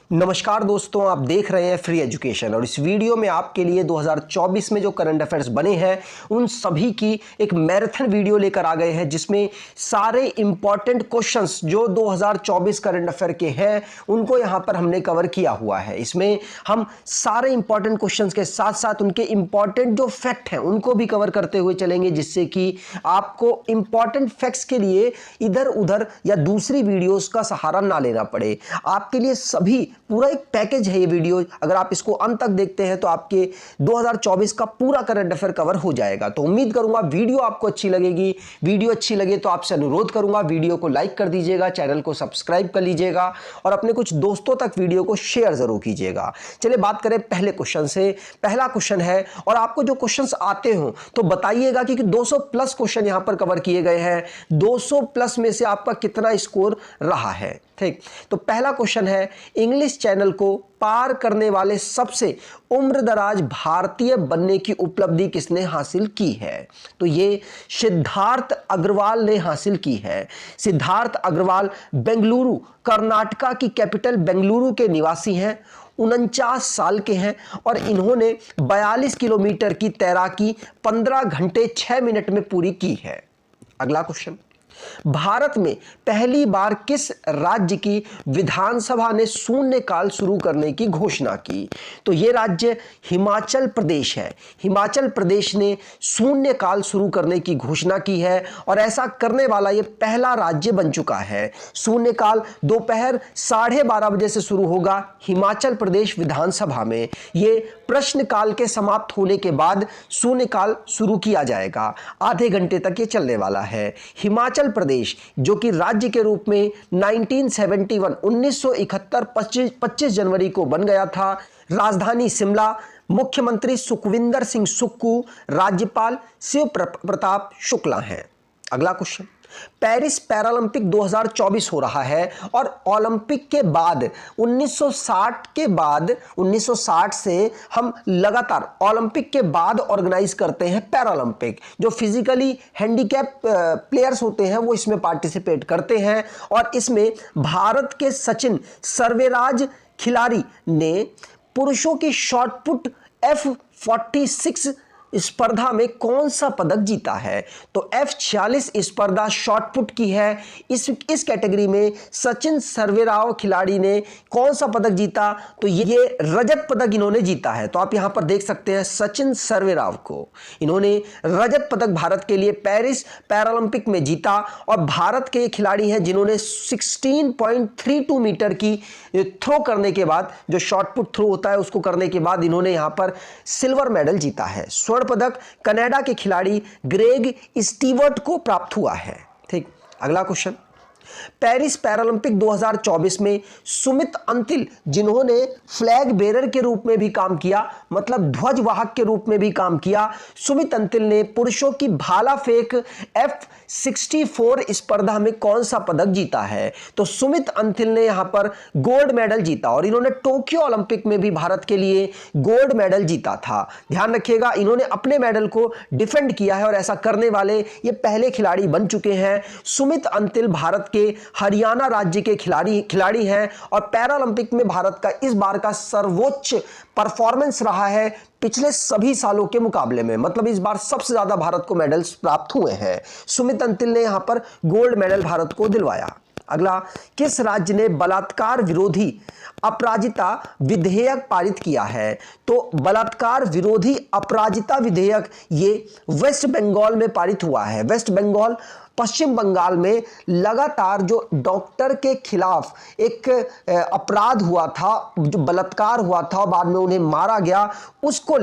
नमस्कार दोस्तों, आप देख रहे हैं फ्री एजुकेशन और इस वीडियो में आपके लिए 2024 में जो करंट अफेयर्स बने हैं उन सभी की एक मैराथन वीडियो लेकर आ गए हैं, जिसमें सारे इंपॉर्टेंट क्वेश्चंस जो 2024 करंट अफेयर के हैं उनको यहां पर हमने कवर किया हुआ है। इसमें हम सारे इंपॉर्टेंट क्वेश्चंस के साथ साथ उनके इंपॉर्टेंट जो फैक्ट हैं उनको भी कवर करते हुए चलेंगे, जिससे कि आपको इंपॉर्टेंट फैक्ट्स के लिए इधर उधर या दूसरी वीडियोस का सहारा ना लेना पड़े। आपके लिए सभी पूरा एक पैकेज है ये वीडियो। अगर आप इसको अंत तक देखते हैं तो आपके 2024 का पूरा करंट अफेयर कवर हो जाएगा। तो उम्मीद करूंगा वीडियो आपको अच्छी लगेगी। वीडियो अच्छी लगे तो आपसे अनुरोध करूंगा वीडियो को लाइक कर दीजिएगा, चैनल को सब्सक्राइब कर लीजिएगा और अपने कुछ दोस्तों तक वीडियो को शेयर जरूर कीजिएगा। चलिए बात करें पहले क्वेश्चन से। पहला क्वेश्चन है, और आपको जो क्वेश्चंस आते हो तो बताइएगा कि 200 प्लस क्वेश्चन यहां पर कवर किए गए हैं। 200 प्लस में से आपका कितना स्कोर रहा है? ठीक, तो पहला क्वेश्चन है, इंग्लिश चैनल को पार करने वाले सबसे उम्रदराज भारतीय बनने की उपलब्धि किसने हासिल की है? तो ये सिद्धार्थ अग्रवाल ने हासिल की है। सिद्धार्थ अग्रवाल बेंगलुरु, कर्नाटका की कैपिटल बेंगलुरु के निवासी हैं। 49 साल के हैं और इन्होंने 42 किलोमीटर की तैराकी 15 घंटे 6 मिनट में पूरी की है। अगला क्वेश्चन, भारत में पहली बार किस राज्य की विधानसभा ने शून्यकाल शुरू करने की घोषणा की? तो यह राज्य हिमाचल प्रदेश है। हिमाचल प्रदेश ने शून्यकाल शुरू करने की घोषणा की है और ऐसा करने वाला यह पहला राज्य बन चुका है। शून्यकाल दोपहर 12:30 बजे से शुरू होगा हिमाचल प्रदेश विधानसभा में। यह प्रश्नकाल के समाप्त होने के बाद शून्यकाल शुरू किया जाएगा। आधे घंटे तक यह चलने वाला है। हिमाचल प्रदेश जो कि राज्य के रूप में 1971 25 जनवरी को बन गया था। राजधानी शिमला, मुख्यमंत्री सुखविंदर सिंह सुक्खू, राज्यपाल शिव प्रताप शुक्ला हैं। अगला क्वेश्चन, पेरिस पैरालंपिक 2024 हो रहा है और ओलंपिक के बाद 1960 से हम लगातार ओलंपिक के बाद ऑर्गेनाइज करते हैं पैरालंपिक। जो फिजिकली हैंडीकैप प्लेयर्स होते हैं वो इसमें पार्टिसिपेट करते हैं और इसमें भारत के सचिन सर्वेराज खिलाड़ी ने पुरुषों की शॉटपुट F46 स्पर्धा में कौन सा पदक जीता है? तो F46 स्पर्धा शॉटपुट की है। इस कैटेगरी में सचिन सर्वेराव खिलाड़ी ने कौन सा पदक जीता? तो ये रजत पदक इन्होंने जीता है। तो आप यहां पर देख सकते हैं सचिन सर्वेराव को, इन्होंने रजत पदक भारत के लिए पेरिस पैरालंपिक में जीता। और भारत के खिलाड़ी हैं जिन्होंने 16.32 मीटर की थ्रो करने के बाद, जो शॉटपुट थ्रो होता है उसको करने के बाद इन्होंने यहां पर सिल्वर मेडल जीता है। स्वर्ण पदक कनाडा के खिलाड़ी ग्रेग स्टीवर्ट को प्राप्त हुआ है। ठीक, अगला क्वेश्चन, पेरिस पैरालंपिक 2024 में सुमित अंतिल, जिन्होंने फ्लैग बेरर के रूप में भी काम किया, मतलब ध्वजवाहक के रूप में भी काम किया, सुमित अंतिल ने पुरुषों की भाला फेंक F64 स्पर्धा में कौन सा पदक जीता है? तो सुमित अंतिल ने यहां पर गोल्ड मेडल जीता और इन्होंने टोक्यो ओलंपिक में भी भारत के लिए गोल्ड मेडल जीता था। ध्यान रखिएगा, इन्होंने अपने मेडल को डिफेंड किया है और ऐसा करने वाले ये पहले खिलाड़ी बन चुके हैं। सुमित अंतिल भारत के हरियाणा राज्य के खिलाड़ी हैं और पैरालंपिक में भारत का इस बार का सर्वोच्च परफॉर्मेंस रहा है पिछले सभी सालों के मुकाबले में। मतलब इस बार सबसे ज्यादा भारत को मेडल्स प्राप्त हुए हैं। सुमित अंतिल ने यहां पर गोल्ड मेडल भारत को दिलवाया। अगला, किस राज्य ने बलात्कार विरोधी अपराजिता विधेयक पारित किया है? तो बलात्कार विरोधी अपराजिता विधेयक ये वेस्ट बंगाल में पारित हुआ है। वेस्ट बंगाल, पश्चिम बंगाल में लगातार जो डॉक्टर के खिलाफ एक अपराध हुआ था, जो बलात्कार हुआ था और बाद में उन्हें मारा गया, उसको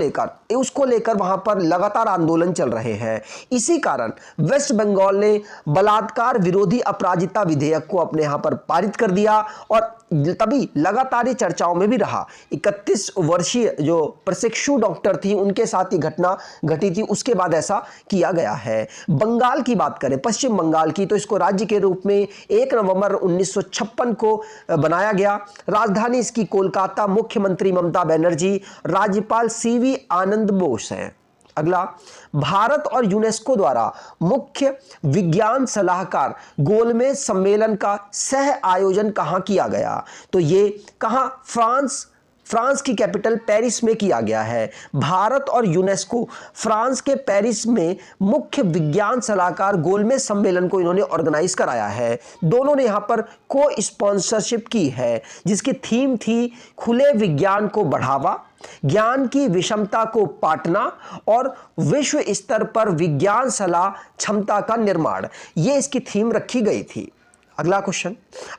लेकर वहां पर लगातार आंदोलन चल रहे हैं। इसी कारण वेस्ट बंगाल ने बलात्कार विरोधी अपराजिता विधेयक को अपने यहां पर पारित कर दिया और तभी लगातार ये चर्चाओं में भी रहा। 31 वर्षीय जो प्रशिक्षु डॉक्टर थी उनके साथ ये घटना घटी थी, उसके बाद ऐसा किया गया है। बंगाल की बात करें, पश्चिम बंगाल की, तो इसको राज्य के रूप में 1 नवंबर 1956 को बनाया गया। राजधानी इसकी कोलकाता, मुख्यमंत्री ममता बनर्जी, राज्यपाल सीवी आनंद बोस हैं। अगला, भारत और यूनेस्को द्वारा मुख्य विज्ञान सलाहकार गोलमेज सम्मेलन का सह आयोजन कहां किया गया? तो ये कहां? फ्रांस की कैपिटल पेरिस में किया गया है। भारत और यूनेस्को फ्रांस के पेरिस में मुख्य विज्ञान सलाहकार गोलमेज सम्मेलन को इन्होंने ऑर्गेनाइज कराया है। दोनों ने यहां पर को स्पॉन्सरशिप की है, जिसकी थीम थी खुले विज्ञान को बढ़ावा, ज्ञान की विषमता को पाटना और विश्व स्तर पर विज्ञान सलाह क्षमता का निर्माण। यह इसकी थीम रखी गई थी। अगला क्वेश्चन,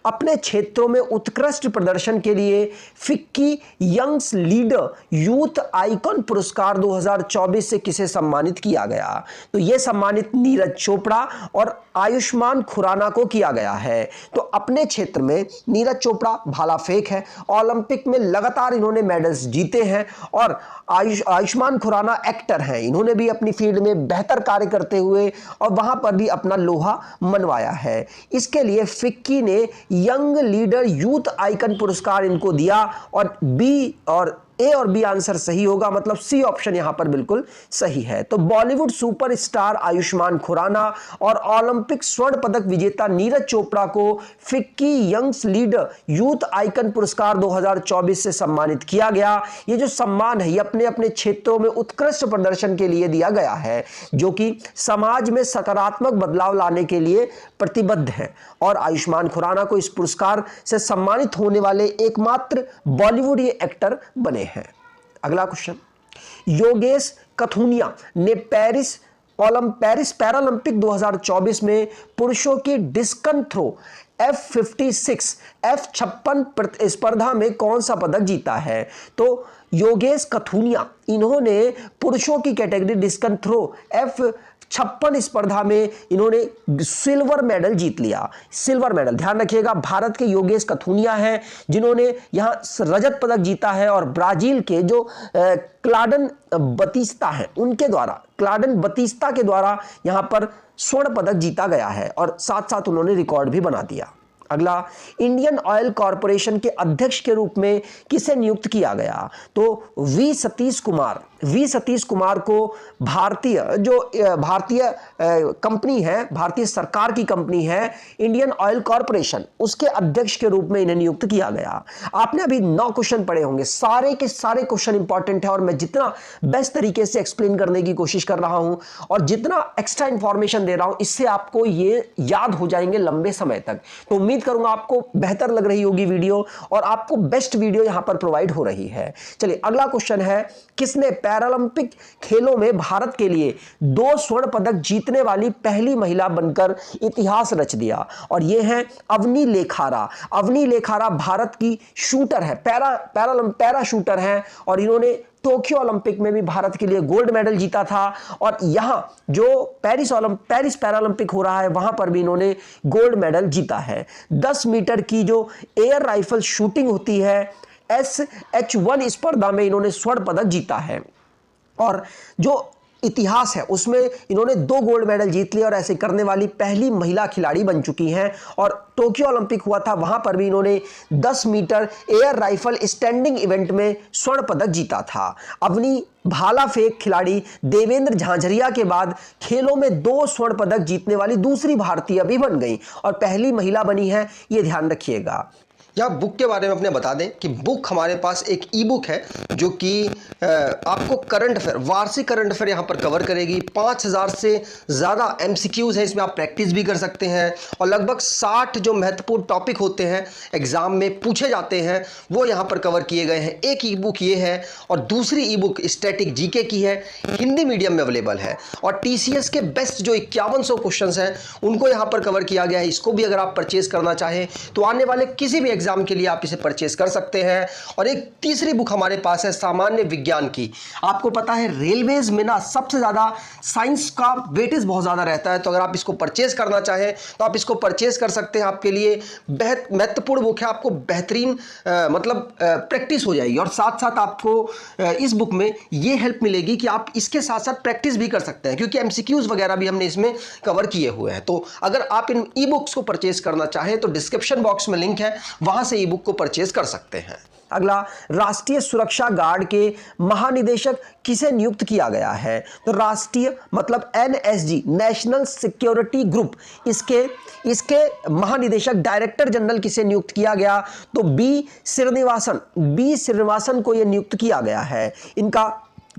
अपने क्षेत्रों में उत्कृष्ट प्रदर्शन के लिए FICCI youngs leader youth icon पुरस्कार 2024 से किसे सम्मानित किया गया? तो यह सम्मानित नीरज चोपड़ा और आयुष्मान खुराना को किया गया है। तो अपने क्षेत्र में नीरज चोपड़ा भाला फेंक है, ओलंपिक में लगातार इन्होंने मेडल्स जीते हैं, और आयुष्मान खुराना एक्टर हैं, इन्होंने भी अपनी फील्ड में बेहतर कार्य करते हुए और वहां पर भी अपना लोहा मनवाया है। इसके लिए फिक्की ने यंग लीडर यूथ आइकन पुरस्कार इनको दिया, और बी और ए और बी आंसर सही होगा, मतलब सी ऑप्शन यहां पर बिल्कुल सही है। तो बॉलीवुड सुपरस्टार आयुष्मान खुराना और ओलंपिक स्वर्ण पदक विजेता नीरज चोपड़ा को FICCI youngs leader youth icon पुरस्कार 2024 से सम्मानित किया गया। ये जो सम्मान है ये अपने अपने क्षेत्रों में उत्कृष्ट प्रदर्शन के लिए दिया गया है, जो कि समाज में सकारात्मक बदलाव लाने के लिए प्रतिबद्ध है, और आयुष्मान खुराना को इस पुरस्कार से सम्मानित होने वाले एकमात्र बॉलीवुड एक्टर बने हैं। अगला क्वेश्चन, योगेश कथुनिया ने पेरिस पैरालंपिक 2024 में पुरुषों की डिस्कन थ्रो F56 स्पर्धा में कौन सा पदक जीता है? तो योगेश कथुनिया इन्होंने पुरुषों की कैटेगरी डिस्कन थ्रो F56 स्पर्धा में इन्होंने सिल्वर मेडल जीत लिया। सिल्वर मेडल ध्यान रखिएगा, भारत के योगेश कथुनिया हैं जिन्होंने यहां रजत पदक जीता है, और ब्राजील के जो क्लाडन बतीस्ता हैं क्लाडन बतीस्ता के द्वारा यहां पर स्वर्ण पदक जीता गया है, और साथ साथ उन्होंने रिकॉर्ड भी बना दिया। अगला, इंडियन ऑयल कॉरपोरेशन के अध्यक्ष के रूप में किसे नियुक्त किया गया? तो वी सतीश कुमार को भारतीय कंपनी है, भारतीय सरकार की कंपनी है इंडियन ऑयल कॉरपोरेशन, उसके अध्यक्ष के रूप में इन्हें नियुक्त किया गया। आपने अभी 9 क्वेश्चन पढ़े होंगे, सारे के सारे क्वेश्चन इंपॉर्टेंट है, और मैं जितना बेस्ट तरीके से एक्सप्लेन करने की कोशिश कर रहा हूं और जितना एक्स्ट्रा इंफॉर्मेशन दे रहा हूं, इससे आपको ये याद हो जाएंगे लंबे समय तक। तो उम्मीद करूंगा आपको बेहतर लग रही होगी वीडियो, और आपको बेस्ट वीडियो यहां पर प्रोवाइड हो रही है। चलिए अगला क्वेश्चन है, किसने पैरालंपिक खेलों में भारत के लिए 2 स्वर्ण पदक जीतने वाली पहली महिला बनकर इतिहास रच दिया? और यह है अवनी लेखारा भारत की शूटर है, पैरा शूटर है, और इन्होंने टोक्यो ओलंपिक में भी भारत के लिए गोल्ड मेडल जीता था, और यहां जो पेरिस पैरालंपिक हो रहा है वहां पर भी इन्होंने गोल्ड मेडल जीता है। 10 मीटर की जो एयर राइफल शूटिंग होती है SH1 स्पर्धा में इन्होंने स्वर्ण पदक जीता है, और जो इतिहास है उसमें इन्होंने 2 गोल्ड मेडल जीत लिए, और ऐसे करने वाली पहली महिला खिलाड़ी बन चुकी हैं। और टोक्यो ओलंपिक हुआ था, वहां पर भी इन्होंने 10 metre air rifle standing event में स्वर्ण पदक जीता था। अपनी भाला फेंक खिलाड़ी देवेंद्र झांझरिया के बाद खेलों में 2 स्वर्ण पदक जीतने वाली दूसरी भारतीय भी बन गई, और पहली महिला बनी है, यह ध्यान रखिएगा। या बुक के बारे में अपने बता दें कि बुक हमारे पास एक ई बुक है जो कि आपको करंट अफेयर, वार्षिक करंट अफेयर यहाँ पर कवर करेगी। 5000 से ज़्यादा MCQs हैं, इसमें आप प्रैक्टिस भी कर सकते हैं, और लगभग 60 जो महत्वपूर्ण टॉपिक होते हैं एग्जाम में पूछे जाते हैं वो यहाँ पर कवर किए गए हैं। एक ई बुक ये है, और दूसरी ई बुक स्टैटिक जीके की है, हिंदी मीडियम में अवेलेबल है, और TCS के बेस्ट जो 5100 क्वेश्चन हैं उनको यहाँ पर कवर किया गया है। इसको भी अगर आप परचेज करना चाहें तो आने वाले किसी भी एग्जाम के लिए आप इसे परचेस कर सकते हैं। और एक तीसरी बुक हमारे पास है सामान्य विज्ञान की। आपको पता है रेलवेज में ना सबसे ज्यादा साइंस का वेटेज बहुत ज्यादा रहता है, तो अगर आप इसको परचेस करना चाहें तो आप इसको परचेस कर सकते हैं। आपके लिए बहुत महत्वपूर्ण बुक है, आपको बेहतरीन प्रैक्टिस हो जाएगी, और साथ साथ आपको इस बुक में ये हेल्प मिलेगी कि आप इसके साथ साथ प्रैक्टिस भी कर सकते हैं, क्योंकि MCQs वगैरह भी हमने इसमें कवर किए हुए हैं। तो अगर आप इन ई बुक्स को परचेस करना चाहें तो डिस्क्रिप्शन बॉक्स में लिंक है, वहां से ई बुक को परचेज कर सकते हैं। अगला, राष्ट्रीय सुरक्षा गार्ड के महानिदेशक किसे नियुक्त किया गया है? तो राष्ट्रीय मतलब एनएसजी, नेशनल सिक्योरिटी ग्रुप, इसके महानिदेशक डायरेक्टर जनरल किसे नियुक्त किया गया? तो बी श्रीनिवासन को यह नियुक्त किया गया है। इनका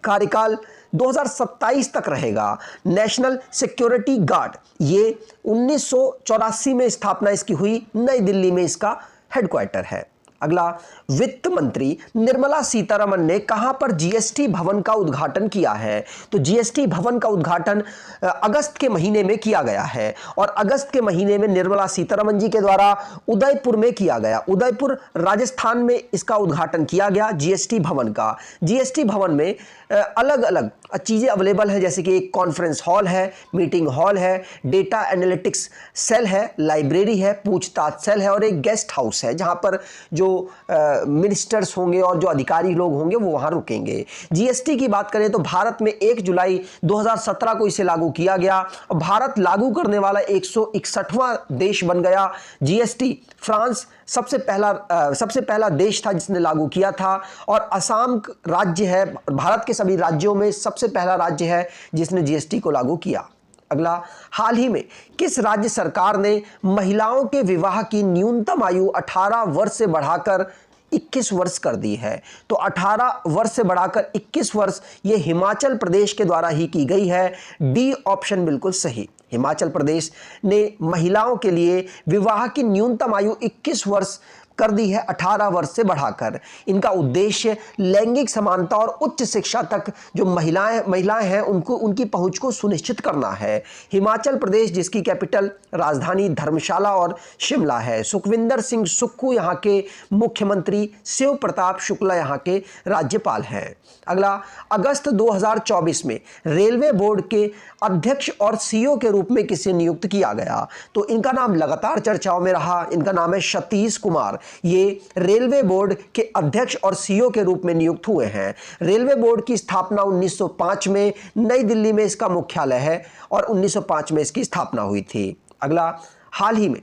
कार्यकाल 2027 तक रहेगा। नेशनल सिक्योरिटी गार्ड, ये 1984 में स्थापना इसकी हुई, नई दिल्ली में इसका हेडक्वार्टर है। अगला, वित्त मंत्री निर्मला सीतारमण ने कहां पर जीएसटी भवन का उद्घाटन किया है? तो जीएसटी भवन का उद्घाटन अगस्त के महीने में किया गया है और अगस्त के महीने में निर्मला सीतारमण जी के द्वारा उदयपुर में किया गया। उदयपुर राजस्थान में इसका उद्घाटन किया गया जीएसटी भवन का। जीएसटी भवन में अलग अलग चीज़ें अवेलेबल हैं, जैसे कि एक कॉन्फ्रेंस हॉल है, मीटिंग हॉल है, डेटा एनालिटिक्स सेल है, लाइब्रेरी है, पूछताछ सेल है और एक गेस्ट हाउस है जहां पर जो मिनिस्टर्स होंगे और जो अधिकारी लोग होंगे वो वहां रुकेंगे। जीएसटी की बात करें तो भारत में 1 जुलाई 2017 को इसे लागू किया गया और भारत लागू करने वाला 161वां देश बन गया। जीएसटी फ्रांस सबसे पहला देश था जिसने लागू किया था और असम राज्य है, भारत के सभी राज्यों में सबसे पहला राज्य है जिसने जीएसटी को लागू किया। अगला, हाल ही में किस राज्य सरकार ने महिलाओं के विवाह की न्यूनतम आयु 18 वर्ष से बढ़ाकर 21 वर्ष कर दी है? तो 18 वर्ष से बढ़ाकर 21 वर्ष ये हिमाचल प्रदेश के द्वारा ही की गई है। डी ऑप्शन बिल्कुल सही। हिमाचल प्रदेश ने महिलाओं के लिए विवाह की न्यूनतम आयु 21 वर्ष कर दी है, 18 वर्ष से बढ़ाकर। इनका उद्देश्य लैंगिक समानता और उच्च शिक्षा तक जो महिलाएं हैं उनकी पहुंच को सुनिश्चित करना है। हिमाचल प्रदेश जिसकी कैपिटल राजधानी धर्मशाला और शिमला है। सुखविंदर सिंह सुक्खू यहाँ के मुख्यमंत्री, शिव प्रताप शुक्ला यहाँ के राज्यपाल हैं। अगला, अगस्त 2024 में रेलवे बोर्ड के अध्यक्ष और सीईओ के रूप में किसे नियुक्त किया गया? तो इनका नाम लगातार चर्चाओं में रहा। इनका नाम है सतीश कुमार। ये रेलवे बोर्ड के अध्यक्ष और सीईओ के रूप में नियुक्त हुए हैं। रेलवे बोर्ड की स्थापना 1905 में नई दिल्ली में इसका मुख्यालय है और 1905 में इसकी स्थापना हुई थी। अगला, हाल ही में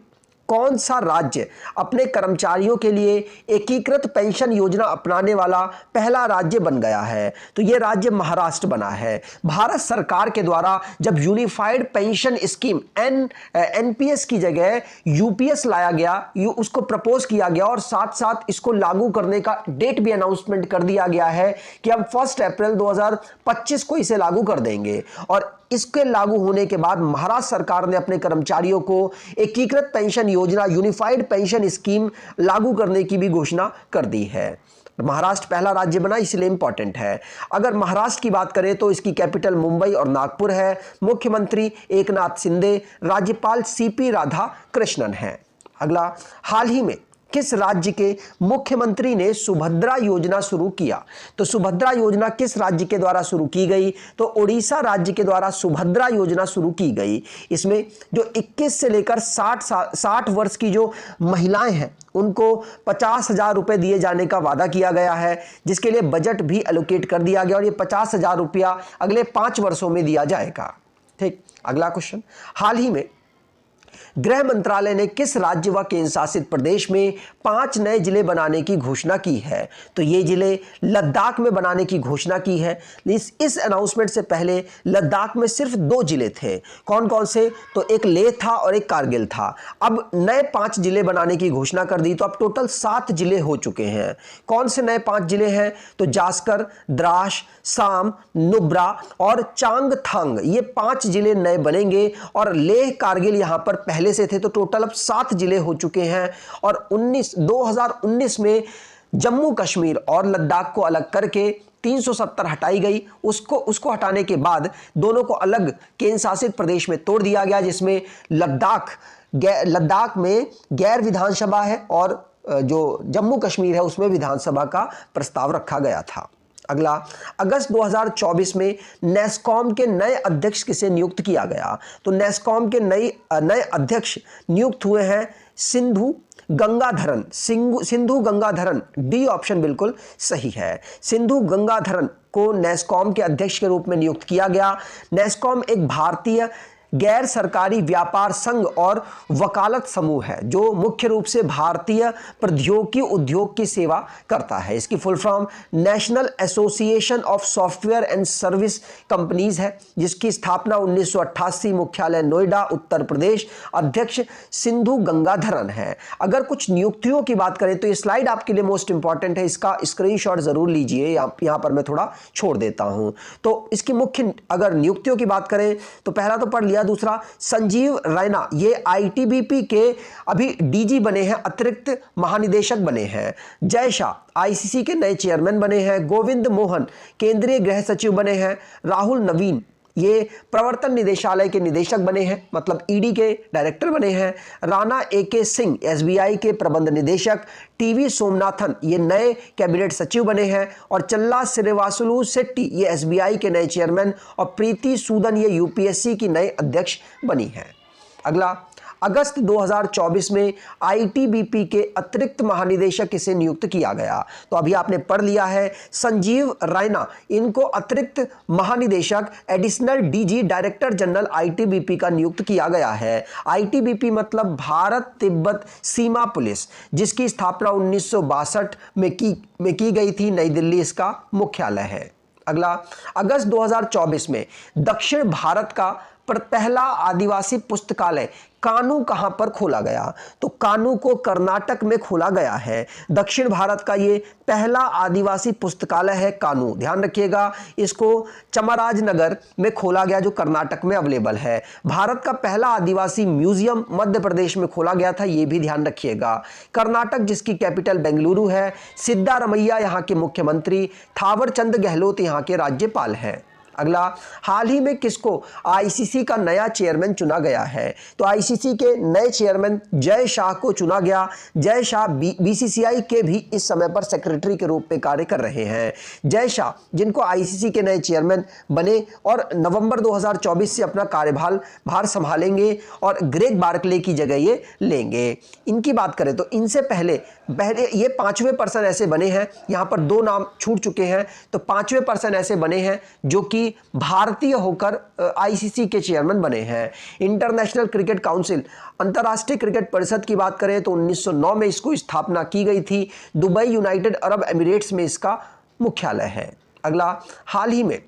कौन सा राज्य अपने कर्मचारियों के लिए एकीकृत पेंशन योजना अपनाने वाला पहला राज्य बन गया है? तो यह राज्य महाराष्ट्र बना है। भारत सरकार के द्वारा जब यूनिफाइड पेंशन स्कीम एनपीएस की जगह यूपीएस लाया गया, उसको प्रपोज किया गया और साथ साथ इसको लागू करने का डेट भी अनाउंसमेंट कर दिया गया है कि हम 1 अप्रैल 2025 को इसे लागू कर देंगे। और इसके लागू होने के बाद महाराष्ट्र सरकार ने अपने कर्मचारियों को एकीकृत पेंशन योजना, यूनिफाइड पेंशन स्कीम लागू करने की भी घोषणा कर दी है। महाराष्ट्र पहला राज्य बना, इसलिए इंपॉर्टेंट है। अगर महाराष्ट्र की बात करें तो इसकी कैपिटल मुंबई और नागपुर है। मुख्यमंत्री एकनाथ शिंदे, राज्यपाल सीपी राधाकृष्णन है। अगला, हाल ही में किस राज्य के मुख्यमंत्री ने सुभद्रा योजना शुरू किया? तो सुभद्रा योजना किस राज्य के द्वारा शुरू की गई? तो उड़ीसा राज्य के द्वारा सुभद्रा योजना शुरू की गई। इसमें जो 21 से लेकर 60 वर्ष की जो महिलाएं हैं उनको 50,000 रुपये दिए जाने का वादा किया गया है, जिसके लिए बजट भी एलोकेट कर दिया गया और ये 50,000 रुपया अगले 5 वर्षों में दिया जाएगा। ठीक, अगला क्वेश्चन, हाल ही में गृह मंत्रालय ने किस राज्य व केंद्र शासित प्रदेश में 5 नए जिले बनाने की घोषणा की है? तो ये जिले लद्दाख में बनाने की घोषणा की है। इस अनाउंसमेंट से पहले लद्दाख में सिर्फ 2 जिले थे। कौन कौन से? तो एक लेह था और एक कारगिल था। अब नए 5 जिले बनाने की घोषणा कर दी, तो अब टोटल 7 जिले हो चुके हैं। कौन से नए 5 जिले हैं? तो जास्कर, द्रास, साम, नुब्रा और चांगथांग, ये 5 जिले नए बनेंगे। और लेह, कारगिल यहां पर पहले से थे, तो टोटल अब 7 जिले हो चुके हैं। और 2019 में जम्मू कश्मीर और लद्दाख को अलग करके 370 हटाई गई। उसको हटाने के बाद दोनों को अलग केंद्र शासित प्रदेश में तोड़ दिया गया, जिसमें लद्दाख में गैर विधानसभा है और जो जम्मू कश्मीर है उसमें विधानसभा का प्रस्ताव रखा गया था। अगला, अगस्त 2024 में नेस्कॉम के नए अध्यक्ष किसे नियुक्त किया गया? तो नेस्कॉम के नए अध्यक्ष नियुक्त हुए हैं सिंधु गंगाधरन। डी ऑप्शन बिल्कुल सही है। सिंधु गंगाधरन को नेस्कॉम के अध्यक्ष के रूप में नियुक्त किया गया। नेस्कॉम एक भारतीय गैर सरकारी व्यापार संघ और वकालत समूह है जो मुख्य रूप से भारतीय प्रौद्योगिकी उद्योग की सेवा करता है। इसकी full form national association of software and service companies है, जिसकी स्थापना 1988, मुख्यालय नोएडा उत्तर प्रदेश, अध्यक्ष सिंधु गंगाधरन है। अगर कुछ नियुक्तियों की बात करें तो ये स्लाइड आपके लिए मोस्ट इंपॉर्टेंट है, इसका स्क्रीनशॉट जरूर लीजिए, यहां पर मैं थोड़ा छोड़ देता हूं। तो इसकी मुख्य अगर नियुक्तियों की बात करें तो पहला तो पढ़ लिया, दूसरा संजीव रैना ये आईटीबीपी के अभी डीजी बने हैं, अतिरिक्त महानिदेशक बने हैं। जय शाह आईसीसी के नए चेयरमैन बने हैं। गोविंद मोहन केंद्रीय गृह सचिव बने हैं। राहुल नवीन ये प्रवर्तन निदेशालय के निदेशक बने हैं, मतलब ईडी के डायरेक्टर बने हैं। राणा एके सिंह एसबीआई के प्रबंध निदेशक। टीवी सोमनाथन ये नए कैबिनेट सचिव बने हैं। और चल्ला श्रीवासुलु शेट्टी ये एसबीआई के नए चेयरमैन और प्रीति सूदन ये यूपीएससी की नए अध्यक्ष बनी है। अगला, अगस्त 2024 में आईटीबीपी के अतिरिक्त महानिदेशक इसे नियुक्त किया गया। तो अभी आपने पढ़ लिया है, संजीव रैना इनको अतिरिक्त महानिदेशक additional DG director general ITBP का नियुक्त किया गया है। आईटीबीपी मतलब भारत तिब्बत सीमा पुलिस, जिसकी स्थापना 1962 में की गई थी। नई दिल्ली इसका मुख्यालय है। अगला, अगस्त 2024 में दक्षिण भारत का पहला आदिवासी पुस्तकालय कानू कहां पर खोला गया? तो कानू को कर्नाटक में खोला गया है। दक्षिण भारत का ये पहला आदिवासी पुस्तकालय है कानू, ध्यान रखिएगा। इसको चामराजनगर में खोला गया जो कर्नाटक में अवेलेबल है। भारत का पहला आदिवासी म्यूजियम मध्य प्रदेश में खोला गया था, ये भी ध्यान रखिएगा। कर्नाटक जिसकी कैपिटल बेंगलुरु है। सिद्धारमैया यहाँ के मुख्यमंत्री। थावरचंद गहलोत यहाँ के राज्यपाल हैं। अगला, हाल ही में किसको आईसीसी का नया चेयरमैन चुना गया है? तो आईसीसी के नए चेयरमैन जय शाह को चुना गया। जय शाह बीसीसीआई के भी इस समय पर सेक्रेटरी के रूप में कार्य कर रहे हैं। जय शाह जिनको आईसीसी के नए चेयरमैन बने और नवंबर 2024 से अपना कार्यभार संभालेंगे और ग्रेग बार्कले की जगह ये लेंगे। इनकी बात करें तो इनसे पहले ये 5वें पर्सन ऐसे बने हैं, यहाँ पर 2 नाम छूट चुके हैं, तो 5वें पर्सन ऐसे बने हैं जो कि भारतीय होकर आईसीसी के चेयरमैन बने हैं। इंटरनेशनल क्रिकेट काउंसिल अंतर्राष्ट्रीय क्रिकेट परिषद की बात करें तो 1909 में इसको स्थापना की गई थी। दुबई यूनाइटेड अरब एमिरेट्स में इसका मुख्यालय है। अगला, हाल ही में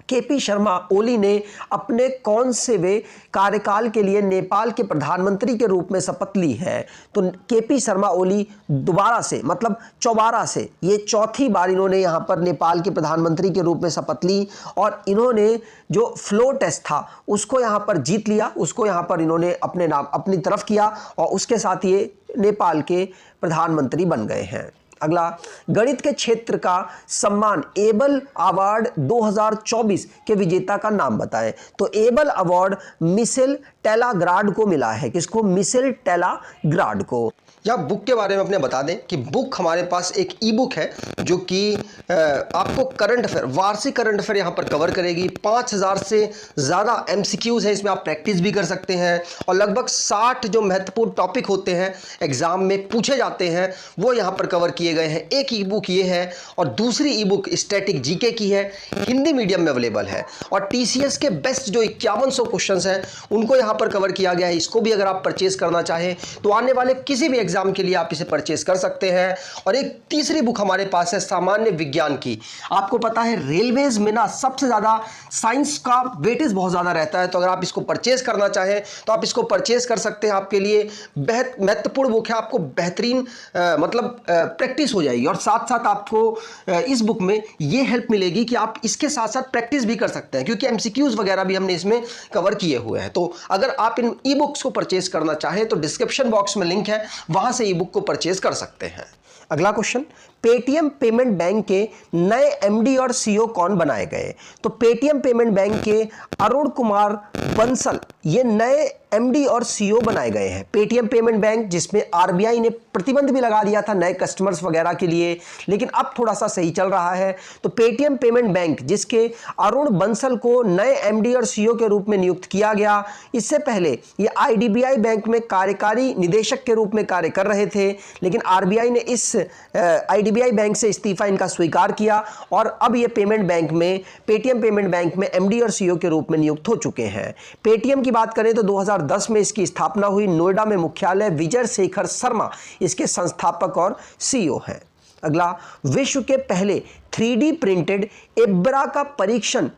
केपी शर्मा ओली ने अपने कौन से वे कार्यकाल के लिए नेपाल के प्रधानमंत्री के रूप में शपथ ली है? तो केपी शर्मा ओली दोबारा से मतलब चौबारा से ये चौथी बार इन्होंने यहाँ पर नेपाल के प्रधानमंत्री के रूप में शपथ ली और इन्होंने जो फ्लोर टेस्ट था उसको यहाँ पर जीत लिया, उसको यहाँ पर इन्होंने अपने नाम अपनी तरफ किया और उसके साथ ये नेपाल के प्रधानमंत्री बन गए हैं। अगला, गणित के क्षेत्र का सम्मान एबल अवार्ड 2024 के विजेता का नाम बताएं। तो एबल अवार्ड मिशेल टेलाग्राड को मिला है। किसको? मिशेल टेलाग्राड को। या बुक के बारे में अपने बता दें कि बुक हमारे पास एक ई बुक है जो कि आपको करंट अफेयर, वार्षिक करंट अफेयर यहाँ पर कवर करेगी। 5000 से ज़्यादा एमसीक्यूज़ है, इसमें आप प्रैक्टिस भी कर सकते हैं और लगभग 60 जो महत्वपूर्ण टॉपिक होते हैं एग्जाम में पूछे जाते हैं वो यहाँ पर कवर किए गए हैं। एक ई बुक ये है और दूसरी ई बुक स्टैटिक जीके की है, हिंदी मीडियम में अवेलेबल है और टीसीएस के बेस्ट जो 5100 क्वेश्चन हैं उनको यहाँ पर कवर किया गया है। इसको भी अगर आप परचेज करना चाहें तो आने वाले किसी भी एग्जाम के लिए आप इसे परचेज कर सकते हैं। और एक तीसरी बुक हमारे पास है सामान्य विज्ञान की। आपको पता है रेलवेज में ना सबसे ज्यादा साइंस का वेटेज बहुत ज्यादा रहता है, तो अगर आप इसको परचेज करना चाहें तो आप इसको परचेज कर सकते हैं। आपके लिए बेहद महत्वपूर्ण बुक है, आपको बेहतरीन मतलब प्रैक्टिस हो जाएगी और साथ साथ आपको इस बुक में ये हेल्प मिलेगी कि आप इसके साथ साथ प्रैक्टिस भी कर सकते हैं क्योंकि एमसीक्यूज वगैरह भी हमने इसमें कवर किए हुए हैं। तो अगर आप इन ई बुक्स को परचेज करना चाहें तो डिस्क्रिप्शन बॉक्स में लिंक है, वहां से ई बुक को परचेज कर सकते हैं। अगला क्वेश्चन, पेटीएम पेमेंट बैंक के नए एमडी और सीईओ कौन बनाए गए? तो पेटीएम पेमेंट बैंक के अरुण कुमार बंसल ये नए एमडी और सीईओ बनाए गए हैं। पेटीएम पेमेंट बैंक जिसमें आरबीआई ने प्रतिबंध भी लगा दिया था नए कस्टमर्स वगैरह के लिए, लेकिन अब थोड़ा सा सही चल रहा है। तो पेटीएम पेमेंट बैंक जिसके अरुण बंसल को नए एमडी और सीईओ के रूप में नियुक्त किया गया। इससे पहले ये आईडीबीआई बैंक में कार्यकारी निदेशक के रूप में कार्य कर रहे थे, लेकिन आरबीआई ने इस आईडीबीआई एसबीआई बैंक से इस्तीफा इनका स्वीकार किया और अब ये पेमेंट बैंक में, पेटीएम पेमेंट बैंक में एमडी और सीईओ के रूप में नियुक्त हो चुके हैं। पेटीएम की बात करें तो 2010 में इसकी स्थापना हुई। नोएडा में मुख्यालय, विजय शेखर शर्मा इसके संस्थापक और सीईओ हैं। अगला, विश्व के पहले 3D प्रिंटेड एब्रा का परीक्षण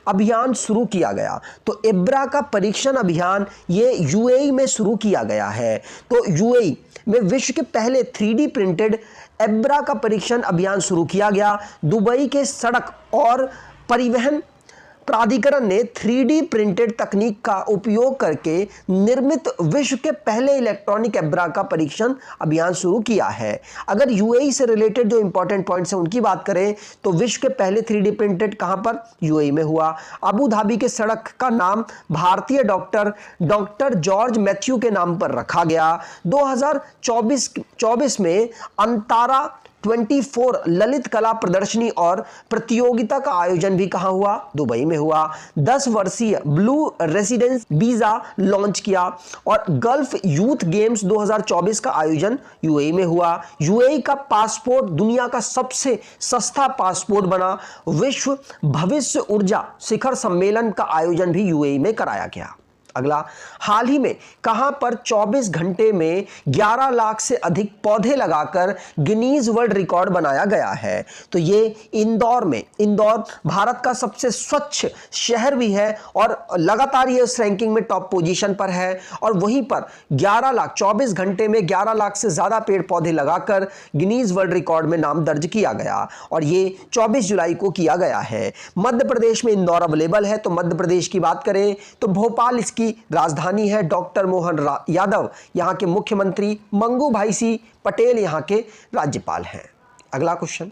अभियान शुरू किया गया। तो एब्रा का परीक्षण अभियान ये यूएई में शुरू किया गया है। तो यूएई में विश्व के पहले 3D प्रिंटेड एब्रा का परीक्षण अभियान शुरू किया गया। दुबई के सड़क और परिवहन प्राधिकरण ने 3D प्रिंटेड तकनीक का उपयोग करके निर्मित विश्व के पहले इलेक्ट्रॉनिक एब्रा का परीक्षण अभियान शुरू किया है। अगर यूएई से रिलेटेड जो इंपॉर्टेंट पॉइंट्स हैं उनकी बात करें तो विश्व के पहले 3D प्रिंटेड कहां पर? यूएई में हुआ। अबू धाबी के सड़क का नाम भारतीय डॉक्टर जॉर्ज मैथ्यू के नाम पर रखा गया। 2024 में अंतारा 24 ललित कला प्रदर्शनी और प्रतियोगिता का आयोजन भी कहां हुआ? दुबई में हुआ। 10 वर्षीय ब्लू रेसिडेंस वीजा लॉन्च किया और गल्फ यूथ गेम्स 2024 का आयोजन यूएई में हुआ। यूएई का पासपोर्ट दुनिया का सबसे सस्ता पासपोर्ट बना। विश्व भविष्य ऊर्जा शिखर सम्मेलन का आयोजन भी यूएई में कराया गया। अगला, हाल ही में कहां पर 24 घंटे में 11 लाख से अधिक पौधे लगाकर गिनीज वर्ल्ड रिकॉर्ड बनाया गया है? तो ये इंदौर में, इंदौर भारत का सबसे स्वच्छ शहर भी है और लगातार ये उस रैंकिंग में टॉप पोजीशन पर है। और वहीं पर 11 लाख 24 घंटे में 11 लाख से ज्यादा पेड़ पौधे लगाकर गिनीज वर्ल्ड रिकॉर्ड में नाम दर्ज किया गया और ये 24 जुलाई को किया गया है। मध्य प्रदेश में इंदौर अवेलेबल है। तो मध्य प्रदेश की बात करें तो भोपाल इसकी राजधानी है। डॉक्टर मोहन यादव यहां के मुख्यमंत्री, मंगू भाई सी पटेल यहां के राज्यपाल हैं। अगला क्वेश्चन,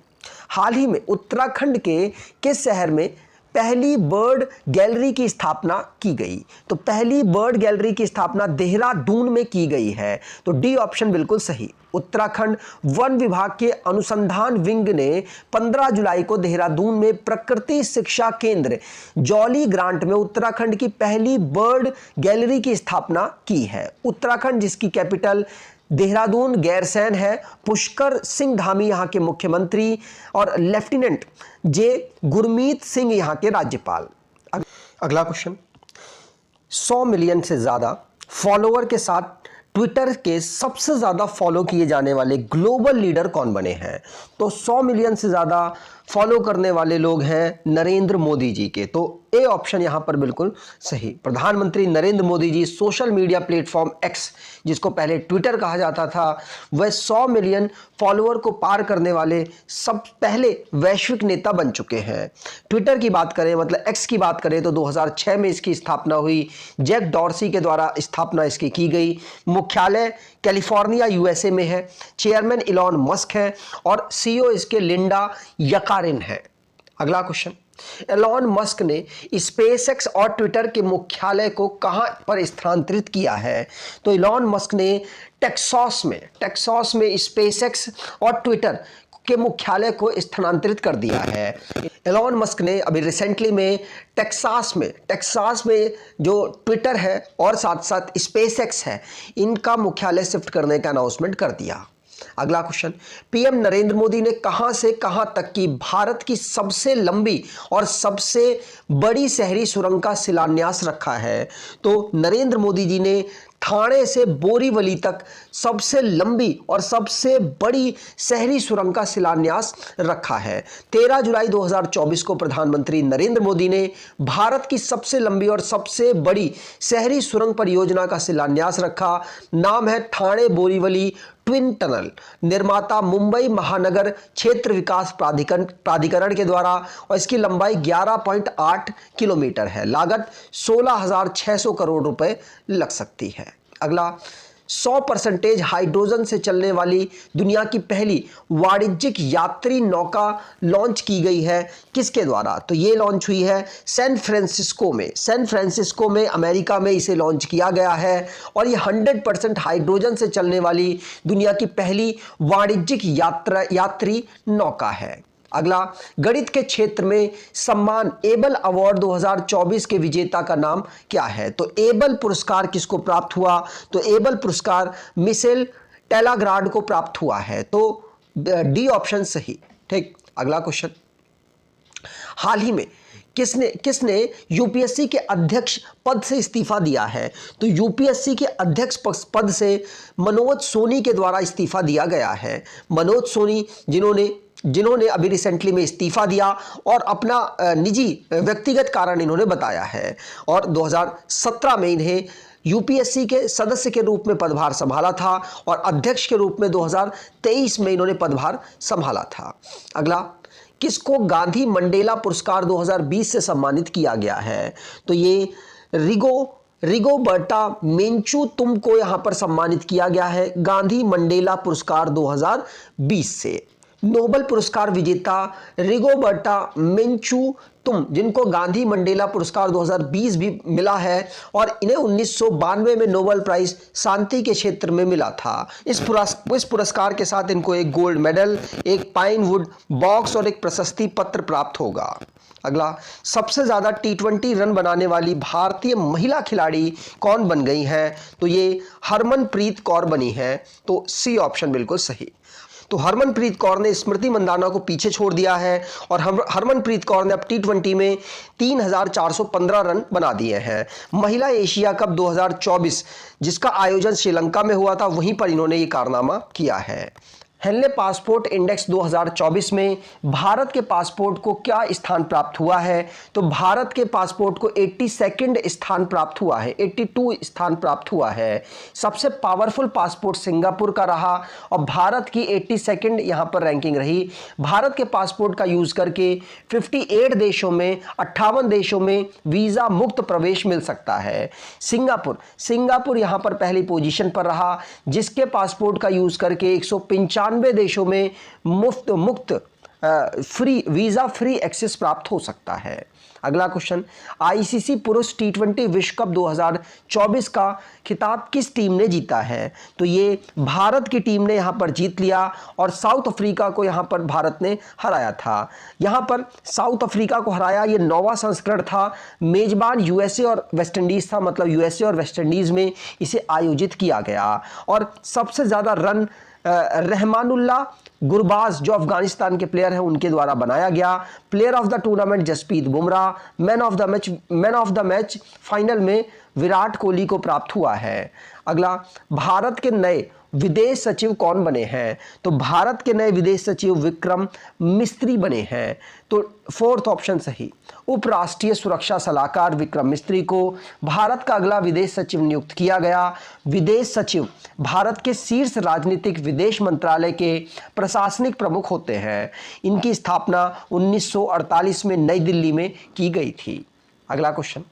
हाल ही में उत्तराखंड के किस शहर में पहली बर्ड गैलरी की स्थापना की गई? तो पहली बर्ड गैलरी की स्थापना देहरादून में की गई है। तो डी ऑप्शन बिल्कुल सही। उत्तराखंड वन विभाग के अनुसंधान विंग ने 15 जुलाई को देहरादून में प्रकृति शिक्षा केंद्र जॉली ग्रांट में उत्तराखंड की पहली बर्ड गैलरी की स्थापना की है। उत्तराखंड जिसकी कैपिटल देहरादून गैरसैन है। पुष्कर सिंह धामी यहां के मुख्यमंत्री और लेफ्टिनेंट जे गुरमीत सिंह यहां के राज्यपाल। अगला क्वेश्चन, 100 मिलियन से ज्यादा फॉलोअर के साथ ट्विटर के सबसे ज्यादा फॉलो किए जाने वाले ग्लोबल लीडर कौन बने हैं? तो 100 मिलियन से ज्यादा फॉलो करने वाले लोग हैं नरेंद्र मोदी जी के। तो ए ऑप्शन यहां पर बिल्कुल सही। प्रधानमंत्री Narendra Modi ji social media platform x, जिसको पहले ट्विटर कहा जाता था, वह 100 मिलियन फॉलोअर को पार करने वाले सब पहले वैश्विक नेता बन चुके हैं। ट्विटर की बात करें, मतलब एक्स की बात करें तो 2006 में इसकी स्थापना हुई। जैक डॉर्सी के द्वारा स्थापना इसकी की गई। मुख्यालय कैलिफोर्निया यूएसए में है। चेयरमैन इलॉन मस्क है और सीईओ इसके लिंडा यकारिन है। अगला क्वेश्चन, एलॉन मस्क ने स्पेसएक्स और ट्विटर के मुख्यालय को कहां पर स्थानांतरित किया है? तो एलॉन मस्क ने टेक्सास में स्पेसएक्स और ट्विटर के मुख्यालय को स्थानांतरित कर दिया है। एलॉन मस्क ने अभी रिसेंटली में टेक्सास में जो ट्विटर है और साथ साथ स्पेसएक्स है, इनका मुख्यालय शिफ्ट करने का अनाउंसमेंट कर दिया। अगला क्वेश्चन, पीएम नरेंद्र मोदी ने कहां से कहां तक की भारत की सबसे लंबी और सबसे बड़ी शहरी सुरंग का शिलान्यास रखा है? तो नरेंद्र मोदी जी ने ठाणे से बोरीवली तक सबसे लंबी और सबसे बड़ी शहरी सुरंग का शिलान्यास रखा है। 13 जुलाई 2024 को प्रधानमंत्री नरेंद्र मोदी ने भारत की सबसे लंबी और सबसे बड़ी शहरी सुरंग परियोजना का शिलान्यास रखा। नाम है ठाणे बोरीवली ट्विन टनल। निर्माता मुंबई महानगर क्षेत्र विकास प्राधिकरण के द्वारा और इसकी लंबाई 11.8 किलोमीटर है। लागत 16,600 करोड़ रुपए लग सकती है। अगला, 100% हाइड्रोजन से चलने वाली दुनिया की पहली वाणिज्यिक यात्री नौका लॉन्च की गई है। किसके द्वारा? तो ये लॉन्च हुई है सैन फ्रांसिस्को में अमेरिका में इसे लॉन्च किया गया है और ये 100% हाइड्रोजन से चलने वाली दुनिया की पहली वाणिज्यिक यात्री नौका है। अगला, गणित के क्षेत्र में सम्मान एबल अवार्ड 2024 के विजेता का नाम क्या है? तो एबल पुरस्कार किसको प्राप्त हुआ? तो एबल पुरस्कार मिशेल टेलाग्राड को प्राप्त हुआ है। तो डी ऑप्शन सही। ठीक, अगला क्वेश्चन, हाल ही में किसने यूपीएससी के अध्यक्ष पद से इस्तीफा दिया है? तो यूपीएससी के अध्यक्ष पद से मनोज सोनी के द्वारा इस्तीफा दिया गया है। मनोज सोनी जिन्होंने अभी रिसेंटली में इस्तीफा दिया और अपना निजी व्यक्तिगत कारण इन्होंने बताया है, और 2017 में इन्हें यूपीएससी के सदस्य के रूप में पदभार संभाला था और अध्यक्ष के रूप में 2023 में इन्होंने पदभार संभाला था। अगला, किसको गांधी मंडेला पुरस्कार 2020 से सम्मानित किया गया है? तो ये रिगोबर्टा मेंचू को यहां पर सम्मानित किया गया है गांधी मंडेला पुरस्कार 2020 से। नोबेल पुरस्कार विजेता रिगोबर्टा मेंचू जिनको गांधी मंडेला पुरस्कार 2020 भी मिला है और इन्हें 1992 में नोबेल प्राइज शांति के क्षेत्र में मिला था। इस पुरस्कार के साथ इनको एक गोल्ड मेडल, एक पाइनवुड बॉक्स और एक प्रशस्ति पत्र प्राप्त होगा। अगला, सबसे ज्यादा T20 रन बनाने वाली भारतीय महिला खिलाड़ी कौन बन गई हैं? तो ये हरमनप्रीत कौर बनी है। तो सी ऑप्शन बिल्कुल सही। तो हरमनप्रीत कौर ने स्मृति मंदाना को पीछे छोड़ दिया है और हरमनप्रीत कौर ने अब T20 में 3415 रन बना दिए हैं। महिला एशिया कप 2024 जिसका आयोजन श्रीलंका में हुआ था, वहीं पर इन्होंने ये कारनामा किया है। हेनले पासपोर्ट इंडेक्स 2024 में भारत के पासपोर्ट को क्या स्थान प्राप्त हुआ है? तो भारत के पासपोर्ट को 82nd स्थान प्राप्त हुआ है, 82 स्थान प्राप्त हुआ है। सबसे पावरफुल पासपोर्ट सिंगापुर का रहा और भारत की 82nd यहां पर रैंकिंग रही। भारत के पासपोर्ट का यूज करके 58 देशों में 58 देशों में वीजा मुक्त प्रवेश मिल सकता है। सिंगापुर यहां पर पहली पोजीशन पर रहा, जिसके पासपोर्ट का यूज करके 195 देशों में मुक्त वीजा फ्री एक्सेस प्राप्त हो सकता है। अगला क्वेश्चन, आईसीसी पुरुष T20 विश्व कप 2024 का खिताब किस टीम ने जीता है? तो ये भारत की टीम ने यहां पर जीत लिया और साउथ अफ्रीका को यहां पर भारत ने हराया था। यहां पर साउथ अफ्रीका को हराया, ये 9वां संस्करण था। मेजबान यूएसए और वेस्ट इंडीज था, मतलब यूएसए और वेस्ट इंडीज में इसे आयोजित किया गया और सबसे ज्यादा रन रहमानुल्लाह गुरबाज जो अफगानिस्तान के प्लेयर हैं उनके द्वारा बनाया गया। Player of the tournament Jasprit Bumrah, man of the match final में विराट कोहली को प्राप्त हुआ है। अगला, भारत के नए विदेश सचिव कौन बने हैं? तो भारत के नए विदेश सचिव विक्रम मिस्त्री बने हैं। तो फोर्थ ऑप्शन सही। उपराष्ट्रीय सुरक्षा सलाहकार विक्रम मिस्त्री को भारत का अगला विदेश सचिव नियुक्त किया गया। विदेश सचिव भारत के शीर्ष राजनीतिक विदेश मंत्रालय के प्रशासनिक प्रमुख होते हैं। इनकी स्थापना 1948 में नई दिल्ली में की गई थी। अगला क्वेश्चन,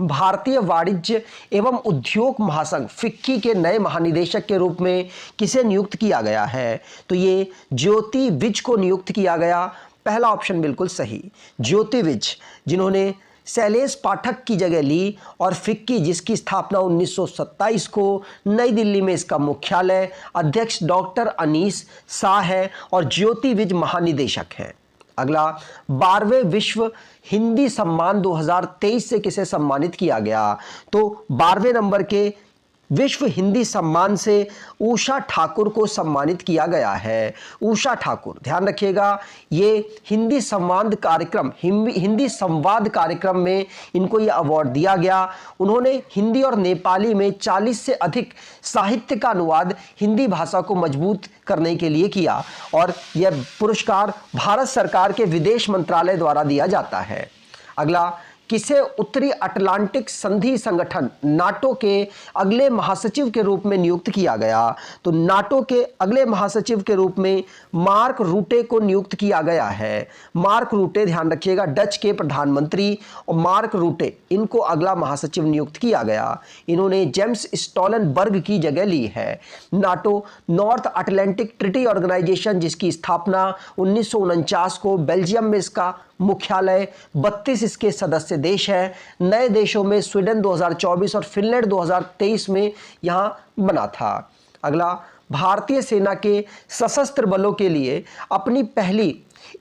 भारतीय वाणिज्य एवं उद्योग महासंघ फिक्की के नए महानिदेशक के रूप में किसे नियुक्त किया गया है? तो ये ज्योति विज को नियुक्त किया गया। पहला ऑप्शन बिल्कुल सही, ज्योति विज जिन्होंने शैलेश पाठक की जगह ली और फिक्की जिसकी स्थापना 1927 को नई दिल्ली में इसका मुख्यालय, अध्यक्ष डॉक्टर अनीस शाह है और ज्योति विज महानिदेशक हैं। अगला, 12वें विश्व हिंदी सम्मान 2023 से किसे सम्मानित किया गया? तो 12वें नंबर के विश्व हिंदी सम्मान से उषा ठाकुर को सम्मानित किया गया है। उषा ठाकुर, ध्यान रखिएगा, ये हिंदी संवाद कार्यक्रम में इनको ये अवार्ड दिया गया। उन्होंने हिंदी और नेपाली में 40 से अधिक साहित्य का अनुवाद हिंदी भाषा को मजबूत करने के लिए किया और यह पुरस्कार भारत सरकार के विदेश मंत्रालय द्वारा दिया जाता है। अगला, किसे उत्तरी अटलांटिक संधि संगठन नाटो के अगले महासचिव के रूप में नियुक्त किया गया? तो नाटो के अगले महासचिव के रूप में मार्क रूटे को नियुक्त किया गया है। मार्क रूटे, ध्यान रखिएगा, डच के प्रधानमंत्री और मार्क रूटे, इनको अगला महासचिव नियुक्त किया गया। इन्होंने जेम्स स्टोलनबर्ग की जगह ली है। NATO North Atlantic Treaty Organisation जिसकी स्थापना 1949 को बेल्जियम में इसका मुख्यालय, 32 इसके सदस्य देश हैं। नए देशों में स्वीडन 2024 और फिनलैंड 2023 में यहां बना था। अगला, भारतीय सेना के सशस्त्र बलों के लिए अपनी पहली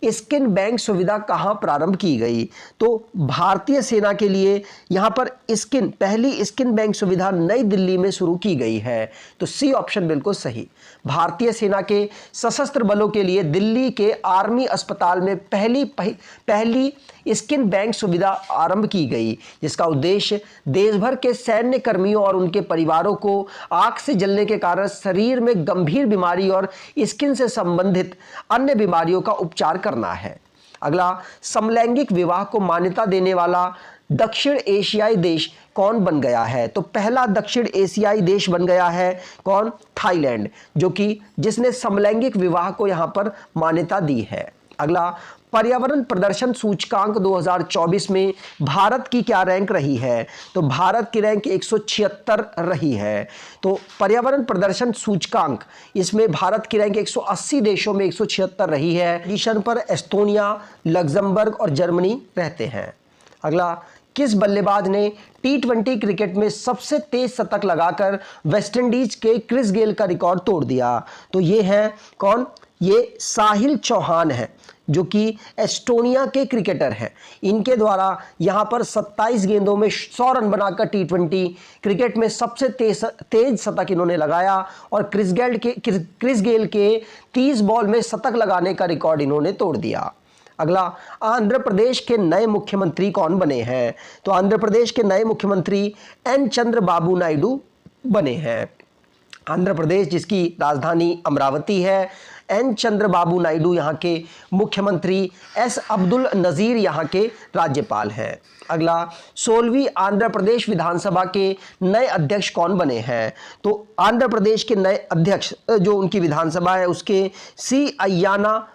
स्किन बैंक सुविधा कहां प्रारंभ की गई? तो भारतीय सेना के लिए यहां पर पहली स्किन बैंक सुविधा नई दिल्ली में शुरू की गई है। तो सी ऑप्शन बिल्कुल सही। भारतीय सेना के सशस्त्र बलों के लिए दिल्ली के आर्मी अस्पताल में पहली स्किन बैंक सुविधा आरंभ की गई, जिसका उद्देश्य देश भर के सैन्य कर्मियों और उनके परिवारों को आंख से जलने के कारण शरीर में गंभीर बीमारी और स्किन से संबंधित अन्य बीमारियों का उपचार करना है। अगला, समलैंगिक विवाह को मान्यता देने वाला दक्षिण एशियाई देश कौन बन गया है? तो पहला दक्षिण एशियाई देश बन गया है कौन? थाईलैंड, जिसने समलैंगिक विवाह को यहां पर मान्यता दी है। अगला, पर्यावरण प्रदर्शन सूचकांक 2024 में भारत की क्या रैंक रही है? तो भारत की रैंक 176 रही है। तो पर्यावरण प्रदर्शन सूचकांक, इसमें भारत की रैंक 180 देशों में 176 रही है। पोजीशन पर एस्टोनिया, लग्जमबर्ग और जर्मनी रहते हैं। अगला, किस बल्लेबाज ने T20 क्रिकेट में सबसे तेज शतक लगाकर वेस्टइंडीज के क्रिस गेल का रिकॉर्ड तोड़ दिया? तो ये है कौन? ये साहिल चौहान है, जो कि एस्टोनिया के क्रिकेटर हैं। इनके द्वारा यहां पर 27 गेंदों में 100 रन बनाकर T20 क्रिकेट में सबसे तेज शतक इन्होंने लगाया और क्रिस गेल के 30 बॉल में शतक लगाने का रिकॉर्ड इन्होंने तोड़ दिया। अगला, आंध्र प्रदेश के नए मुख्यमंत्री कौन बने हैं? तो आंध्र प्रदेश के नए मुख्यमंत्री एन चंद्रबाबू नायडू बने हैं। आंध्र प्रदेश, जिसकी राजधानी अमरावती है, एन चंद्रबाबू नायडू यहाँ के मुख्यमंत्री, एस अब्दुल नज़ीर यहाँ के राज्यपाल हैं। अगला, 16वीं आंध्र प्रदेश विधानसभा के नए अध्यक्ष कौन बने हैं? तो आंध्र प्रदेश के नए अध्यक्ष, जो उनकी विधानसभा है, उसके सी अय्याना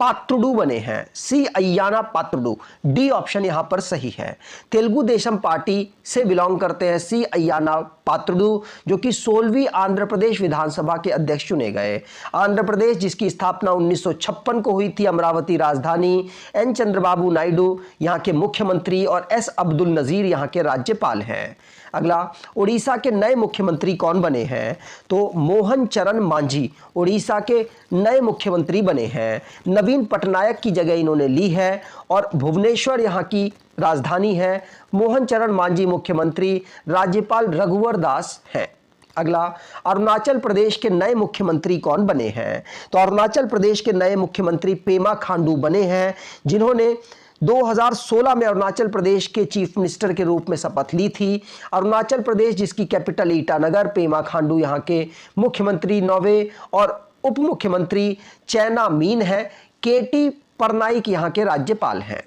पात्रुडू बने हैं। सी अय्याना पात्रुडू, डी ऑप्शन यहां पर सही है। तेलुगु देशम पार्टी से बिलोंग करते हैं सी अय्याना पात्रुडू, जो कि 16वीं आंध्र प्रदेश विधानसभा के अध्यक्ष चुने गए। आंध्र प्रदेश, जिसकी स्थापना 1956 को हुई थी, अमरावती राजधानी, एन चंद्रबाबू नायडू यहाँ के मुख्यमंत्री और एस अब्दुल नज़ीर यहाँ के राज्यपाल हैं। अगला, उड़ीसा के नए मुख्यमंत्री कौन बने हैं? तो मोहन चरण मांझी उड़ीसा के नए मुख्यमंत्री बने हैं। नवीन पटनायक की जगह इन्होंने ली है और भुवनेश्वर यहाँ की राजधानी है। मोहन चरण मांझी मुख्यमंत्री, राज्यपाल रघुवर दास हैं। अगला, अरुणाचल प्रदेश के नए मुख्यमंत्री कौन बने हैं? तो अरुणाचल प्रदेश के नए मुख्यमंत्री पेमा खांडू बने हैं, जिन्होंने 2016 में अरुणाचल प्रदेश के चीफ मिनिस्टर के रूप में शपथ ली थी। अरुणाचल प्रदेश, जिसकी कैपिटल ईटानगर, पेमा खांडू यहाँ के मुख्यमंत्री नौवे और उप मुख्यमंत्री चैना मीन है। केटी परनाइक यहाँ के राज्यपाल हैं।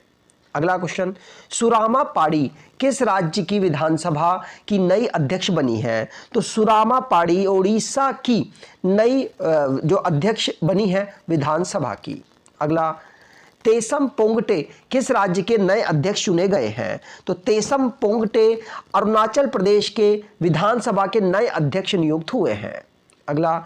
अगला क्वेश्चन, सुरामा पाड़ी किस राज्य की विधानसभा की नई अध्यक्ष बनी है? तो सुरामा पाड़ी उड़ीसा की नई जो अध्यक्ष बनी है विधानसभा की। अगला, तेसम पोंगटे किस राज्य के नए अध्यक्ष चुने गए हैं? तो तेसम पोंगटे अरुणाचल प्रदेश के विधानसभा के नए अध्यक्ष नियुक्त हुए हैं। अगला,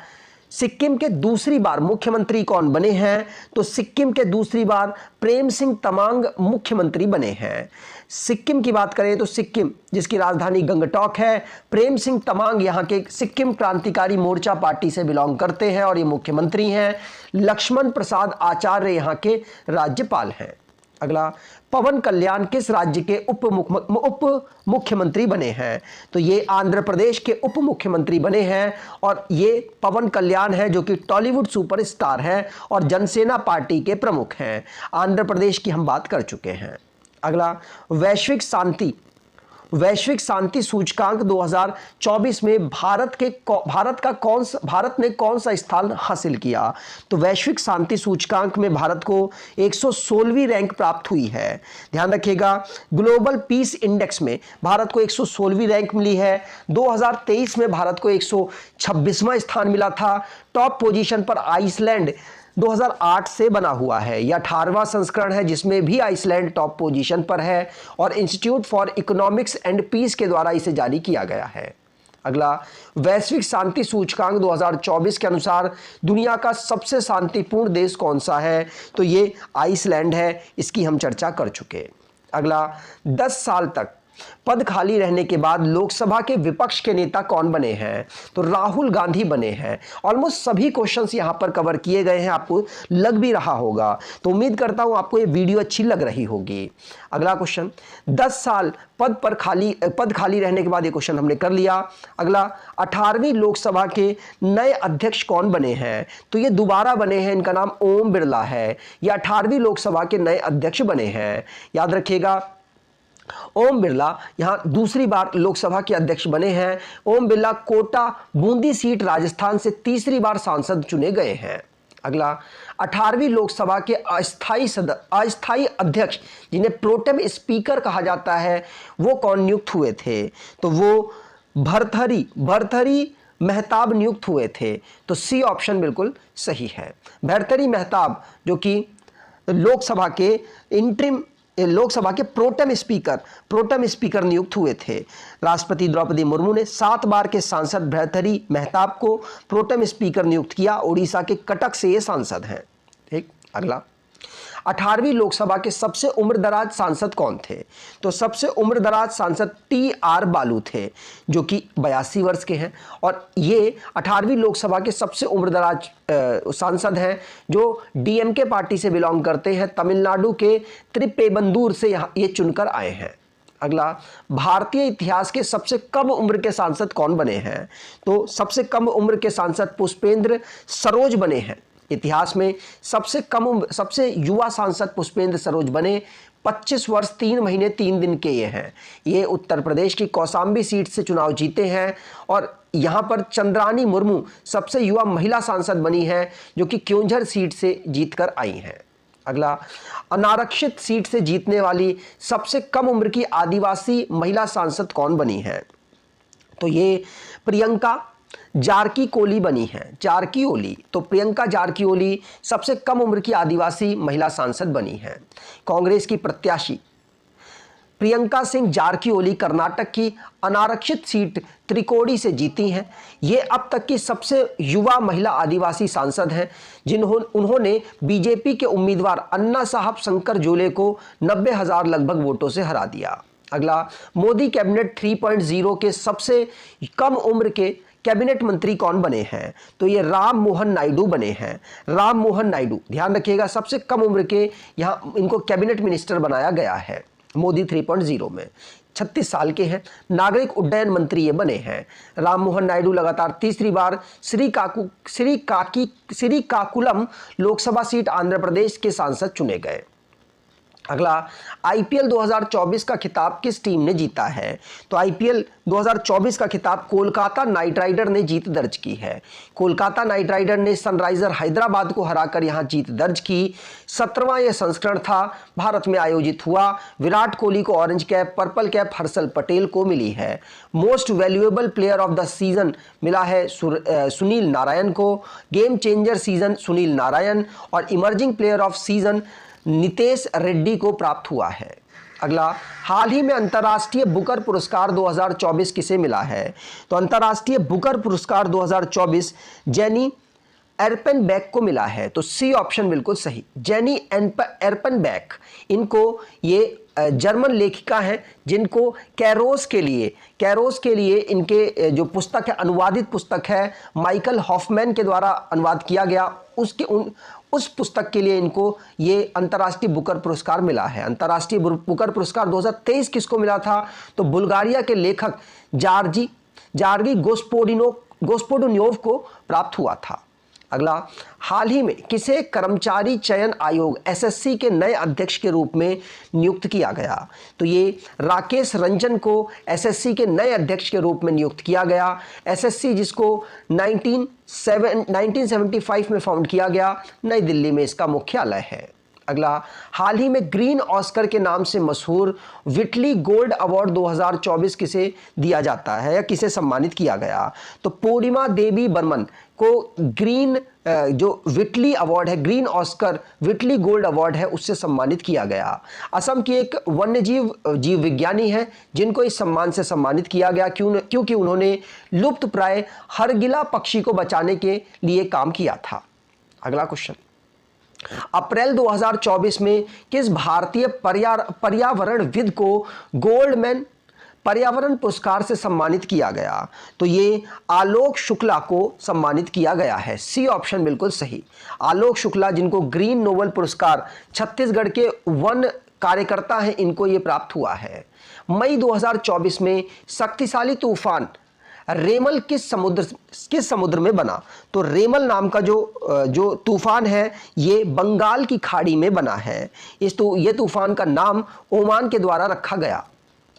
सिक्किम के दूसरी बार मुख्यमंत्री कौन बने हैं? तो सिक्किम के दूसरी बार प्रेम सिंह तमांग मुख्यमंत्री बने हैं। सिक्किम की बात करें तो सिक्किम, जिसकी राजधानी गंगटोक है, प्रेम सिंह तमांग यहाँ के सिक्किम क्रांतिकारी मोर्चा पार्टी से बिलोंग करते हैं और ये मुख्यमंत्री हैं। लक्ष्मण प्रसाद आचार्य यहाँ के राज्यपाल हैं। अगला, पवन कल्याण किस राज्य के उप मुख्यमंत्री बने हैं? तो ये आंध्र प्रदेश के उप मुख्यमंत्री बने हैं और ये पवन कल्याण है, जो कि टॉलीवुड सुपरस्टार है और जनसेना पार्टी के प्रमुख हैं। आंध्र प्रदेश की हम बात कर चुके हैं। अगला, वैश्विक शांति सूचकांक 2024 में भारत ने कौन सा स्थान हासिल किया? तो वैश्विक शांति सूचकांक में भारत को 116वीं रैंक प्राप्त हुई है। ध्यान रखिएगा, ग्लोबल पीस इंडेक्स में भारत को 116वीं रैंक मिली है। 2023 में भारत को 126वां स्थान मिला था। टॉप पोजीशन पर आइसलैंड 2008 से बना हुआ है। यह 18वां संस्करण है जिसमें भी आइसलैंड टॉप पोजीशन पर है और Institute for Economics and Peace के द्वारा इसे जारी किया गया है। अगला, वैश्विक शांति सूचकांक 2024 के अनुसार दुनिया का सबसे शांतिपूर्ण देश कौन सा है? तो ये आइसलैंड है, इसकी हम चर्चा कर चुके। अगला, 10 साल तक पद खाली रहने के बाद लोकसभा के विपक्ष के नेता कौन बने हैं? तो राहुल गांधी बने हैं। ऑलमोस्ट सभी क्वेश्चंस यहां पर कवर किए गए हैं, आपको लग भी रहा होगा। तो उम्मीद करता हूं आपको ये वीडियो अच्छी लग रही होगी। अगला क्वेश्चन, 10 साल पद खाली रहने के बाद, ये क्वेश्चन हमने कर लिया। अगला, 18वीं लोकसभा के नए अध्यक्ष कौन बने हैं? तो ये दोबारा बने हैं, इनका नाम ओम बिरला है। ये 18वीं लोकसभा के नए अध्यक्ष बने हैं, याद रखिएगा। ओम बिरला यहां दूसरी बार लोकसभा के अध्यक्ष बने हैं। ओम बिरला कोटा बूंदी सीट राजस्थान से तीसरी बार सांसद चुने गए हैं। अगला, 18वीं लोकसभा के अस्थायी अध्यक्ष, जिन्हें प्रोटेम स्पीकर कहा जाता है, वो कौन नियुक्त हुए थे? तो वो भर्तृहरि मेहताब नियुक्त हुए थे। तो सी ऑप्शन बिल्कुल सही है। भर्तृहरि मेहताब जो कि लोकसभा के प्रोटेम स्पीकर नियुक्त हुए थे। राष्ट्रपति द्रौपदी मुर्मू ने 7 बार के सांसद भर्तृहरि मेहताब को प्रोटेम स्पीकर नियुक्त किया। ओडिशा के कटक से ये सांसद हैं। ठीक, अगला, 18वीं लोकसभा के सबसे उम्रदराज सांसद कौन थे? तो सबसे उम्रदराज सांसद TR बालू थे, जो कि 82 वर्ष के हैं, और ये 18वीं लोकसभा के सबसे उम्रदराज सांसद हैं, जो DMK पार्टी से बिलोंग करते हैं। तमिलनाडु के त्रिपेबंदूर से ये चुनकर आए हैं। अगला, भारतीय इतिहास के सबसे कम उम्र के सांसद कौन बने हैं? तो सबसे कम उम्र के सांसद पुष्पेंद्र सरोज बने हैं। इतिहास में सबसे युवा सांसद पुष्पेंद्र सरोज बने। 25 वर्ष 3 महीने 3 दिन के ये हैं। ये उत्तर प्रदेश की कौशाम्बी सीट से चुनाव जीते हैं, और यहाँ पर चंद्रानी मुर्मू सबसे युवा महिला सांसद बनी है, जो कि क्योंझर सीट से जीतकर आई हैं। अगला, अनारक्षित सीट से जीतने वाली सबसे कम उम्र की आदिवासी महिला सांसद कौन बनी है? तो ये प्रियंका जारकीहोली बनी है। जारकीहोली, तो प्रियंका जारकीहोली सबसे कम उम्र की आदिवासी महिला सांसद बनी है। कांग्रेस की प्रत्याशी प्रियंका सिंह जारकीहोली कर्नाटक की अनारक्षित सीट त्रिकोडी से जीती हैं। ये अब तक की सबसे युवा महिला आदिवासी सांसद हैं, उन्होंने बीजेपी के उम्मीदवार अन्ना साहब शंकर जोले को 90,000 लगभग वोटों से हरा दिया। अगला, मोदी कैबिनेट 3.0 के सबसे कम उम्र के कैबिनेट मंत्री कौन बने हैं? तो ये राम मोहन नायडू बने हैं। राम मोहन नायडू, ध्यान रखिएगा, सबसे कम उम्र के यहाँ इनको कैबिनेट मिनिस्टर बनाया गया है मोदी 3.0 में। 36 साल के हैं। नागरिक उड्डयन मंत्री ये बने हैं। राम मोहन नायडू लगातार तीसरी बार श्रीकाकुलम लोकसभा सीट आंध्र प्रदेश के सांसद चुने गए। अगला, IPL 2024 का खिताब किस टीम ने जीता है? तो IPL 2024 का खिताब कोलकाता नाइट राइडर ने जीत दर्ज की है। कोलकाता नाइट राइडर ने सनराइजर हैदराबाद को हराकर यहां जीत दर्ज की। 17वां यह संस्करण था, भारत में आयोजित हुआ। विराट कोहली को orange cap, purple cap Harshal Patel को मिली है। Most valuable player of the season मिला है सुनील नारायण को। Game changer season Sunil Narine, और emerging player of season Nitish Reddy को प्राप्त हुआ है। अगला, हाल ही में अंतर्राष्ट्रीय बुकर पुरस्कार 2024 किसे मिला है? तो अंतर्राष्ट्रीय बुकर पुरस्कार 2024 जेनी एर्पेनबेक को मिला है। तो सी ऑप्शन बिल्कुल सही, जेनी एर्पेनबेक। इनको ये जर्मन लेखिका हैं, जिनको कैरोस के लिए इनके जो पुस्तक है, अनुवादित पुस्तक है, माइकल हॉफमैन के द्वारा अनुवाद किया गया, उस पुस्तक के लिए इनको ये अंतर्राष्ट्रीय बुकर पुरस्कार मिला है। अंतर्राष्ट्रीय बुकर पुरस्कार 2023 किसको मिला था? तो बुल्गारिया के लेखक जार्गी गोस्पोडोनियोव को प्राप्त हुआ था। अगला, हाल ही में किसे कर्मचारी चयन आयोग SSC के नए अध्यक्ष के रूप में नियुक्त किया गया? तो ये राकेश रंजन को SSC के नए अध्यक्ष के रूप में नियुक्त किया गया। SSC जिसको 1975 में फाउंड किया गया, नई दिल्ली में इसका मुख्यालय है। अगला, हाल ही में ग्रीन ऑस्कर के नाम से मशहूर व्हिटली गोल्ड अवार्ड 2024 किसे दिया जाता है या किसे सम्मानित किया गया? तो पूर्णिमा देवी बर्मन को ग्रीन जो व्हिटली अवार्ड है, green Oscar Whitley gold award है, उससे सम्मानित किया गया। असम की एक जीव विज्ञानी है जिनको इस सम्मान से सम्मानित किया गया क्योंकि उन्होंने लुप्त प्राय हरगिला पक्षी को बचाने के लिए काम किया था। अगला क्वेश्चन, अप्रैल 2024 में किस भारतीय पर्यावरणविद को गोल्डमैन पर्यावरण पुरस्कार से सम्मानित किया गया? तो ये आलोक शुक्ला को सम्मानित किया गया है। सी ऑप्शन बिल्कुल सही। आलोक शुक्ला, जिनको ग्रीन नोबेल पुरस्कार छत्तीसगढ़ के वन कार्यकर्ता हैं, इनको ये प्राप्त हुआ है। मई 2024 में शक्तिशाली तूफान रेमल किस समुद्र में बना? तो रेमल नाम का जो तूफान है ये बंगाल की खाड़ी में बना है। ये तूफान का नाम ओमान के द्वारा रखा गया।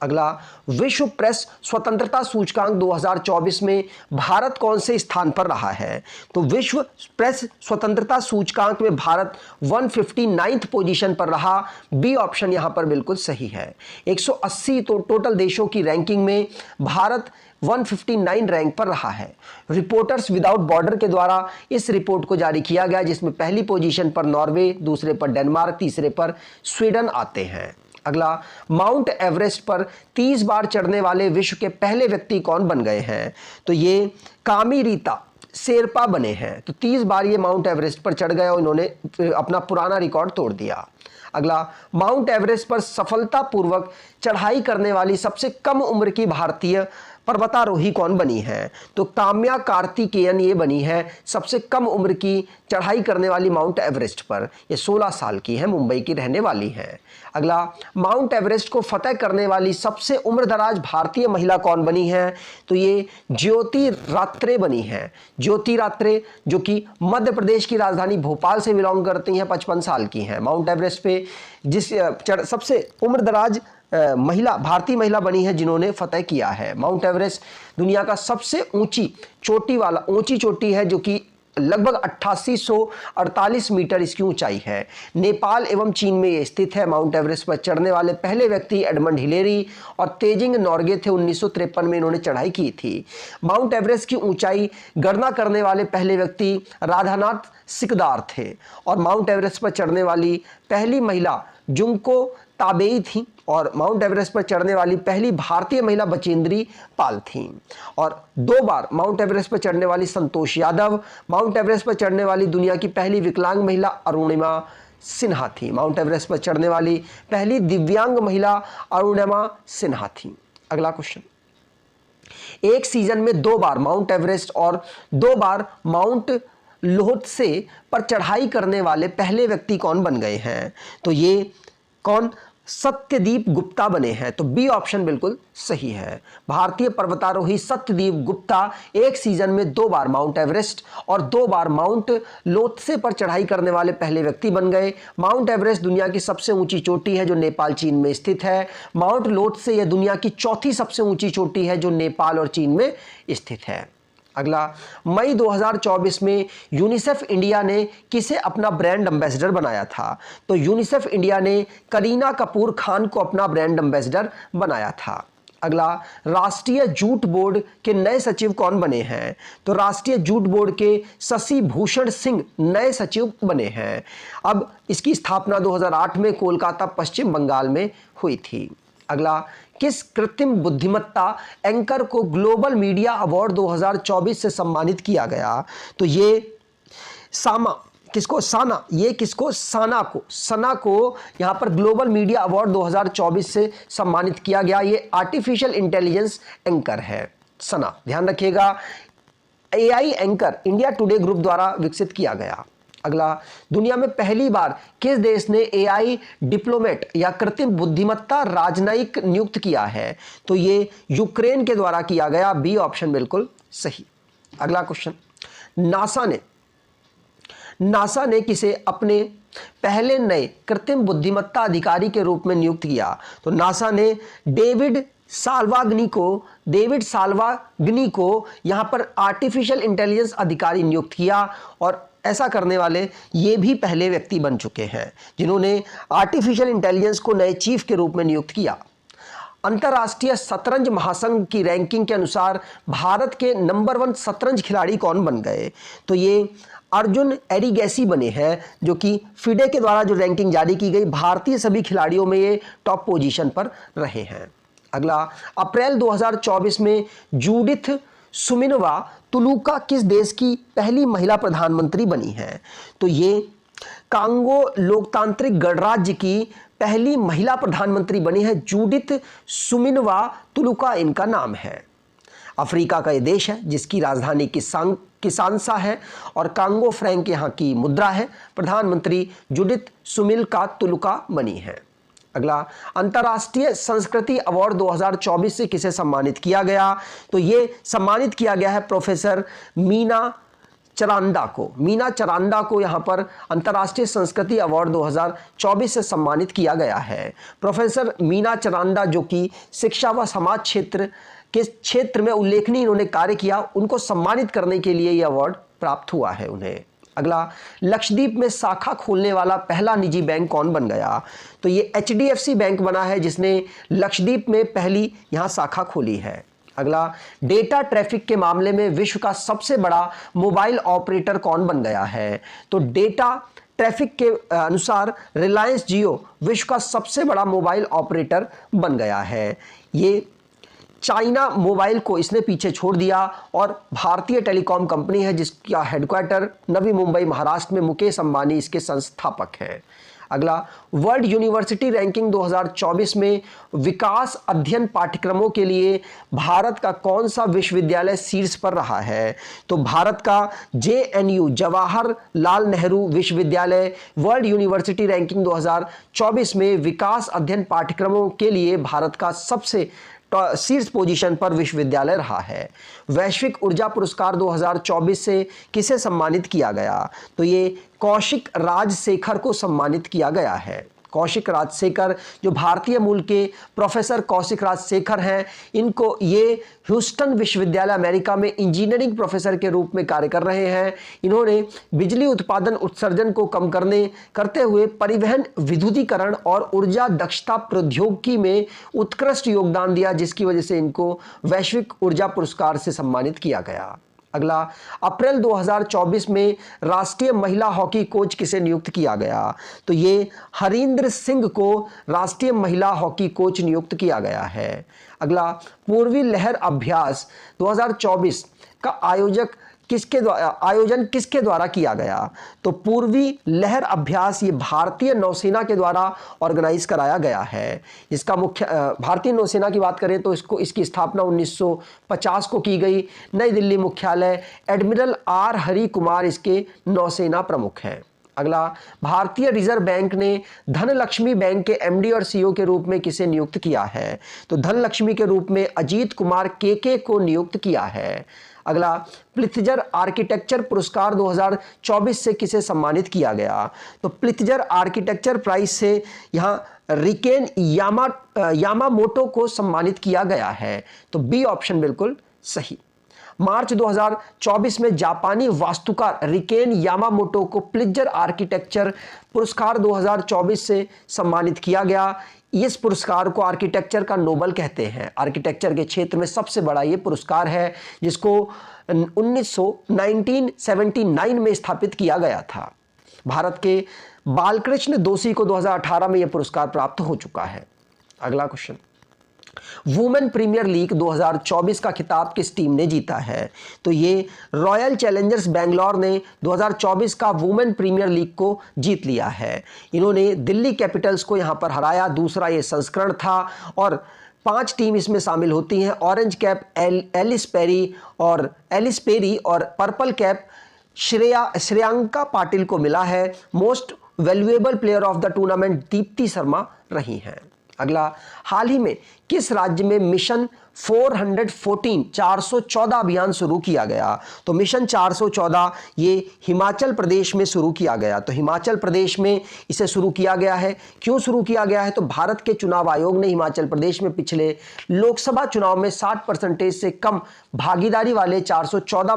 अगला, विश्व प्रेस स्वतंत्रता सूचकांक 2024 में भारत कौन से स्थान पर रहा है? तो विश्व प्रेस स्वतंत्रता सूचकांक में भारत 159th पोजीशन पर रहा। बी ऑप्शन यहां पर बिल्कुल सही है। 180 तो टोटल देशों की रैंकिंग में भारत 159 रैंक पर रहा है। रिपोर्टर्स विदाउट बॉर्डर के द्वारा इस रिपोर्ट को जारी किया गया, जिसमें पहली पोजीशन पर नॉर्वे, दूसरे पर डेनमार्क, तीसरे पर स्वीडन आते हैं। अगला, माउंट एवरेस्ट पर 30 बार चढ़ने वाले विश्व के पहले व्यक्ति कौन बन गए हैं? तो ये कामीरीता शेरपा बने हैं। तो 30 बार ये माउंट एवरेस्ट पर चढ़ गए और इन्होंने अपना पुराना रिकॉर्ड तोड़ दिया। अगला, माउंट एवरेस्ट पर सफलतापूर्वक चढ़ाई करने वाली सबसे कम उम्र की भारतीय पर्वतारोही कौन बनी है? तो काम्या कार्तिकेयन ये बनी है सबसे कम उम्र की चढ़ाई करने वाली माउंट एवरेस्ट पर। ये 16 साल की है, मुंबई की रहने वाली है। अगला, माउंट एवरेस्ट को फतेह करने वाली सबसे उम्रदराज भारतीय महिला कौन बनी है? तो ये ज्योति रात्रे बनी है। ज्योति रात्रे, जो कि मध्य प्रदेश की राजधानी भोपाल से बिलोंग करती हैं, 55 साल की हैं। माउंट एवरेस्ट पे सबसे उम्रदराज भारतीय महिला बनी है जिन्होंने फतेह किया है। माउंट एवरेस्ट दुनिया का सबसे ऊंची चोटी है, जो कि लगभग 8848 मीटर इसकी ऊंचाई है। नेपाल एवं चीन में ये स्थित है। माउंट एवरेस्ट पर चढ़ने वाले पहले व्यक्ति एडमंड हिलेरी और तेजिंग नॉर्गे थे। 1953 में इन्होंने चढ़ाई की थी। माउंट एवरेस्ट की ऊंचाई गणना करने वाले पहले व्यक्ति राधानाथ सिकदार थे और माउंट एवरेस्ट पर चढ़ने वाली पहली महिला जुंको ताबेई थी और माउंट एवरेस्ट पर चढ़ने वाली पहली भारतीय महिला बचेंद्री पाल थी। और 2 बार माउंट एवरेस्ट पर चढ़ने वाली संतोष यादव, माउंट एवरेस्ट पर चढ़ने वाली दुनिया की पहली विकलांग महिला अरुणिमा सिन्हा थी। माउंट एवरेस्ट पर चढ़ने वाली पहली दिव्यांग महिला अरुणिमा सिन्हा थी। अगला क्वेश्चन, एक सीजन में 2 बार माउंट एवरेस्ट और 2 बार माउंट लोहत्से पर चढ़ाई करने वाले पहले व्यक्ति कौन बन गए हैं? तो ये कौन? सत्यदीप गुप्ता बने हैं। तो बी ऑप्शन बिल्कुल सही है। भारतीय पर्वतारोही सत्यदीप गुप्ता एक सीजन में 2 बार माउंट एवरेस्ट और 2 बार माउंट लोत्से पर चढ़ाई करने वाले पहले व्यक्ति बन गए। माउंट एवरेस्ट दुनिया की सबसे ऊंची चोटी है जो नेपाल चीन में स्थित है। माउंट लोत्से यह दुनिया की चौथी सबसे ऊंची चोटी है जो नेपाल और चीन में स्थित है। अगला, मई 2024 में यूनिसेफ इंडिया ने किसे अपना ब्रांड एम्बेसडर बनाया था? तो यूनिसेफ इंडिया ने करीना कपूर खान को अपना ब्रांड एम्बेसडर बनाया था। अगला, राष्ट्रीय जूट बोर्ड के नए सचिव कौन बने हैं? तो राष्ट्रीय जूट बोर्ड के शशि भूषण सिंह नए सचिव बने हैं। अब इसकी स्थापना 2008 में कोलकाता पश्चिम बंगाल में हुई थी। अगला, किस कृत्रिम बुद्धिमत्ता एंकर को ग्लोबल मीडिया अवार्ड 2024 से सम्मानित किया गया? तो ये सना को यहां पर ग्लोबल मीडिया अवार्ड 2024 से सम्मानित किया गया। ये आर्टिफिशियल इंटेलिजेंस एंकर है सना, ध्यान रखिएगा। AI anchor India today group द्वारा विकसित किया गया। अगला, दुनिया में पहली बार किस देश ने एआई डिप्लोमेट या कृत्रिम बुद्धिमत्ता राजनयिक नियुक्त किया है? तो ये यूक्रेन के द्वारा किया गया। बी ऑप्शन बिल्कुल सही। अगला क्वेश्चन, नासा ने किसे अपने पहले नए कृत्रिम बुद्धिमत्ता अधिकारी के रूप में नियुक्त किया? तो नासा ने डेविड साल्वागनी को यहां पर आर्टिफिशियल इंटेलिजेंस अधिकारी नियुक्त किया और ऐसा करने वाले ये भी पहले व्यक्ति बन चुके हैं जिन्होंने आर्टिफिशियल इंटेलिजेंस को नए चीफ के रूप में नियुक्त किया। अंतर्राष्ट्रीय शतरंज महासंघ की रैंकिंग के अनुसार भारत के नंबर 1 शतरंज खिलाड़ी कौन बन गए? तो ये अर्जुन एरिगैसी बने हैं, जो कि फिडे के द्वारा जो रैंकिंग जारी की गई, भारतीय सभी खिलाड़ियों में ये टॉप पोजीशन पर रहे हैं। अगला, अप्रैल 2024 में जूडिथ सुमिनवा तुलुका किस देश की पहली महिला प्रधानमंत्री बनी है? तो ये कांगो लोकतांत्रिक गणराज्य की पहली महिला प्रधानमंत्री बनी है जूडिथ सुमिनवा तुलुका इनका नाम है। अफ्रीका का ये देश है जिसकी राजधानी किसानसा है और कांगो फ्रैंक यहाँ की मुद्रा है। प्रधानमंत्री जूडिथ सुमिनवा तुलुका बनी है। अगला, अंतर्राष्ट्रीय संस्कृति अवार्ड 2024 से किसे सम्मानित किया गया? तो ये सम्मानित किया गया है प्रोफेसर मीना चरांदा को। मीना चरांदा को यहाँ पर अंतर्राष्ट्रीय संस्कृति अवार्ड 2024 से सम्मानित किया गया है। प्रोफेसर मीना चरांदा जो कि शिक्षा व समाज क्षेत्र में उल्लेखनीय इन्होंने कार्य किया, उनको सम्मानित करने के लिए यह अवार्ड प्राप्त हुआ है उन्हें। अगला, लक्षद्वीप में शाखा खोलने वाला पहला निजी बैंक कौन बन गया? तो ये HDFC बैंक बना है जिसने लक्षद्वीप में पहली यहाँ शाखा खोली है। अगला, डेटा ट्रैफिक के मामले में विश्व का सबसे बड़ा मोबाइल ऑपरेटर कौन बन गया है? तो डेटा ट्रैफिक के अनुसार रिलायंस जियो विश्व का सबसे बड़ा मोबाइल ऑपरेटर बन गया है। ये चाइना मोबाइल को इसने पीछे छोड़ दिया और भारतीय टेलीकॉम कंपनी है जिसका हेडक्वार्टर नवी मुंबई महाराष्ट्र में। मुकेश अंबानी इसके संस्थापक हैं। अगला, वर्ल्ड यूनिवर्सिटी रैंकिंग 2024 में विकास अध्ययन पाठ्यक्रमों के लिए भारत का कौन सा विश्वविद्यालय शीर्ष पर रहा है? तो भारत का JNU जवाहरलाल नेहरू विश्वविद्यालय वर्ल्ड यूनिवर्सिटी रैंकिंग 2024 में विकास अध्ययन पाठ्यक्रमों के लिए भारत का सबसे शीर्ष पोजीशन पर विश्वविद्यालय रहा है। वैश्विक ऊर्जा पुरस्कार 2024 से किसे सम्मानित किया गया? तो ये कौशिक राजशेखर को सम्मानित किया गया है। कौशिक राजशेखर जो भारतीय मूल के प्रोफेसर कौशिक राजशेखर हैं, इनको ये ह्यूस्टन विश्वविद्यालय अमेरिका में इंजीनियरिंग प्रोफेसर के रूप में कार्य कर रहे हैं। इन्होंने बिजली उत्पादन उत्सर्जन को कम करते हुए परिवहन विद्युतीकरण और ऊर्जा दक्षता प्रौद्योगिकी में उत्कृष्ट योगदान दिया, जिसकी वजह से इनको वैश्विक ऊर्जा पुरस्कार से सम्मानित किया गया। अगला, अप्रैल 2024 में राष्ट्रीय महिला हॉकी कोच किसे नियुक्त किया गया? तो ये हरिंदर सिंह को राष्ट्रीय महिला हॉकी कोच नियुक्त किया गया है। अगला, पूर्वी लहर अभ्यास 2024 का आयोजन किसके द्वारा किया गया? तो पूर्वी लहर अभ्यास ये भारतीय नौसेना के द्वारा ऑर्गेनाइज कराया गया है। इसका मुख्य भारतीय नौसेना की बात करें तो इसकी स्थापना 1950 को की गई। नई दिल्ली मुख्यालय एडमिरल R हरि कुमार इसके नौसेना प्रमुख हैं। अगला, भारतीय रिजर्व बैंक ने धनलक्ष्मी बैंक के MD और CEO के रूप में किसे नियुक्त किया है? तो धनलक्ष्मी के रूप में अजीत कुमार KK को नियुक्त किया है। अगला, प्लित्जर आर्किटेक्चर पुरस्कार 2024 से किसे सम्मानित किया गया? तो प्लित्जर आर्किटेक्चर प्राइज से यहाँ रिकेन यामामोटो को सम्मानित किया गया है। तो B ऑप्शन बिल्कुल सही। मार्च 2024 में जापानी वास्तुकार रिकेन यामामोटो को प्लित्जर आर्किटेक्चर पुरस्कार 2024 से सम्मानित किया गया। इस पुरस्कार को आर्किटेक्चर का नोबल कहते हैं। आर्किटेक्चर के क्षेत्र में सबसे बड़ा ये पुरस्कार है, जिसको 1979 में स्थापित किया गया था। भारत के बालकृष्ण दोषी को 2018 में यह पुरस्कार प्राप्त हो चुका है। अगला क्वेश्चन, वुमेन प्रीमियर लीग 2024 का खिताब किस टीम ने जीता है? तो ये रॉयल चैलेंजर्स बेंगलोर ने 2024 का वुमेन प्रीमियर लीग को जीत लिया है। इन्होंने दिल्ली कैपिटल्स को यहां पर हराया। दूसरा ये संस्करण था और 5 टीम इसमें शामिल होती हैं। ऑरेंज कैप एलिस पेरी और पर्पल कैप श्रेयांका पाटिल को मिला है। Most valuable player of the tournament Deepti Sharma रही हैं। अगला, हाल ही में किस राज्य में मिशन 414 अभियान शुरू किया गया? तो मिशन 414 ये हिमाचल प्रदेश में शुरू किया गया। तो हिमाचल प्रदेश में इसे शुरू किया गया है। क्यों शुरू किया गया है? तो भारत के चुनाव आयोग ने हिमाचल प्रदेश में पिछले लोकसभा चुनाव में 60% से कम भागीदारी वाले 414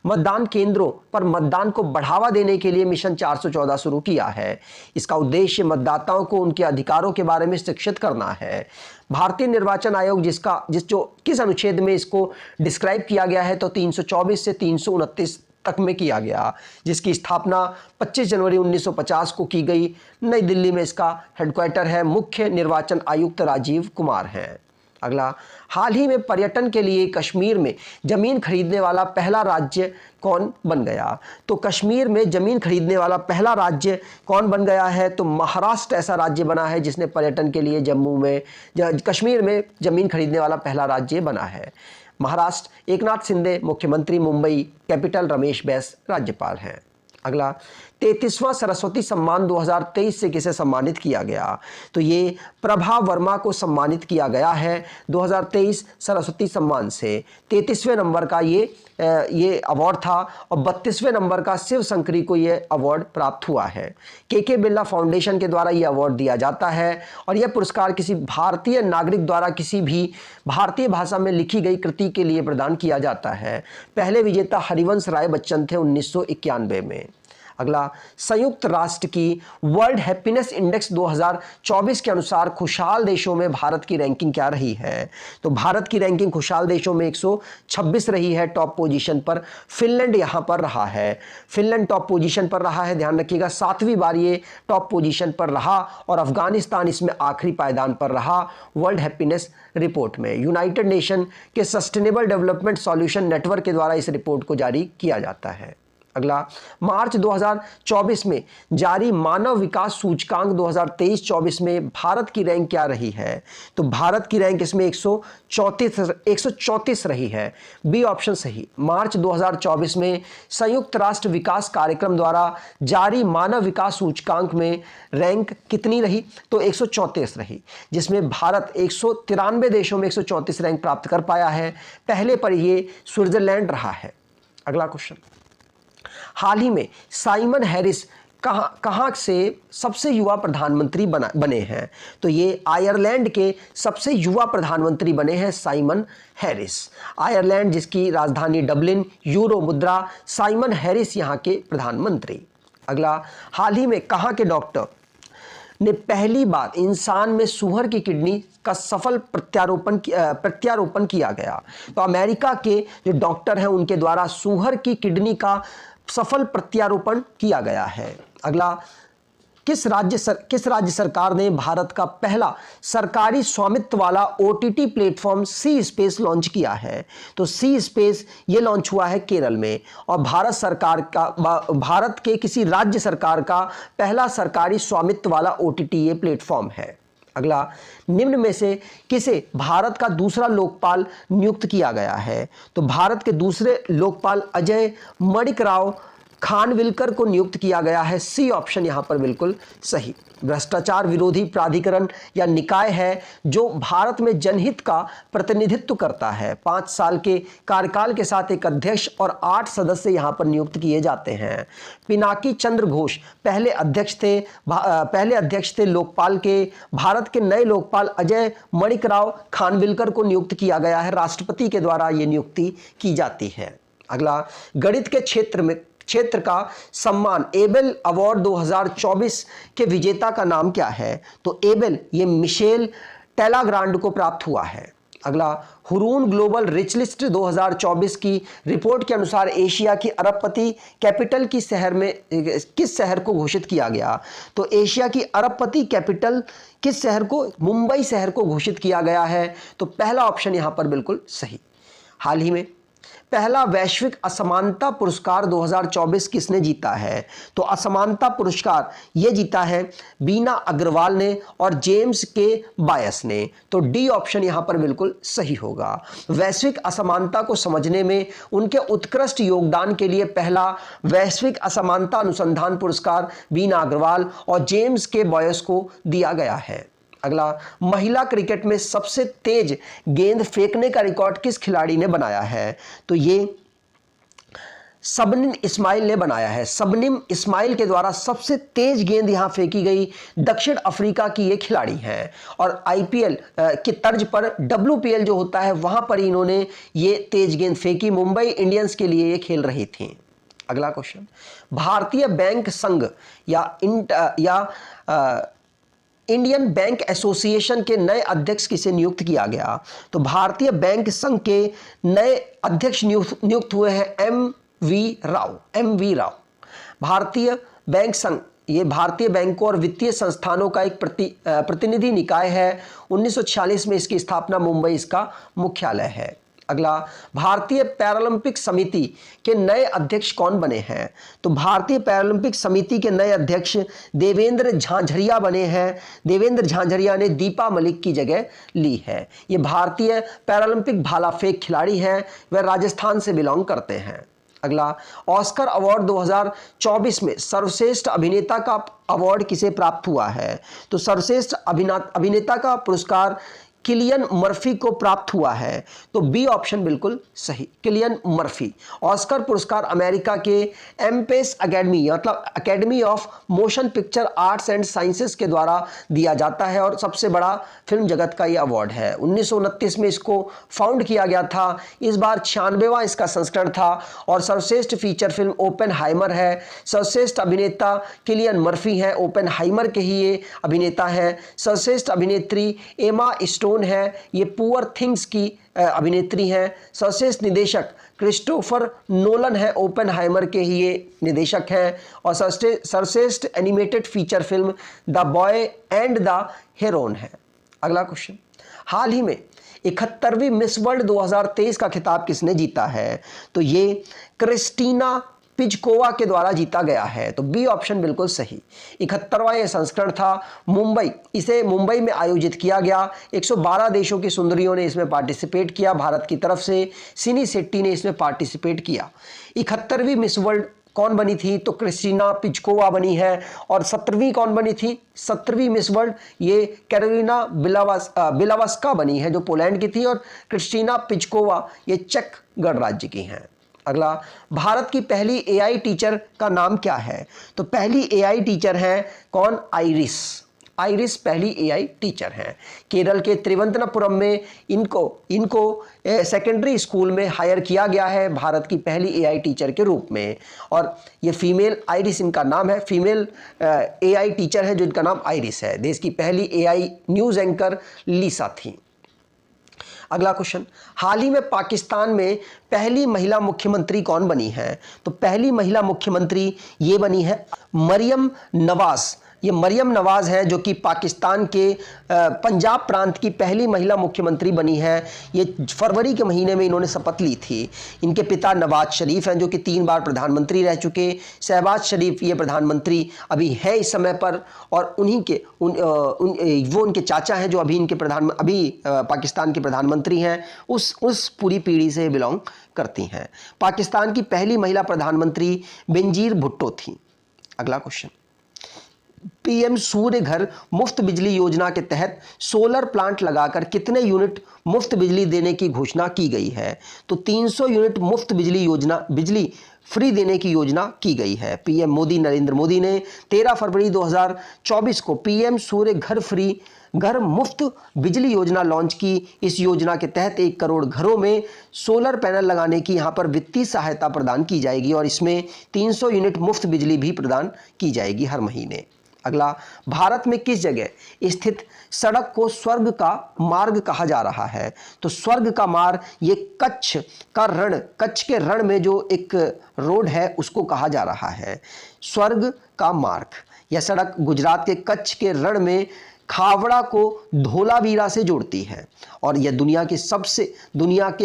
मतदान केंद्रों पर मतदान को बढ़ावा देने के लिए मिशन 414 शुरू किया है। इसका उद्देश्य मतदाताओं को उनके अधिकारों के बारे में शिक्षित करना है। भारतीय निर्वाचन आयोग किस अनुच्छेद में इसको डिस्क्राइब किया गया है? तो 324 से 329 तक में किया गया, जिसकी स्थापना 25 जनवरी 1950 को की गई। नई दिल्ली में इसका हेडक्वार्टर है। मुख्य निर्वाचन आयुक्त राजीव कुमार हैं। अगला, हाल ही में पर्यटन के लिए कश्मीर में जमीन खरीदने वाला पहला राज्य कौन बन गया? तो कश्मीर में जमीन खरीदने वाला पहला राज्य कौन बन गया है? तो महाराष्ट्र ऐसा राज्य बना है जिसने पर्यटन के लिए कश्मीर में जमीन खरीदने वाला पहला राज्य बना है। महाराष्ट्र। एकनाथ शिंदे मुख्यमंत्री, मुंबई कैपिटल रमेश बैस राज्यपाल हैं। अगला, 33वां सरस्वती सम्मान 2023 से किसे सम्मानित किया गया? तो ये प्रभा वर्मा को सम्मानित किया गया है 2023 सरस्वती सम्मान से। 33वें नंबर का ये अवार्ड था और 32वें नंबर का शिव शंकरी को ये अवार्ड प्राप्त हुआ है। के बिरला फाउंडेशन के द्वारा ये अवार्ड दिया जाता है और यह पुरस्कार किसी भारतीय नागरिक द्वारा किसी भी भारतीय भाषा में लिखी गई कृति के लिए प्रदान किया जाता है। पहले विजेता हरिवंश राय बच्चन थे 1991 में। अगला, संयुक्त राष्ट्र की वर्ल्ड हैप्पीनेस इंडेक्स 2024 के अनुसार खुशहाल देशों में भारत की रैंकिंग क्या रही है? तो भारत की रैंकिंग खुशहाल देशों में 126 रही है। टॉप पोजीशन पर फिनलैंड यहां पर रहा है। फिनलैंड टॉप पोजीशन पर रहा है, ध्यान रखिएगा। 7वीं बार ये टॉप पोजीशन पर रहा और अफगानिस्तान इसमें आखिरी पायदान पर रहा वर्ल्ड हैप्पीनेस रिपोर्ट में। यूनाइटेड नेशन के सस्टेनेबल डेवलपमेंट सॉल्यूशन नेटवर्क के द्वारा इस रिपोर्ट को जारी किया जाता है। अगला, मार्च 2024 में जारी मानव विकास सूचकांक 2023-24 में भारत की रैंक क्या रही है? तो भारत की रैंक इसमें 134 रही है। बी ऑप्शन सही। मार्च 2024 में संयुक्त राष्ट्र विकास कार्यक्रम द्वारा जारी मानव विकास सूचकांक में रैंक कितनी रही? तो 134 रही, जिसमें भारत 193 देशों में 134 रैंक प्राप्त कर पाया है। पहले पर यह स्विट्जरलैंड रहा है। अगला क्वेश्चन, हाल ही में साइमन हैरिस कहां से सबसे युवा प्रधानमंत्री बने हैं? तो ये आयरलैंड के सबसे युवा प्रधानमंत्री बने हैं साइमन हैरिस। आयरलैंड जिसकी राजधानी डबलिन, यूरो मुद्रा, साइमन हैरिस यहां के प्रधानमंत्री। अगला, हाल ही में कहां के डॉक्टर ने पहली बार इंसान में सूअर की किडनी का सफल प्रत्यारोपण किया गया? तो अमेरिका के जो डॉक्टर हैं उनके द्वारा सूअर की किडनी का सफल प्रत्यारोपण किया गया है। अगला, किस राज्य सरकार ने भारत का पहला सरकारी स्वामित्व वाला OTT प्लेटफॉर्म सी स्पेस लॉन्च किया है? तो सी स्पेस ये लॉन्च हुआ है केरल में और भारत के किसी राज्य सरकार का पहला सरकारी स्वामित्व वाला OTT ये प्लेटफॉर्म है। अगला, निम्न में से किसे भारत का दूसरा लोकपाल नियुक्त किया गया है? तो भारत के दूसरे लोकपाल अजय मणिकराव खानविलकर को नियुक्त किया गया है। सी ऑप्शन यहां पर बिल्कुल सही। भ्रष्टाचार विरोधी प्राधिकरण या निकाय है जो भारत में जनहित का प्रतिनिधित्व करता है। 5 साल के कार्यकाल के साथ एक अध्यक्ष और 8 सदस्य यहां पर नियुक्त किए जाते हैं। पिनाकी चंद्र घोष पहले अध्यक्ष थे लोकपाल के। भारत के नए लोकपाल अजय मणिकराव खानविलकर को नियुक्त किया गया है। राष्ट्रपति के द्वारा यह नियुक्ति की जाती है। अगला, गणित के क्षेत्र का सम्मान एबेल अवार्ड 2024 के विजेता का नाम क्या है? तो एबेल ये मिशेल टेलाग्रांड को प्राप्त हुआ है। अगला, हुरून ग्लोबल रिच लिस्ट 2024 की रिपोर्ट के अनुसार एशिया की अरबपति कैपिटल किस शहर को घोषित किया गया? तो एशिया की अरबपति कैपिटल किस शहर को? मुंबई शहर को घोषित किया गया है। तो पहला ऑप्शन यहां पर बिल्कुल सही। हाल ही में पहला वैश्विक असमानता पुरस्कार 2024 किसने जीता है? तो असमानता पुरस्कार ये जीता है बीना अग्रवाल ने और जेम्स के बायस ने। तो डी ऑप्शन यहां पर बिल्कुल सही होगा। वैश्विक असमानता को समझने में उनके उत्कृष्ट योगदान के लिए पहला वैश्विक असमानता अनुसंधान पुरस्कार बीना अग्रवाल और जेम्स के बायस को दिया गया है। अगला, महिला क्रिकेट में सबसे तेज गेंद फेंकने का रिकॉर्ड किस खिलाड़ी ने बनाया है? तो ये सबनिम इस्माइल ने बनाया है। सबनिम इस्माइल के द्वारा सबसे तेज गेंद यहां फेंकी गई दक्षिण अफ्रीका की ये खिलाड़ी हैं और IPL की तर्ज पर WPL जो होता है वहां पर इन्होंने ये तेज गेंद फेंकी। मुंबई इंडियंस के लिए ये खेल रही थी। अगला क्वेश्चन, भारतीय बैंक संघ या इंडियन बैंक एसोसिएशन के नए अध्यक्ष किसे नियुक्त किया गया? तो भारतीय बैंक संघ के नए अध्यक्ष नियुक्त हुए हैं MV राव। भारतीय बैंक संघ ये भारतीय बैंकों और वित्तीय संस्थानों का एक प्रतिनिधि निकाय है। 1946 में इसकी स्थापना, मुंबई इसका मुख्यालय है। अगला, भारतीय पैरालंपिक समिति के नए अध्यक्ष कौन बने हैं? तो भारतीय पैरालंपिक समिति के नए अध्यक्ष देवेंद्र झांझरिया बने हैं। देवेंद्र झांझरिया ने दीपा मलिक की जगह ली है। ये भारतीय पैरालंपिक भाला फेंक खिलाड़ी हैं, वह राजस्थान से बिलोंग करते हैं। अगला, ऑस्कर अवार्ड 2024 में सर्वश्रेष्ठ अभिनेता का अवार्ड किसे प्राप्त हुआ है? तो सर्वश्रेष्ठ अभिनेता का पुरस्कार किलियन मर्फी को प्राप्त हुआ है। तो बी ऑप्शन बिल्कुल सही, किलियन मर्फी। ऑस्कर पुरस्कार अमेरिका के एमपेस अकेडमी मतलब academy of motion picture arts and sciences के द्वारा दिया जाता है और सबसे बड़ा फिल्म जगत का यह अवार्ड है। 1929 में इसको फाउंड किया गया था। इस बार 96वां इसका संस्करण था और सर्वश्रेष्ठ फीचर फिल्म ओपेनहाइमर है। सर्वश्रेष्ठ अभिनेता किलियन मर्फी है, ओपेनहाइमर के ही ये अभिनेता हैं। सर्वश्रेष्ठ अभिनेत्री एमा स्टोन है, ये पुअर थिंग्स की अभिनेत्री हैं। सर्वश्रेष्ठ निदेशक क्रिस्टोफर नोलन है, ओपेनहाइमर के ही ये निदेशक हैं। और सर्वश्रेष्ठ animated feature film the boy and the Heron है। अगला क्वेश्चन, हाल ही में 71वीं मिस वर्ल्ड 2023 का खिताब किसने जीता है? तो ये क्रिस्टीना पिजकोवा के द्वारा जीता गया है। तो बी ऑप्शन बिल्कुल सही। 71वां यह संस्करण था, इसे मुंबई में आयोजित किया गया। 112 देशों की सुंदरियों ने इसमें पार्टिसिपेट किया। भारत की तरफ से सिनी शेट्टी ने इसमें पार्टिसिपेट किया। 71वीं मिस वर्ल्ड कौन बनी थी? तो क्रिस्टीना पिजकोवा बनी है। और 17वीं कौन बनी थी? 17वीं मिस वर्ल्ड ये कैरोलिना बिलावस्का बनी है, जो पोलैंड की थी। और क्रिस्टीना पिजकोवा ये चेक गणराज्य की हैं। अगला, भारत की पहली एआई टीचर का नाम क्या है? तो पहली एआई टीचर है कौन? आइरिस पहली एआई टीचर हैं। केरल के त्रिवंतपुरम में इनको सेकेंडरी स्कूल में हायर किया गया है भारत की पहली एआई टीचर के रूप में। और ये फीमेल आइरिस इनका नाम है, फीमेल एआई टीचर है जिनका नाम आइरिस है। देश की पहली एआई न्यूज़ एंकर लीसा थी। अगला क्वेश्चन, हाल ही में पाकिस्तान में पहली महिला मुख्यमंत्री कौन बनी है? तो पहली महिला मुख्यमंत्री ये बनी है मरियम नवाज। ये मरियम नवाज है जो कि पाकिस्तान के पंजाब प्रांत की पहली महिला मुख्यमंत्री बनी है। ये फरवरी के महीने में इन्होंने शपथ ली थी। इनके पिता नवाज शरीफ हैं जो कि 3 बार प्रधानमंत्री रह चुके। शहबाज शरीफ ये प्रधानमंत्री अभी है इस समय पर, और वो उनके चाचा हैं जो अभी पाकिस्तान के प्रधानमंत्री हैं। उस पूरी पीढ़ी से बिलोंग करती हैं। पाकिस्तान की पहली महिला प्रधानमंत्री बेनजीर भुट्टो थी। अगला क्वेश्चन, पीएम सूर्य घर मुफ्त बिजली योजना के तहत सोलर प्लांट लगाकर कितने यूनिट मुफ्त बिजली देने की घोषणा की गई है? तो 300 यूनिट मुफ्त बिजली फ्री देने की योजना की गई है। पीएम मोदी नरेंद्र मोदी ने 13 फरवरी 2024 को पीएम सूर्य घर मुफ्त बिजली योजना लॉन्च की। इस योजना के तहत 1 करोड़ घरों में सोलर पैनल लगाने की यहाँ पर वित्तीय सहायता प्रदान की जाएगी और इसमें 300 यूनिट मुफ्त बिजली भी प्रदान की जाएगी हर महीने। अगला, भारत में किस जगह स्थित सड़क को स्वर्ग का मार्ग कहा जा रहा है? तो स्वर्ग का मार्ग ये कच्छ के रण में जो एक रोड है उसको कहा जा रहा है स्वर्ग का मार्ग। यह सड़क गुजरात के कच्छ के रण में खावड़ा को धोलावीरा से जोड़ती है और यह दुनिया के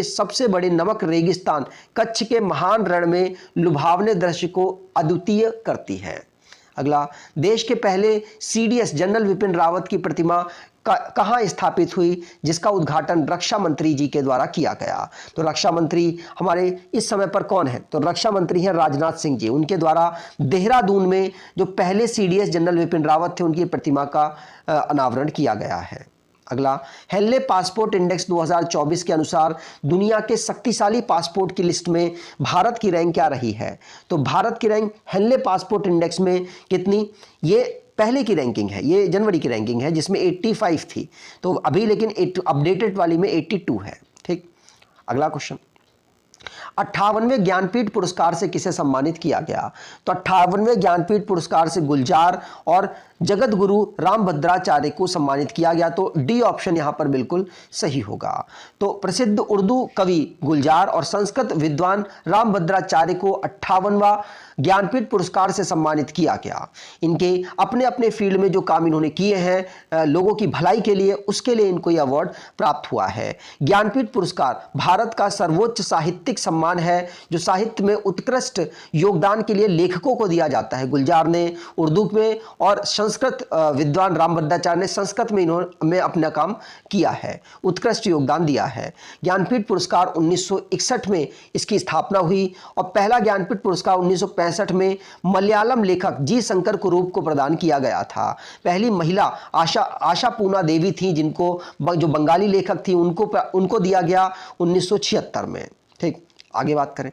सबसे बड़े नमक रेगिस्तान कच्छ के महान रण में लुभावने दृश्य को अद्वितीय करती है। अगला, देश के पहले सीडीएस जनरल विपिन रावत की प्रतिमा कहाँ स्थापित हुई, जिसका उद्घाटन रक्षा मंत्री जी के द्वारा किया गया? तो रक्षा मंत्री हमारे इस समय पर कौन है? तो रक्षा मंत्री हैं राजनाथ सिंह जी। उनके द्वारा देहरादून में जो पहले सीडीएस जनरल विपिन रावत थे उनकी प्रतिमा का अनावरण किया गया है। अगला, हेनले पासपोर्ट इंडेक्स 2024 के अनुसार दुनिया के शक्तिशाली पासपोर्ट की लिस्ट में भारत की रैंक क्या रही है? तो भारत की रैंक हेनले पासपोर्ट इंडेक्स में कितनी? ये पहले की रैंकिंग है, ये जनवरी की रैंकिंग है जिसमें 85 थी, तो अभी लेकिन अपडेटेड वाली में 82 है। ठीक। अगला क्वेश्चन, 58वें ज्ञानपीठ पुरस्कार से किसे सम्मानित किया गया? तो 58वें ज्ञानपीठ पुरस्कार से गुलजार और जगत गुरु रामभद्राचार्य को सम्मानित किया गया। तो डी ऑप्शन यहां पर बिल्कुल सही होगा। तो प्रसिद्ध उर्दू कवि गुलजार और संस्कृत विद्वान रामभद्राचार्य को 58वां ज्ञानपीठ पुरस्कार से सम्मानित किया गया। इनके अपने अपने फील्ड में जो काम इन्होंने किए हैं लोगों की भलाई के लिए, उसके लिए इनको यह अवार्ड प्राप्त हुआ है। ज्ञानपीठ पुरस्कार भारत का सर्वोच्च साहित्यिक सम्मान है जो साहित्य में उत्कृष्ट योगदान के लिए लेखकों को दिया जाता है। गुलजार ने उर्दू में और संस्कृत विद्वान रामभद्राचार्य ने संस्कृत में इन्होंने अपना काम किया है, उत्कृष्ट योगदान दिया है। ज्ञानपीठ पुरस्कार 1961 में इसकी स्थापना हुई और पहला ज्ञानपीठ पुरस्कार 1965 में मलयालम लेखक जी शंकर कुरूप को प्रदान किया गया था। पहली महिला आशा पूना देवी थी, जिनको जो बंगाली लेखक थी उनको दिया गया 1976 में। ठीक, आगे बात करें।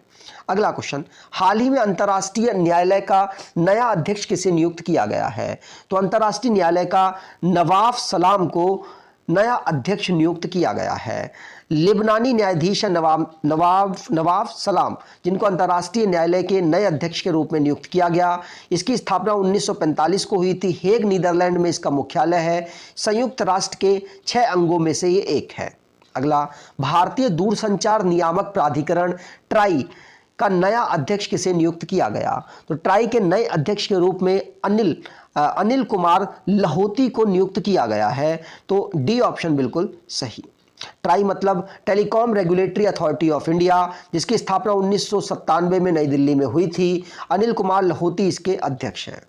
अगला क्वेश्चन, हाल ही में अंतर्राष्ट्रीय न्यायालय का नया अध्यक्ष किसे नियुक्त किया गया है? तो अंतर्राष्ट्रीय न्यायालय का नवाफ सलाम को नया अध्यक्ष नियुक्त किया गया है। लिबनानी न्यायाधीश नवाफ सलाम, जिनको अंतर्राष्ट्रीय न्यायालय के नए अध्यक्ष के रूप में नियुक्त किया गया। इसकी स्थापना 1945 को हुई थी। हेग नीदरलैंड में इसका मुख्यालय है। संयुक्त राष्ट्र के 6 अंगों में से ये एक है। अगला, भारतीय दूरसंचार नियामक प्राधिकरण ट्राई का नया अध्यक्ष किसे नियुक्त किया गया? तो ट्राई के नए अध्यक्ष के रूप में अनिल कुमार लाहौती को नियुक्त किया गया है। तो डी ऑप्शन बिल्कुल सही। ट्राई मतलब telecom regulatory authority of India, जिसकी स्थापना 1997 में नई दिल्ली में हुई थी। अनिल कुमार लाहौती इसके अध्यक्ष हैं।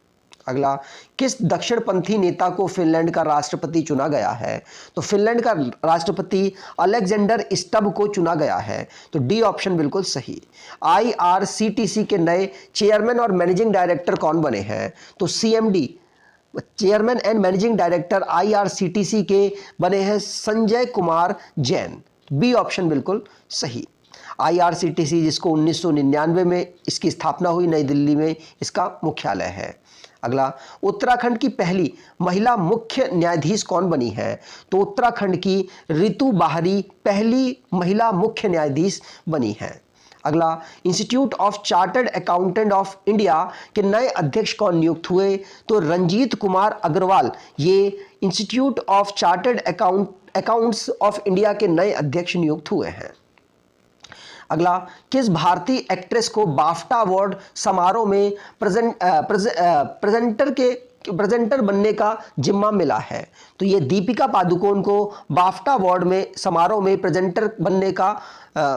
अगला, किस दक्षिणपंथी नेता को फिनलैंड का राष्ट्रपति चुना गया है? तो फिनलैंड का राष्ट्रपति अलेक्जेंडर स्टब को चुना गया है। तो डी ऑप्शन बिल्कुल सही। IRCTC के नए चेयरमैन और मैनेजिंग डायरेक्टर कौन बने हैं? तो CMD chairman and managing director IRCTC के बने हैं संजय कुमार जैन। बी ऑप्शन बिल्कुल सही। IRCTC जिसको 1999 में इसकी स्थापना हुई, नई दिल्ली में इसका मुख्यालय है। अगला, उत्तराखंड की पहली महिला मुख्य न्यायाधीश कौन बनी है? तो उत्तराखंड की रितु बाहरी पहली महिला मुख्य न्यायाधीश बनी है। अगला, institute of chartered accountant of India के नए अध्यक्ष कौन नियुक्त हुए? तो रंजीत कुमार अग्रवाल ये institute of chartered accounts of India के नए अध्यक्ष नियुक्त हुए हैं। अगला, किस भारतीय एक्ट्रेस को बाफ्टा अवार्ड समारोह में प्रेजेंटर बनने का जिम्मा मिला है? तो ये दीपिका पादुकोण को बाफ्टा अवार्ड में समारोह में प्रेजेंटर बनने का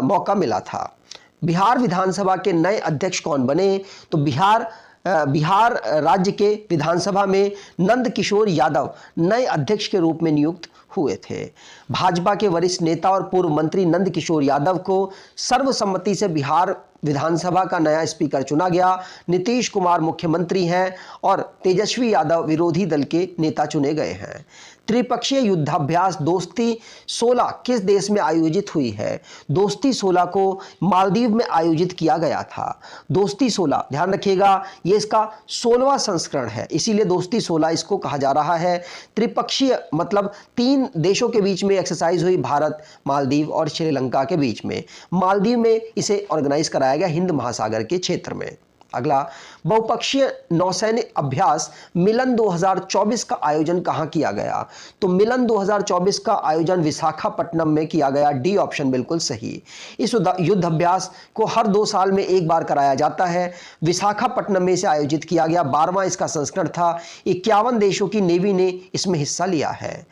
मौका मिला था। बिहार विधानसभा के नए अध्यक्ष कौन बने? तो बिहार राज्य के विधानसभा में नंद किशोर यादव नए अध्यक्ष के रूप में नियुक्त हुए थे। भाजपा के वरिष्ठ नेता और पूर्व मंत्री नंद किशोर यादव को सर्वसम्मति से बिहार विधानसभा का नया स्पीकर चुना गया। नीतीश कुमार मुख्यमंत्री हैं और तेजस्वी यादव विरोधी दल के नेता चुने गए हैं। त्रिपक्षीय युद्धाभ्यास दोस्ती 16 किस देश में आयोजित हुई है? दोस्ती 16 को मालदीव में आयोजित किया गया था। दोस्ती 16 ध्यान रखिएगा, ये इसका 16वां संस्करण है, इसीलिए दोस्ती 16 इसको कहा जा रहा है। त्रिपक्षीय मतलब 3 देशों के बीच में एक्सरसाइज हुई, भारत, मालदीव और श्रीलंका के बीच में। मालदीव में इसे ऑर्गेनाइज कराया गया हिंद महासागर के क्षेत्र में। अगला, बहुपक्षीय नौसैनिक अभ्यास मिलन 2024 का आयोजन कहां किया गया? तो मिलन 2024 का आयोजन विशाखापट्टनम में किया गया। डी ऑप्शन बिल्कुल सही। इस युद्ध अभ्यास को हर 2 साल में एक बार कराया जाता है। विशाखापट्टनम में इसे आयोजित किया गया। 12वां इसका संस्करण था। 51 देशों की नेवी ने इसमें हिस्सा लिया है।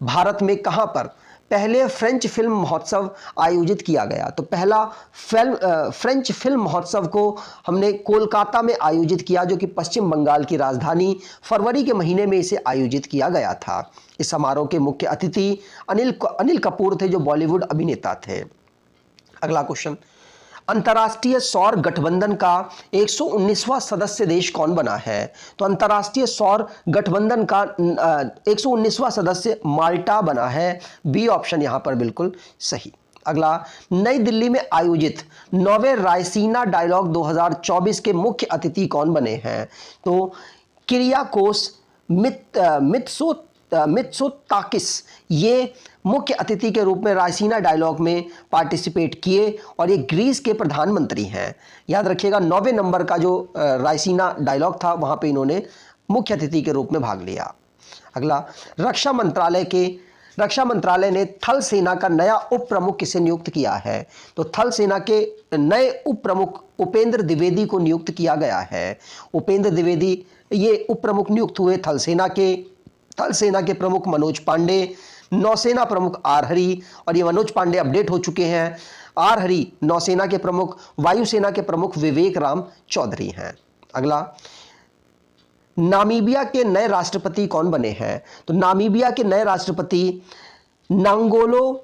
भारत में कहां पर पहले फ्रेंच फिल्म महोत्सव आयोजित किया गया? तो पहला फ्रेंच फिल्म महोत्सव को हमने कोलकाता में आयोजित किया, जो कि पश्चिम बंगाल की राजधानी, फरवरी के महीने में इसे आयोजित किया गया था। इस समारोह के मुख्य अतिथि अनिल कपूर थे, जो बॉलीवुड अभिनेता थे। अगला क्वेश्चन, अंतर्राष्ट्रीय सौर गठबंधन का 119वां सदस्य देश कौन बना है? तो अंतर्राष्ट्रीय सौर गठबंधन का 119वां सदस्य माल्टा बना है। बी ऑप्शन यहां पर बिल्कुल सही। अगला, नई दिल्ली में आयोजित 9वें रायसीना डायलॉग 2024 के मुख्य अतिथि कौन बने हैं? तो किरियाकोस मित्सोताकिस ये मुख्य अतिथि के रूप में रायसीना डायलॉग में पार्टिसिपेट किए और ये ग्रीस के प्रधानमंत्री हैं। याद रखिएगा, 9वें नंबर का जो रायसीना डायलॉग था वहाँ पे इन्होंने मुख्य अतिथि के रूप में भाग लिया। अगला, रक्षा मंत्रालय ने थल सेना का नया उप प्रमुख किसे नियुक्त किया है? तो थल सेना के नए उप प्रमुख उपेंद्र द्विवेदी को नियुक्त किया गया है। उपेंद्र द्विवेदी ये उप प्रमुख नियुक्त हुए थल सेना के प्रमुख मनोज पांडे, नौसेना प्रमुख आर हरि, और ये मनोज पांडे अपडेट हो चुके हैं। आर हरि नौसेना के प्रमुख, वायुसेना के प्रमुख विवेक राम चौधरी हैं। अगला, नामीबिया के नए राष्ट्रपति कौन बने हैं? तो नामीबिया के नए राष्ट्रपति नांगोलो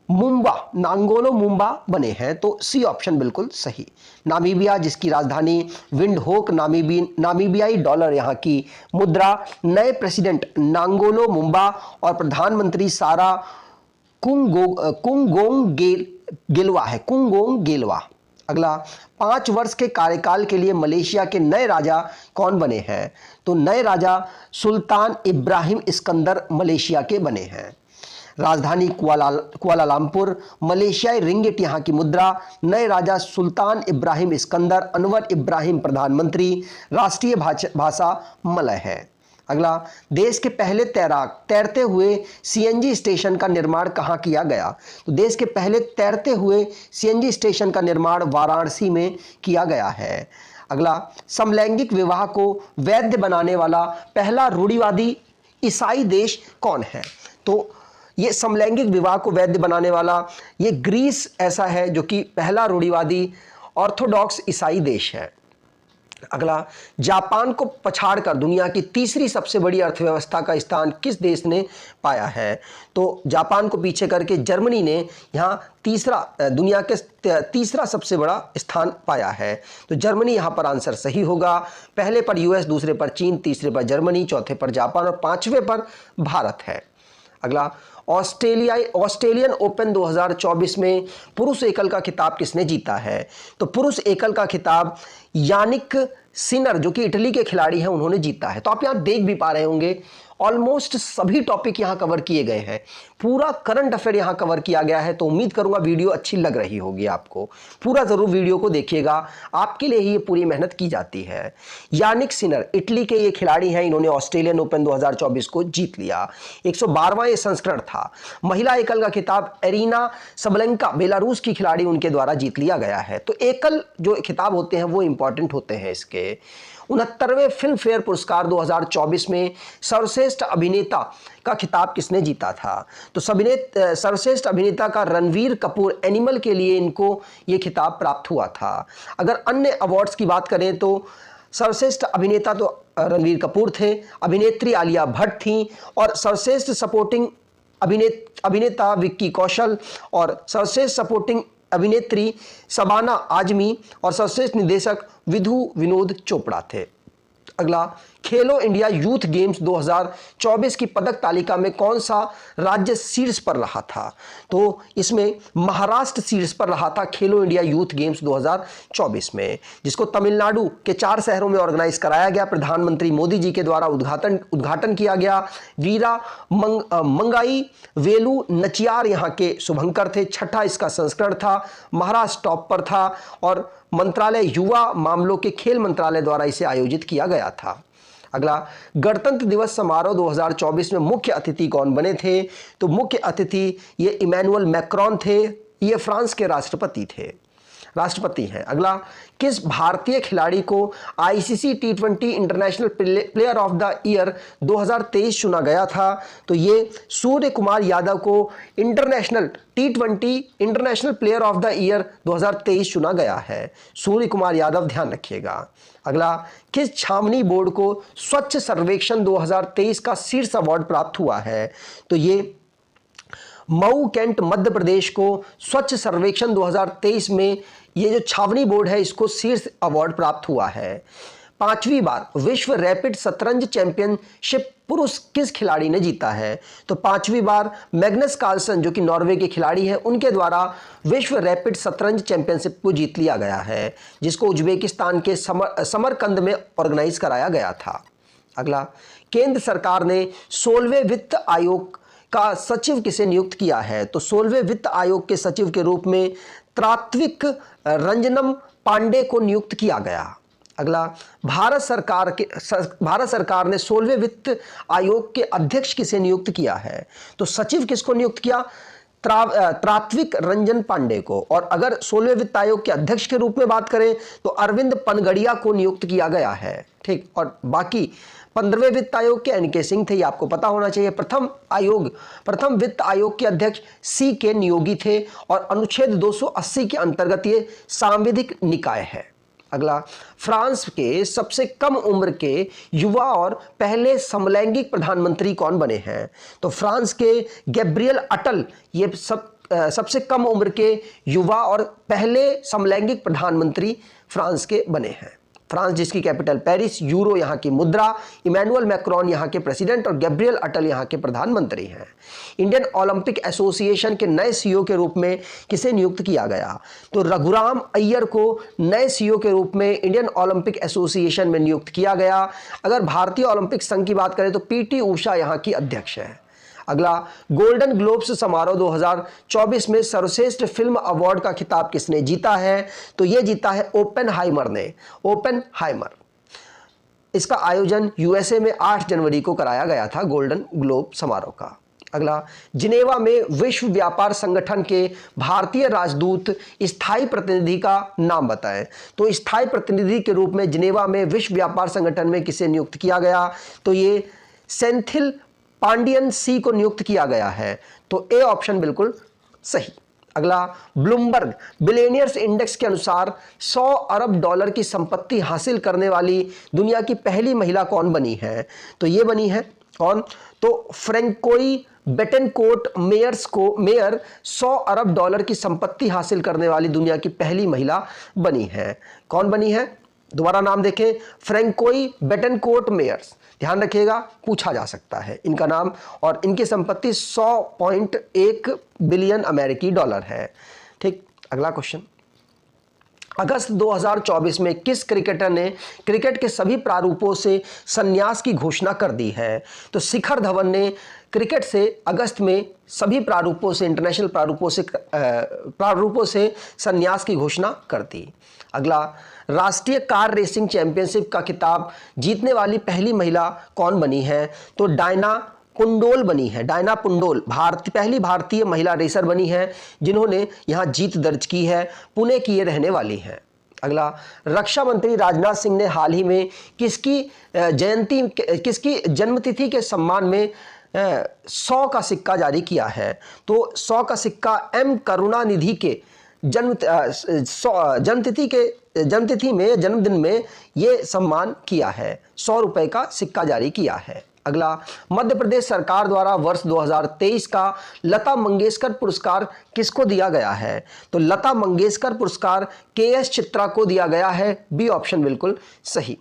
मुम्बा बने हैं। तो सी ऑप्शन बिल्कुल सही। नामीबिया, जिसकी राजधानी विंडहोक, नामीबियाई डॉलर यहाँ की मुद्रा, नए प्रेसिडेंट नांगोलो मुम्बा और प्रधानमंत्री सारा कुंगोंग गेलवा। अगला, 5 वर्ष के कार्यकाल के लिए मलेशिया के नए राजा कौन बने हैं? तो नए राजा सुल्तान इब्राहिम इस्कंदर मलेशिया के बने हैं। राजधानी कुआलालंपुर, मलेशियाई रिंगिट यहाँ की मुद्रा, नए राजा सुल्तान इब्राहिम इस्कंदर, अनवर इब्राहिम प्रधानमंत्री, राष्ट्रीय भाषा मलय है। अगला, देश के पहले तैरते हुए सीएनजी स्टेशन का निर्माण कहाँ किया गया? तो देश के पहले तैरते हुए सीएनजी स्टेशन का निर्माण वाराणसी में किया गया है। अगला, समलैंगिक विवाह को वैध बनाने वाला पहला रूढ़िवादी ईसाई देश कौन है? तो ये समलैंगिक विवाह को वैध बनाने वाला ये ग्रीस ऐसा है जो कि पहला रूढ़िवादी ऑर्थोडॉक्स ईसाई देश है। अगला, जापान को पछाड़कर दुनिया की तीसरी सबसे बड़ी अर्थव्यवस्था का स्थान किस देश ने पाया है? तो जापान को पीछे करके जर्मनी ने यहाँ दुनिया के तीसरा सबसे बड़ा स्थान पाया है। तो जर्मनी यहाँ पर आंसर सही होगा। पहले पर यूएस, दूसरे पर चीन, तीसरे पर जर्मनी, चौथे पर जापान और 5वें पर भारत है। अगला, ऑस्ट्रेलियन ओपन 2024 में पुरुष एकल का खिताब किसने जीता है? तो पुरुष एकल का खिताब यानिक सिनर, जो कि इटली के खिलाड़ी हैं, उन्होंने जीता है। तो आप यहां देख भी पा रहे होंगे ऑलमोस्ट सभी टॉपिक यहां कवर किए गए हैं, पूरा करंट अफेयर यहां कवर किया गया है। तो उम्मीद करूंगा वीडियो अच्छी लग रही होगी आपको। पूरा जरूर वीडियो को देखिएगा, आपके लिए ही ये पूरी मेहनत की जाती है। यानिक सिनर इटली के ये खिलाड़ी हैं, इन्होंने ऑस्ट्रेलियन ओपन 2024 को जीत लिया। 112वां ये संस्करण था। महिला एकल का खिताब एरिना सबलेंका बेलारूस की खिलाड़ी, उनके द्वारा जीत लिया गया है। तो एकल जो खिताब होते हैं वो इंपॉर्टेंट होते हैं इसके। 69वें फिल्म फेयर पुरस्कार 2024 में सर्वश्रेष्ठ अभिनेता का खिताब किसने जीता था? तो सर्वश्रेष्ठ अभिनेता का रणवीर कपूर, एनिमल के लिए इनको ये खिताब प्राप्त हुआ था। अगर अन्य अवार्ड्स की बात करें तो सर्वश्रेष्ठ अभिनेता तो रणवीर कपूर थे, अभिनेत्री आलिया भट्ट थी, और सर्वश्रेष्ठ सपोर्टिंग अभिनेता विक्की कौशल, और सर्वश्रेष्ठ सपोर्टिंग अभिनेत्री शबाना आजमी, और सर्वश्रेष्ठ निर्देशक विधु विनोद चोपड़ा थे। अगला, खेलो इंडिया यूथ गेम्स 2024 की पदक तालिका में कौन सा राज्य शीर्ष पर रहा था? तो इसमें महाराष्ट्र शीर्ष पर रहा था खेलो इंडिया यूथ गेम्स 2024 में, जिसको तमिलनाडु के 4 शहरों में ऑर्गेनाइज कराया गया। प्रधानमंत्री मोदी जी के द्वारा उद्घाटन किया गया। वीरा मंगाई वेलू नचियार यहाँ के शुभंकर थे। 6ठा इसका संस्करण था। महाराष्ट्र टॉप पर था और मंत्रालय युवा मामलों के खेल मंत्रालय द्वारा इसे आयोजित किया गया था। अगला, गणतंत्र दिवस समारोह 2024 में मुख्य अतिथि कौन बने थे? तो मुख्य अतिथि ये इमैनुअल मैक्रोन थे, ये फ्रांस के राष्ट्रपति हैं। अगला, किस भारतीय खिलाड़ी को ICC T20 international player of the year 2023 चुना गया था? तो ये सूर्य कुमार यादव को international T20 international player of the year 2023 चुना गया है। सूर्य कुमार यादव, ध्यान रखिएगा। अगला, किस छावनी बोर्ड को स्वच्छ सर्वेक्षण 2023 का शीर्ष अवार्ड प्राप्त हुआ है? तो ये मऊ कैंट मध्य प्रदेश को स्वच्छ सर्वेक्षण 2023 में ये जो छावनी बोर्ड है इसको शीर्ष अवार्ड प्राप्त हुआ है। 5वीं बार विश्व रैपिड शतरंज चैंपियनशिप पुरुष किस खिलाड़ी ने जीता है? तो 5वीं बार मैग्नस कार्लसन, जो कि नॉर्वे के खिलाड़ी हैं, उनके द्वारा विश्व रैपिड शतरंज चैंपियनशिप को जीत लिया गया है, जिसको उज्बेकिस्तान के समरकंद में ऑर्गेनाइज कराया गया था। अगला, केंद्र सरकार ने 16वें वित्त आयोग का सचिव किसे नियुक्त किया है? तो 16वें वित्त आयोग के सचिव के रूप में तात्विक रंजनम पांडे को नियुक्त किया गया। अगला, भारत सरकार ने 16वें वित्त आयोग के अध्यक्ष किसे नियुक्त किया है? तो सचिव किसको नियुक्त किया? तात्विक रंजन पांडे को। और अगर 16वें वित्त आयोग के अध्यक्ष के रूप में बात करें तो अरविंद पनगड़िया को नियुक्त किया गया है। ठीक, और बाकी 15वें वित्त आयोग के एन.के. सिंह थे, ये आपको पता होना चाहिए। प्रथम वित्त आयोग के अध्यक्ष C.K. नियोगी थे और अनुच्छेद 280 के अंतर्गत ये सांविधिक निकाय है। अगला, फ्रांस के सबसे कम उम्र के युवा और पहले समलैंगिक प्रधानमंत्री कौन बने हैं? तो फ्रांस के गैब्रियल अटल ये सबसे कम उम्र के युवा और पहले समलैंगिक प्रधानमंत्री फ्रांस के बने हैं। फ्रांस जिसकी कैपिटल पेरिस, यूरो यहाँ की मुद्रा, इमैनुअल मैक्रोन यहाँ के प्रेसिडेंट और गैब्रियल अटल यहाँ के प्रधानमंत्री हैं। इंडियन ओलंपिक एसोसिएशन के नए सीईओ के रूप में किसे नियुक्त किया गया? तो रघुराम अय्यर को नए सीईओ के रूप में इंडियन ओलंपिक एसोसिएशन में नियुक्त किया गया। अगर भारतीय ओलंपिक संघ की बात करें तो पीटी ऊषा यहाँ की अध्यक्ष है। अगला, गोल्डन ग्लोब्स समारोह 2024 में सर्वश्रेष्ठ फिल्म अवार्ड का खिताब किसने जीता है? तो यह जीता है ओपेनहाइमर ने। ओपेनहाइमर, इसका आयोजन यूएसए में 8 जनवरी को कराया गया था गोल्डन ग्लोब समारोह का। अगला, जिनेवा में विश्व व्यापार संगठन के भारतीय राजदूत स्थायी प्रतिनिधि का नाम बताएं। तो स्थायी प्रतिनिधि के रूप में जिनेवा में विश्व व्यापार संगठन में किसे नियुक्त किया गया? तो ये सेंथिल पांडियन सी को नियुक्त किया गया है। तो ए ऑप्शन बिल्कुल सही। अगला, ब्लूमबर्ग बिलियनियर्स इंडेक्स के अनुसार 100 अरब डॉलर की संपत्ति हासिल करने वाली दुनिया की पहली महिला कौन बनी है? तो ये बनी है कौन? तो फ्रैंकोई बेटनकोर्ट मेयर 100 अरब डॉलर की संपत्ति हासिल करने वाली दुनिया की पहली महिला बनी है। कौन बनी है? दोबारा नाम देखें, फ्रैंकोई बेटनकोर्ट मेयर्स, ध्यान रखिएगा, पूछा जा सकता है इनका नाम। और इनकी संपत्ति 100.1 बिलियन अमेरिकी डॉलर है। ठीक, अगला क्वेश्चन, अगस्त 2024 में किस क्रिकेटर ने क्रिकेट के सभी प्रारूपों से संन्यास की घोषणा कर दी है? तो शिखर धवन ने क्रिकेट से अगस्त में सभी प्रारूपों से, इंटरनेशनल प्रारूपों से संन्यास की घोषणा कर दी। अगला, राष्ट्रीय कार रेसिंग चैंपियनशिप का खिताब जीतने वाली पहली महिला कौन बनी है? तो डायना पुंडोल बनी है। डायना पुंडोल पहली भारतीय महिला रेसर बनी है जिन्होंने यहां जीत दर्ज की है। पुणे की ये रहने वाली हैं। अगला, रक्षा मंत्री राजनाथ सिंह ने हाल ही में किसकी जन्मतिथि के सम्मान में 100 का सिक्का जारी किया है? तो 100 का सिक्का एम करुणानिधि के जन्मदिन में ये सम्मान किया है। 100 रुपए का सिक्का जारी किया है। अगला, मध्य प्रदेश सरकार द्वारा वर्ष 2023 का लता मंगेशकर पुरस्कार किसको दिया गया है? तो लता मंगेशकर पुरस्कार के.एस. चित्रा को दिया गया है। बी ऑप्शन बिल्कुल सही।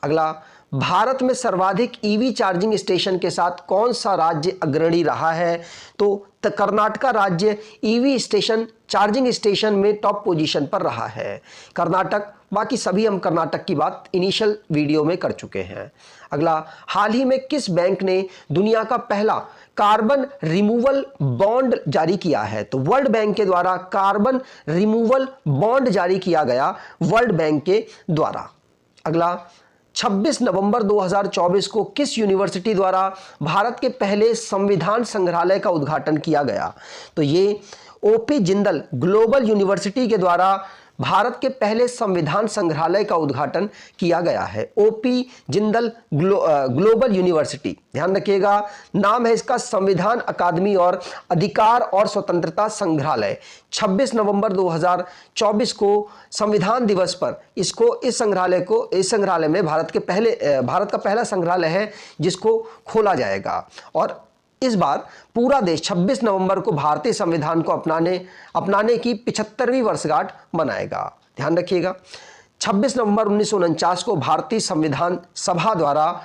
अगला, भारत में सर्वाधिक ईवी चार्जिंग स्टेशन के साथ कौन सा राज्य अग्रणी रहा है? तो कर्नाटका राज्य ईवी चार्जिंग स्टेशन में टॉप पोजीशन पर रहा है। कर्नाटक, बाकी सभी हम कर्नाटक की बात इनिशियल वीडियो में कर चुके हैं। अगला, हाल ही में किस बैंक ने दुनिया का पहला कार्बन रिमूवल बॉन्ड जारी किया है? तो वर्ल्ड बैंक के द्वारा कार्बन रिमूवल बॉन्ड जारी किया गया, वर्ल्ड बैंक के द्वारा। अगला, 26 नवंबर 2024 को किस यूनिवर्सिटी द्वारा भारत के पहले संविधान संग्रहालय का उद्घाटन किया गया? तो ये ओपी जिंदल ग्लोबल यूनिवर्सिटी के द्वारा भारत के पहले संविधान संग्रहालय का उद्घाटन किया गया है। ओपी जिंदल ग्लोबल यूनिवर्सिटी, ध्यान रखिएगा, नाम है इसका संविधान अकादमी और अधिकार और स्वतंत्रता संग्रहालय। 26 नवंबर 2024 को संविधान दिवस पर इस संग्रहालय में भारत का पहला संग्रहालय है जिसको खोला जाएगा। और इस बार पूरा देश 26 नवंबर को भारतीय संविधान को अपनाने की 75वीं वर्षगांठ मनाएगा। ध्यान रखिएगा, 26 नवंबर 1949 को भारतीय संविधान सभा द्वारा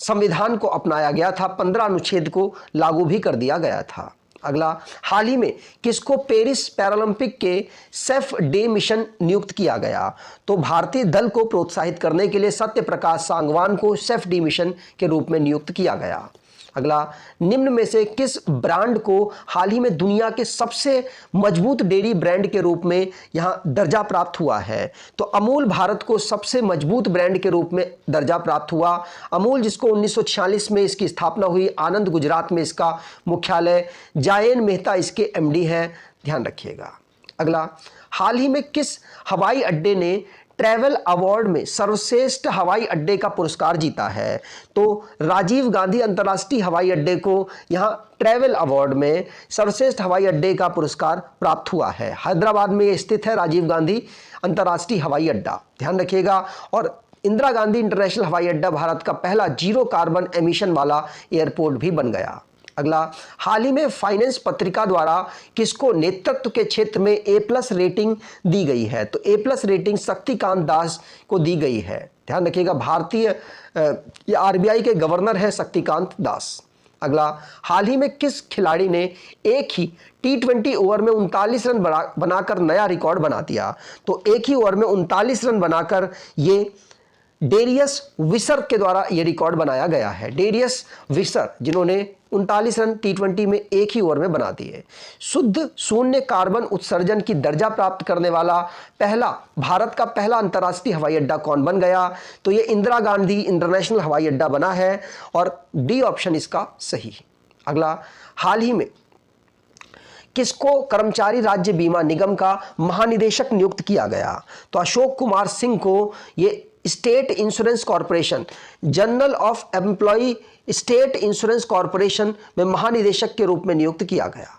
संविधान को अपनाया गया था। 15 अनुच्छेद को लागू भी कर दिया गया था। अगला, हाल ही में किसको पेरिस पैरालंपिक के सेफ डे मिशन नियुक्त किया गया? तो भारतीय दल को प्रोत्साहित करने के लिए सत्य प्रकाश सांगवान को सेफ डे मिशन के रूप में नियुक्त किया गया। अगला, निम्न में से किस ब्रांड को हाल ही में दुनिया के सबसे मजबूत डेयरी ब्रांड के रूप में यहां दर्जा प्राप्त हुआ है? तो अमूल भारत को सबसे मजबूत ब्रांड के रूप में दर्जा प्राप्त हुआ। अमूल, जिसको 1946 में इसकी स्थापना हुई, आनंद गुजरात में इसका मुख्यालय, जायन मेहता इसके एमडी हैं, ध्यान रखिएगा। अगला, हाल ही में किस हवाई अड्डे ने ट्रैवल अवार्ड में सर्वश्रेष्ठ हवाई अड्डे का पुरस्कार जीता है? तो राजीव गांधी अंतर्राष्ट्रीय हवाई अड्डे को यहां ट्रैवल अवार्ड में सर्वश्रेष्ठ हवाई अड्डे का पुरस्कार प्राप्त हुआ है। हैदराबाद में यह स्थित है, राजीव गांधी अंतर्राष्ट्रीय हवाई अड्डा, ध्यान रखिएगा। और इंदिरा गांधी इंटरनेशनल हवाई अड्डा भारत का पहला जीरो कार्बन एमिशन वाला एयरपोर्ट भी बन गया। अगला, हाल ही में फाइनेंस पत्रिका द्वारा किसको नेतृत्व के क्षेत्र में A+ रेटिंग दी गई है? तो A+ रेटिंग शक्तिकांत दास को दी गई है, ध्यान रखिएगा। भारतीय RBI के गवर्नर है शक्तिकांत दास। अगला, हाल ही में किस खिलाड़ी ने एक ही T20 ओवर में 39 रन बनाकर नया रिकॉर्ड बना दिया? तो एक ही ओवर में 39 रन बनाकर ये डेरियस विसर के द्वारा यह रिकॉर्ड बनाया गया है। डेरियस विसर, जिन्होंने 39 रन T20 में एक ही ओवर में बना दिए। शुद्ध शून्य कार्बन उत्सर्जन की दर्जा प्राप्त करने वाला भारत का पहला अंतर्राष्ट्रीय हवाई अड्डा कौन बन गया? तो ये इंदिरा गांधी इंटरनेशनल हवाई अड्डा बना है और डी ऑप्शन इसका सही। अगला, हाल ही में किसको कर्मचारी राज्य बीमा निगम का महानिदेशक नियुक्त किया गया? तो अशोक कुमार सिंह को ये State Insurance Corporation, General of Employ State Insurance Corporation में महानिदेशक के रूप में नियुक्त किया गया।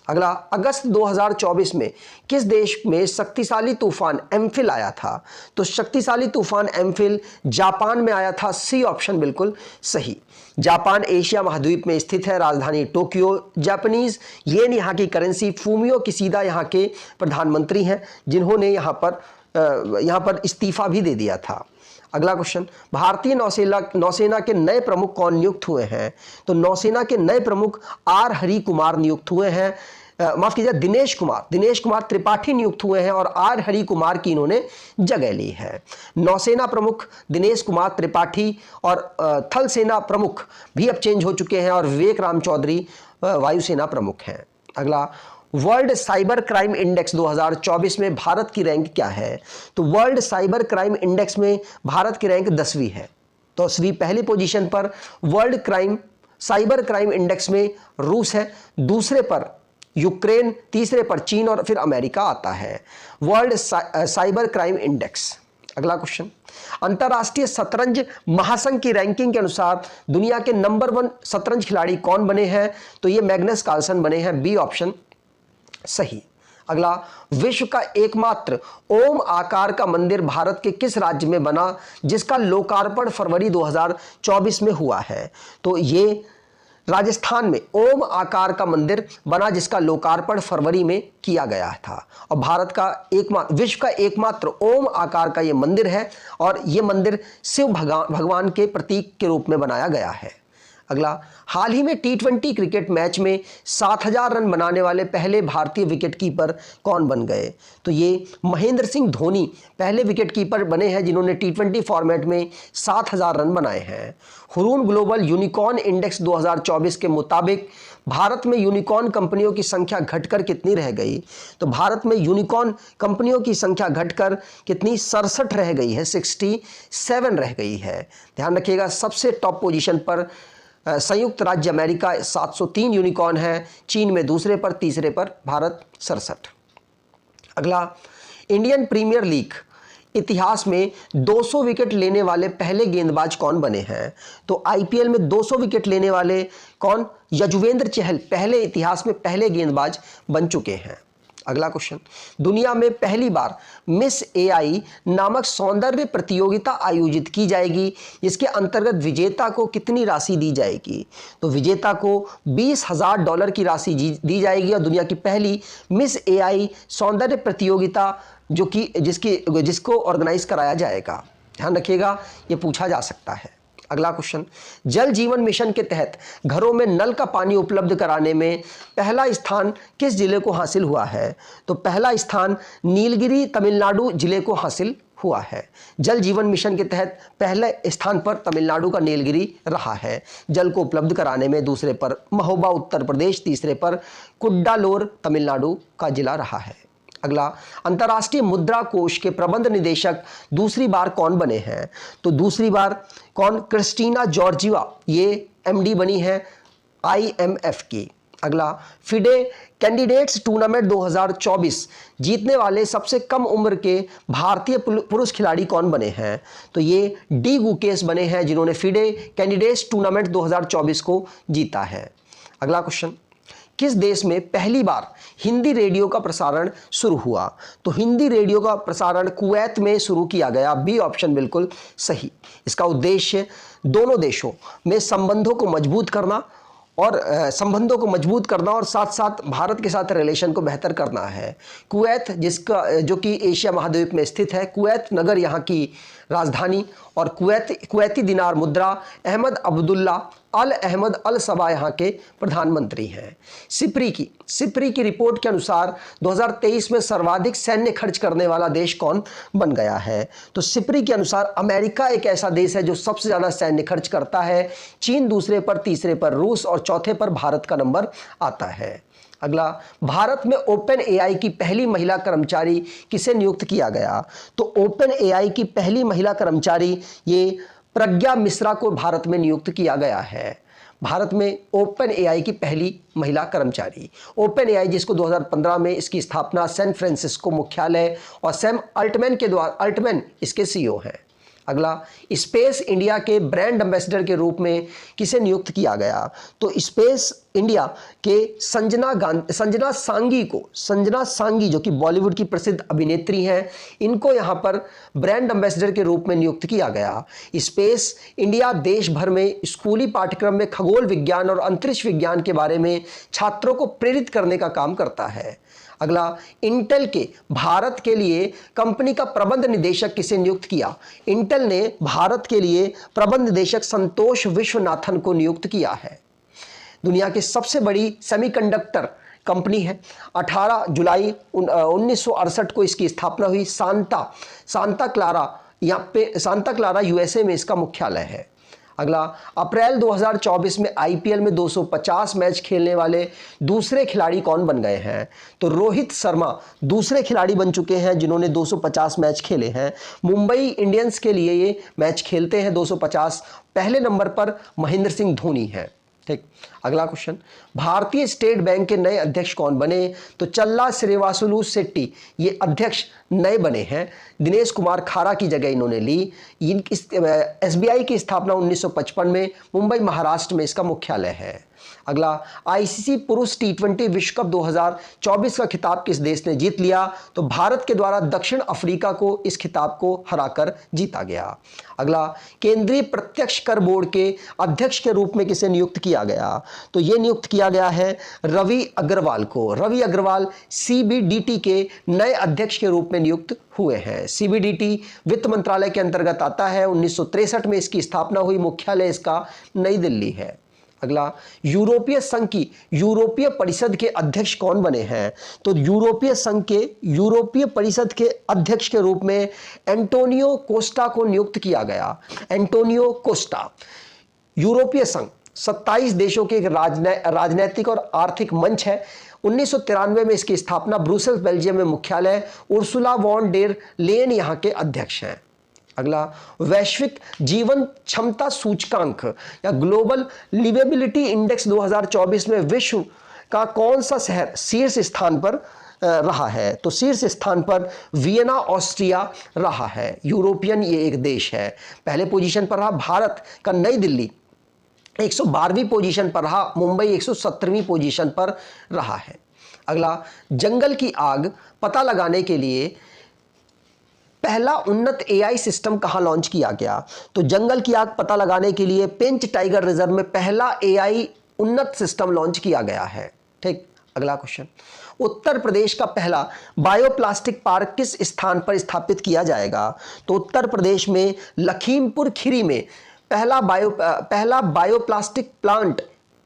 अगला, अगस्त 2024 में किस देश में शक्तिशाली तूफान एम्फिल आया था? तो शक्तिशाली तूफान एम्फिल जापान में आया था, सी ऑप्शन बिल्कुल सही। जापान एशिया महाद्वीप में स्थित है, राजधानी टोक्यो। जापानीज येन यहाँ की करेंसी, फूमियो किशिदा यहाँ के प्रधानमंत्री हैं, जिन्होंने यहाँ पर इस्तीफा भी दे दिया था। अगला क्वेश्चन, भारतीय नौसेना के नए प्रमुख कौन नियुक्त हुए हैं? तो नौसेना के नए प्रमुख R हरि कुमार नियुक्त हुए हैं, माफ कीजिए दिनेश कुमार त्रिपाठी नियुक्त हुए हैं और R हरि कुमार की इन्होंने जगह ली है। नौसेना प्रमुख दिनेश कुमार त्रिपाठी और थल सेना प्रमुख भी अब चेंज हो चुके हैं और विवेक राम चौधरी वायुसेना प्रमुख हैं। अगला, वर्ल्ड साइबर क्राइम इंडेक्स 2024 में भारत की रैंक क्या है? तो वर्ल्ड साइबर क्राइम इंडेक्स में भारत की रैंक 10वीं है। तो 10वीं पहली पोजीशन पर वर्ल्ड साइबर क्राइम इंडेक्स में रूस है, दूसरे पर यूक्रेन, तीसरे पर चीन और फिर अमेरिका आता है वर्ल्ड साइबर क्राइम इंडेक्स। अगला क्वेश्चन, अंतरराष्ट्रीय शतरंज महासंघ की रैंकिंग के अनुसार दुनिया के नंबर 1 शतरंज खिलाड़ी कौन बने हैं? तो ये मैग्नस कार्लसन बने हैं, बी ऑप्शन सही। अगला, विश्व का एकमात्र ओम आकार का मंदिर भारत के किस राज्य में बना जिसका लोकार्पण फरवरी 2024 में हुआ है? तो ये राजस्थान में ओम आकार का मंदिर बना जिसका लोकार्पण फरवरी में किया गया था और विश्व का एकमात्र ओम आकार का ये मंदिर है और ये मंदिर शिव भगवान के प्रतीक के रूप में बनाया गया है। अगला, हाल ही में T20 क्रिकेट मैच में 7000 रन बनाने वाले पहले भारतीय विकेटकीपर कौन बन गए? तो ये महेंद्र सिंह धोनी पहले विकेटकीपर बने हैं जिन्होंने T20 फॉर्मेट में 7000 रन बनाए हैं। हुरून ग्लोबल यूनिकॉर्न इंडेक्स 2024 के मुताबिक भारत में यूनिकॉर्न कंपनियों की संख्या घटकर कितनी रह गई? तो भारत में यूनिकॉर्न कंपनियों की संख्या घटकर कितनी? 67 रह गई है, 67 रह गई है। ध्यान रखिएगा, सबसे टॉप पोजीशन पर संयुक्त राज्य अमेरिका 703 यूनिकॉर्न है, चीन में दूसरे पर, तीसरे पर भारत 67। अगला, इंडियन प्रीमियर लीग इतिहास में 200 विकेट लेने वाले पहले गेंदबाज कौन बने हैं? तो IPL में 200 विकेट लेने वाले कौन? यजुवेंद्र चहल पहले इतिहास में पहले गेंदबाज बन चुके हैं। अगला क्वेश्चन, दुनिया में पहली बार मिस AI नामक सौंदर्य प्रतियोगिता आयोजित की जाएगी जिसके अंतर्गत विजेता को कितनी राशि दी जाएगी? तो विजेता को $20,000 की राशि दी जाएगी और दुनिया की पहली मिस AI सौंदर्य प्रतियोगिता जिसको ऑर्गेनाइज कराया जाएगा। ध्यान रखिएगा, ये पूछा जा सकता है। अगला क्वेश्चन, जल जीवन मिशन के तहत घरों में नल का पानी उपलब्ध कराने में पहला स्थान किस जिले को हासिल हुआ है? तो पहला स्थान नीलगिरी तमिलनाडु जिले को हासिल हुआ है। जल जीवन मिशन के तहत पहले स्थान पर तमिलनाडु का नीलगिरी रहा है। जल को उपलब्ध कराने में दूसरे पर महोबा उत्तर प्रदेश, तीसरे पर कुड्डालोर तमिलनाडु का जिला रहा है। अगला, अंतर्राष्ट्रीय मुद्रा कोष के प्रबंध निदेशक दूसरी बार कौन बने हैं? तो दूसरी बार कौन? क्रिस्टीना जॉर्जिवा, ये एमडी बनी है IMF की। अगला, फिडे कैंडिडेट्स टूर्नामेंट 2024 जीतने वाले सबसे कम उम्र के भारतीय पुरुष खिलाड़ी कौन बने हैं? तो ये डी गुकेश बने हैं, जिन्होंने फिडे कैंडिडेट्स टूर्नामेंट 2024 को जीता है। अगला क्वेश्चन, किस देश में पहली बार हिंदी रेडियो का प्रसारण शुरू हुआ? तो हिंदी रेडियो का प्रसारण कुवैत में शुरू किया गया। बी ऑप्शन बिल्कुल सही। इसका उद्देश्य दोनों देशों में संबंधों को मजबूत करना और साथ साथ भारत के साथ रिलेशन को बेहतर करना है। कुवैत, जो कि एशिया महाद्वीप में स्थित है, कुवैत नगर यहाँ की राजधानी, और कुवैती दिनार मुद्रा अहमद अब्दुल्ला अल अहमद अल सबा यहाँ के प्रधानमंत्री हैं। सिप्री की रिपोर्ट के अनुसार 2023 में सर्वाधिक सैन्य खर्च करने वाला देश कौन बन गया है? तो सिप्री के अनुसार अमेरिका एक ऐसा देश है जो सबसे ज़्यादा सैन्य खर्च करता है। चीन दूसरे पर, तीसरे पर रूस और चौथे पर भारत का नंबर आता है। अगला, भारत में ओपन एआई की पहली महिला कर्मचारी किसे नियुक्त किया गया? तो ओपन एआई की पहली महिला कर्मचारी ये प्रज्ञा मिश्रा को भारत में नियुक्त किया गया है। भारत में ओपन एआई की पहली महिला कर्मचारी। ओपन एआई, जिसको 2015 में इसकी स्थापना सैन फ्रांसिस्को मुख्यालय और सैम अल्टमैन इसके CEO हैं। अगला, स्पेस इंडिया के ब्रांड एम्बेसडर के रूप में किसे नियुक्त किया गया? तो स्पेस इंडिया के संजना सांगी जो कि बॉलीवुड की प्रसिद्ध अभिनेत्री हैं, इनको यहाँ पर ब्रांड एम्बेसडर के रूप में नियुक्त किया गया। स्पेस इंडिया देश भर में स्कूली पाठ्यक्रम में खगोल विज्ञान और अंतरिक्ष विज्ञान के बारे में छात्रों को प्रेरित करने का काम करता है। अगला, इंटेल के भारत के लिए कंपनी का प्रबंध निदेशक किसे नियुक्त किया? इंटेल ने भारत के लिए प्रबंध निदेशक संतोष विश्वनाथन को नियुक्त किया है। दुनिया की सबसे बड़ी सेमीकंडक्टर कंपनी है। 18 जुलाई 1968 को इसकी स्थापना हुई। सांता क्लारा USA में इसका मुख्यालय है। अगला, अप्रैल 2024 में IPL में 250 मैच खेलने वाले दूसरे खिलाड़ी कौन बन गए हैं? तो रोहित शर्मा दूसरे खिलाड़ी बन चुके हैं जिन्होंने 250 मैच खेले हैं। मुंबई इंडियंस के लिए ये मैच खेलते हैं 250। पहले नंबर पर महेंद्र सिंह धोनी है। ठीक। अगला क्वेश्चन, भारतीय स्टेट बैंक के नए अध्यक्ष कौन बने? तो चल्ला श्रीवासुलू शेट्टी ये अध्यक्ष नए बने हैं। दिनेश कुमार खारा की जगह इन्होंने ली। SBI की स्थापना 1955 में मुंबई महाराष्ट्र में इसका मुख्यालय है। अगला, ICC पुरुष T20 विश्व कप 2024 का खिताब किस देश ने जीत लिया? तो भारत के द्वारा दक्षिण अफ्रीका को इस खिताब को हराकर जीता गया। अगला, केंद्रीय प्रत्यक्ष कर बोर्ड के अध्यक्ष के रूप में किसे नियुक्त किया गया? तो यह नियुक्त किया गया है रवि अग्रवाल को। रवि अग्रवाल CBDT के नए अध्यक्ष के रूप में नियुक्त हुए हैं। CBDT वित्त मंत्रालय के अंतर्गत आता है। 1963 में इसकी स्थापना हुई। मुख्यालय इसका नई दिल्ली है। अगला, यूरोपीय संघ की यूरोपीय परिषद के अध्यक्ष कौन बने हैं? तो यूरोपीय संघ के यूरोपीय परिषद के अध्यक्ष के रूप में एंटोनियो कोस्टा को नियुक्त किया गया। Antonio Costa. यूरोपीय संघ 27 देशों के एक राजनैतिक और आर्थिक मंच है। 1993 में इसकी स्थापना ब्रुसेल्स बेल्जियम में मुख्यालय। उर्सुला वॉन डेर लेन यहाँ के अध्यक्ष हैं। अगला, वैश्विक जीवन क्षमता सूचकांक या ग्लोबल लिवेबिलिटी इंडेक्स 2024 में विश्व का कौन सा शहर शीर्ष स्थान पर रहा है? तो शीर्ष स्थान पर वियना ऑस्ट्रिया रहा है। यूरोपियन ये एक देश है। पहले पोजीशन पर रहा भारत का नई दिल्ली, 112वीं पोजीशन पर रहा मुंबई, 117वीं पोजीशन पर रहा है। अगला, जंगल की आग पता लगाने के लिए पहला उन्नत AI सिस्टम कहां लॉन्च किया गया? तो जंगल की आग पता लगाने के लिए पेंच टाइगर रिजर्व में पहला AI उन्नत सिस्टम लॉन्च किया गया है। ठीक। अगला क्वेश्चन, उत्तर प्रदेश का पहला बायोप्लास्टिक पार्क किस स्थान पर स्थापित किया जाएगा? तो उत्तर प्रदेश में लखीमपुर खीरी में पहला बायोप्लास्टिक प्लांट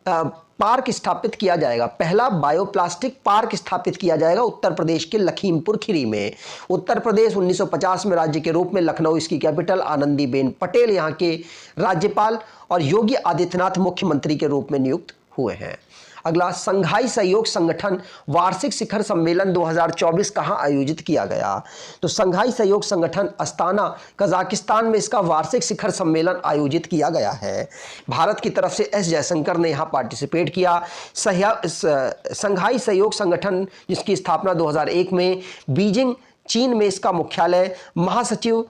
पार्क स्थापित किया जाएगा, पहला बायोप्लास्टिक पार्क स्थापित किया जाएगा उत्तर प्रदेश के लखीमपुर खीरी में। उत्तर प्रदेश 1950 में राज्य के रूप में, लखनऊ इसकी कैपिटल, आनंदीबेन पटेल यहाँ के राज्यपाल और योगी आदित्यनाथ मुख्यमंत्री के रूप में नियुक्त हुए हैं। अगला, संघाई सहयोग संगठन वार्षिक शिखर सम्मेलन 2024 कहाँ आयोजित किया गया? तो संघाई सहयोग संगठन अस्ताना कजाकिस्तान में इसका वार्षिक शिखर सम्मेलन आयोजित किया गया है। भारत की तरफ से एस जयशंकर ने यहाँ पार्टिसिपेट किया। संघाई सहयोग संगठन जिसकी स्थापना 2001 में, बीजिंग चीन में इसका मुख्यालय, महासचिव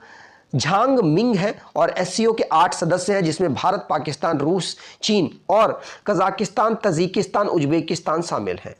झांग मिंग है और एससीओ के 8 सदस्य हैं जिसमें भारत, पाकिस्तान, रूस, चीन और कजाकिस्तान, तजिकिस्तान, उज्बेकिस्तान शामिल हैं।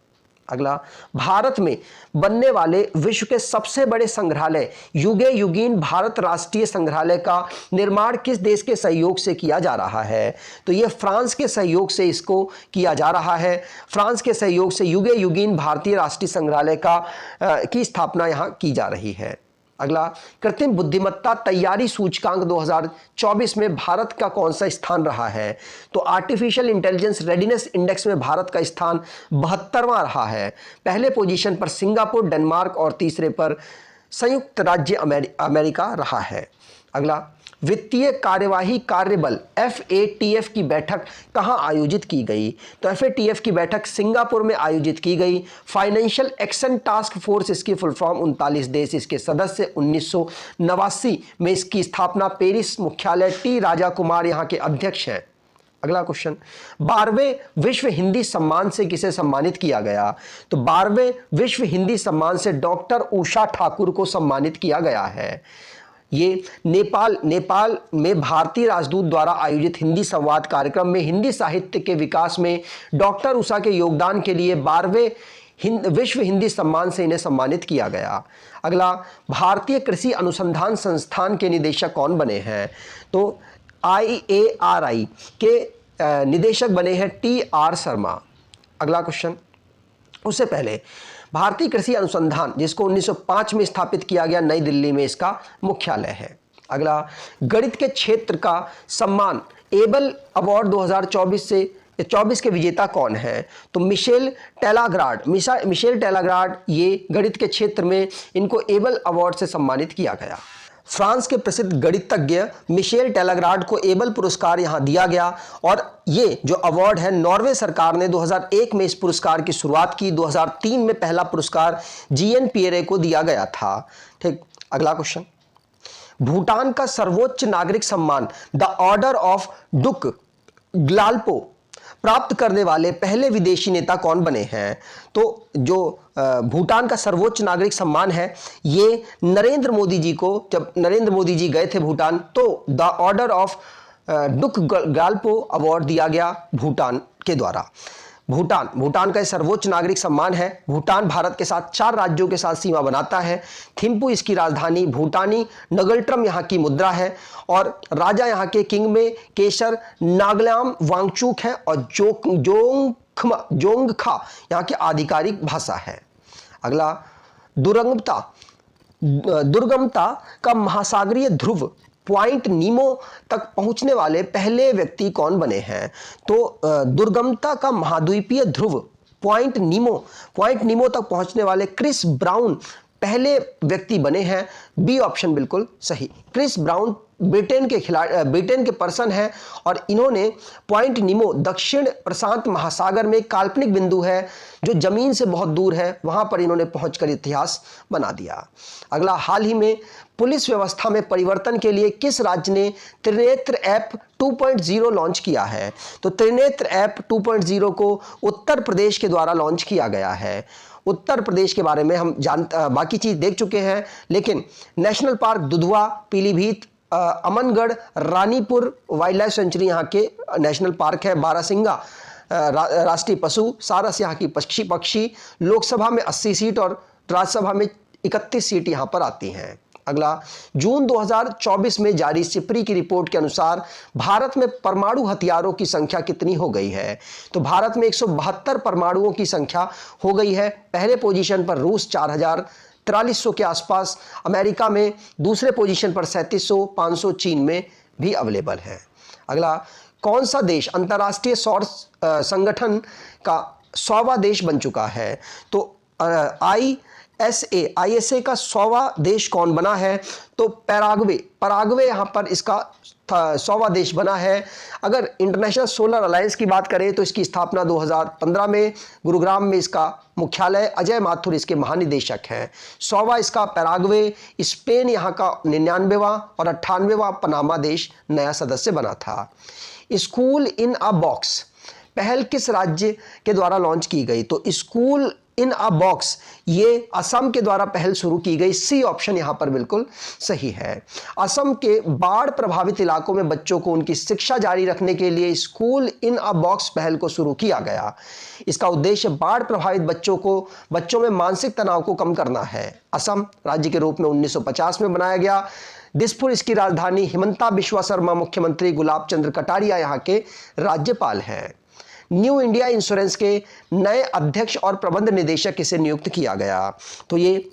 अगला, भारत में बनने वाले विश्व के सबसे बड़े संग्रहालय युगे युगीन भारत राष्ट्रीय संग्रहालय का निर्माण किस देश के सहयोग से किया जा रहा है? तो यह फ्रांस के सहयोग से इसको किया जा रहा है। फ्रांस के सहयोग से युगे युगीन भारतीय राष्ट्रीय संग्रहालय की स्थापना यहाँ की जा रही है। अगला, कृत्रिम बुद्धिमत्ता तैयारी सूचकांक 2024 में भारत का कौन सा स्थान रहा है? तो आर्टिफिशियल इंटेलिजेंस रेडीनेस इंडेक्स में भारत का स्थान 72वां रहा है। पहले पोजीशन पर सिंगापुर, डेनमार्क और तीसरे पर संयुक्त राज्य अमेरिका रहा है। अगला, वित्तीय कार्यवाही कार्यबल FATF की बैठक कहाँ आयोजित की गई? तो FATF की बैठक सिंगापुर में आयोजित की गई। फाइनेंशियल एक्शन टास्क फोर्स इसकी फुल फॉर्म, 39 देश इसके सदस्य, 1989 में इसकी स्थापना, पेरिस मुख्यालय, T राजा कुमार यहाँ के अध्यक्ष हैं। अगला क्वेश्चन, 12वें विश्व हिंदी सम्मान से किसे सम्मानित किया गया? तो 12वें विश्व हिंदी सम्मान से डॉक्टर उषा ठाकुर को सम्मानित किया गया है। ये नेपाल में भारतीय राजदूत द्वारा आयोजित हिंदी संवाद कार्यक्रम में हिंदी साहित्य के विकास में डॉक्टर उषा के योगदान के लिए 12वें विश्व हिंदी सम्मान से इन्हें सम्मानित किया गया। अगला, भारतीय कृषि अनुसंधान संस्थान के निदेशक कौन बने हैं? तो IARI के निदेशक बने हैं TR शर्मा। अगला क्वेश्चन, उससे पहले भारतीय कृषि अनुसंधान जिसको 1905 में स्थापित किया गया, नई दिल्ली में इसका मुख्यालय है। अगला, गणित के क्षेत्र का सम्मान एबल अवार्ड 2024 के विजेता कौन है? तो मिशेल टेलाग्राड ये गणित के क्षेत्र में इनको एबल अवार्ड से सम्मानित किया गया। फ्रांस के प्रसिद्ध गणितज्ञ मिशेल टेलाग्राड को एबल पुरस्कार यहां दिया गया और ये जो अवार्ड है, नॉर्वे सरकार ने 2001 में इस पुरस्कार की शुरुआत की। 2003 में पहला पुरस्कार GN पियरे को दिया गया था। ठीक, अगला क्वेश्चन, भूटान का सर्वोच्च नागरिक सम्मान the order of Druk Gyalpo प्राप्त करने वाले पहले विदेशी नेता कौन बने हैं? तो जो भूटान का सर्वोच्च नागरिक सम्मान है, ये नरेंद्र मोदी जी को, जब नरेंद्र मोदी जी गए थे भूटान, तो the order of Druk Gyalpo award दिया गया भूटान के द्वारा। भूटान का सर्वोच्च नागरिक सम्मान है। भूटान भारत के साथ 4 राज्यों के साथ सीमा बनाता है। थिम्पू इसकी राजधानी, भूटानी नगल्ट्रम यहाँ की मुद्रा है और राजा यहाँ के किंग में केशर नागलाम वांगचुक है और जोंगखा यहाँ की आधिकारिक भाषा है। अगला, दुर्गमता का महासागरीय ध्रुव पॉइंट नीमो तक पहुंचने वाले पहले व्यक्ति कौन बने हैं? तो दुर्गमता का महाद्वीपीय ध्रुव पॉइंट नीमो तक पहुंचने वाले क्रिस ब्राउन पहले व्यक्ति बने हैं। बी ऑप्शन बिल्कुल सही। क्रिस ब्राउन ब्रिटेन के पर्सन हैं और इन्होंने पॉइंट नीमो दक्षिण प्रशांत महासागर में काल्पनिक बिंदु है जो जमीन से बहुत दूर है, वहां पर इन्होंने पहुंचकर इतिहास बना दिया। अगला, हाल ही में पुलिस व्यवस्था में परिवर्तन के लिए किस राज्य ने त्रिनेत्र ऐप 2.0 लॉन्च किया है? तो त्रिनेत्र ऐप 2.0 को उत्तर प्रदेश के द्वारा लॉन्च किया गया है। उत्तर प्रदेश के बारे में हम बाकी चीज देख चुके हैं, लेकिन national park Dudhwa, Pilibhit, Amangarh, Ranipur wild life sanctuary यहाँ के नेशनल पार्क है। बारासिंगा राष्ट्रीय पशु, सारस यहाँ की पक्षी। लोकसभा में 80 सीट और राज्यसभा में 31 सीट यहाँ पर आती हैं। अगला, जून 2024 में जारी सिपरी की रिपोर्ट के अनुसार भारत में परमाणु हथियारों की संख्या कितनी हो गई है? तो भारत में 172 परमाणुओं की संख्या हो गई है। पहले पोजीशन पर रूस 4300 के आसपास, अमेरिका में दूसरे पोजीशन पर 3700, 500 चीन में भी अवेलेबल है। अगला, कौन सा देश अंतर्राष्ट्रीय सौर संगठन का 100वां देश बन चुका है? तो ISA का 100वां देश कौन बना है? तो पैराग्वे यहाँ पर इसका 100वां देश बना है। अगर इंटरनेशनल सोलर अलायंस की बात करें तो इसकी स्थापना 2015 में गुरुग्राम में इसका मुख्यालय, अजय माथुर इसके महानिदेशक हैं। 100वां इसका पैराग्वे। स्पेन यहाँ का 99वां और 98वां पनामा देश नया सदस्य बना था। स्कूल इन अ बॉक्स पहल किस राज्य के द्वारा लॉन्च की गई? तो स्कूल इन अ बॉक्स ये असम के द्वारा पहल शुरू की गई। सी ऑप्शन यहां पर बिल्कुल सही है। असम के बाढ़ प्रभावित इलाकों में बच्चों को उनकी शिक्षा जारी रखने के लिए स्कूल इन अ बॉक्स पहल को शुरू किया गया। इसका उद्देश्य बाढ़ प्रभावित बच्चों में मानसिक तनाव को कम करना है। असम राज्य के रूप में 1950 में बनाया गया। दिसपुर इसकी राजधानी। हिमंता बिश्वा शर्मा मुख्यमंत्री, गुलाब चंद्र कटारिया यहाँ के राज्यपाल हैं। न्यू इंडिया इंश्योरेंस के नए अध्यक्ष और प्रबंध निदेशक किसे नियुक्त किया गया? तो ये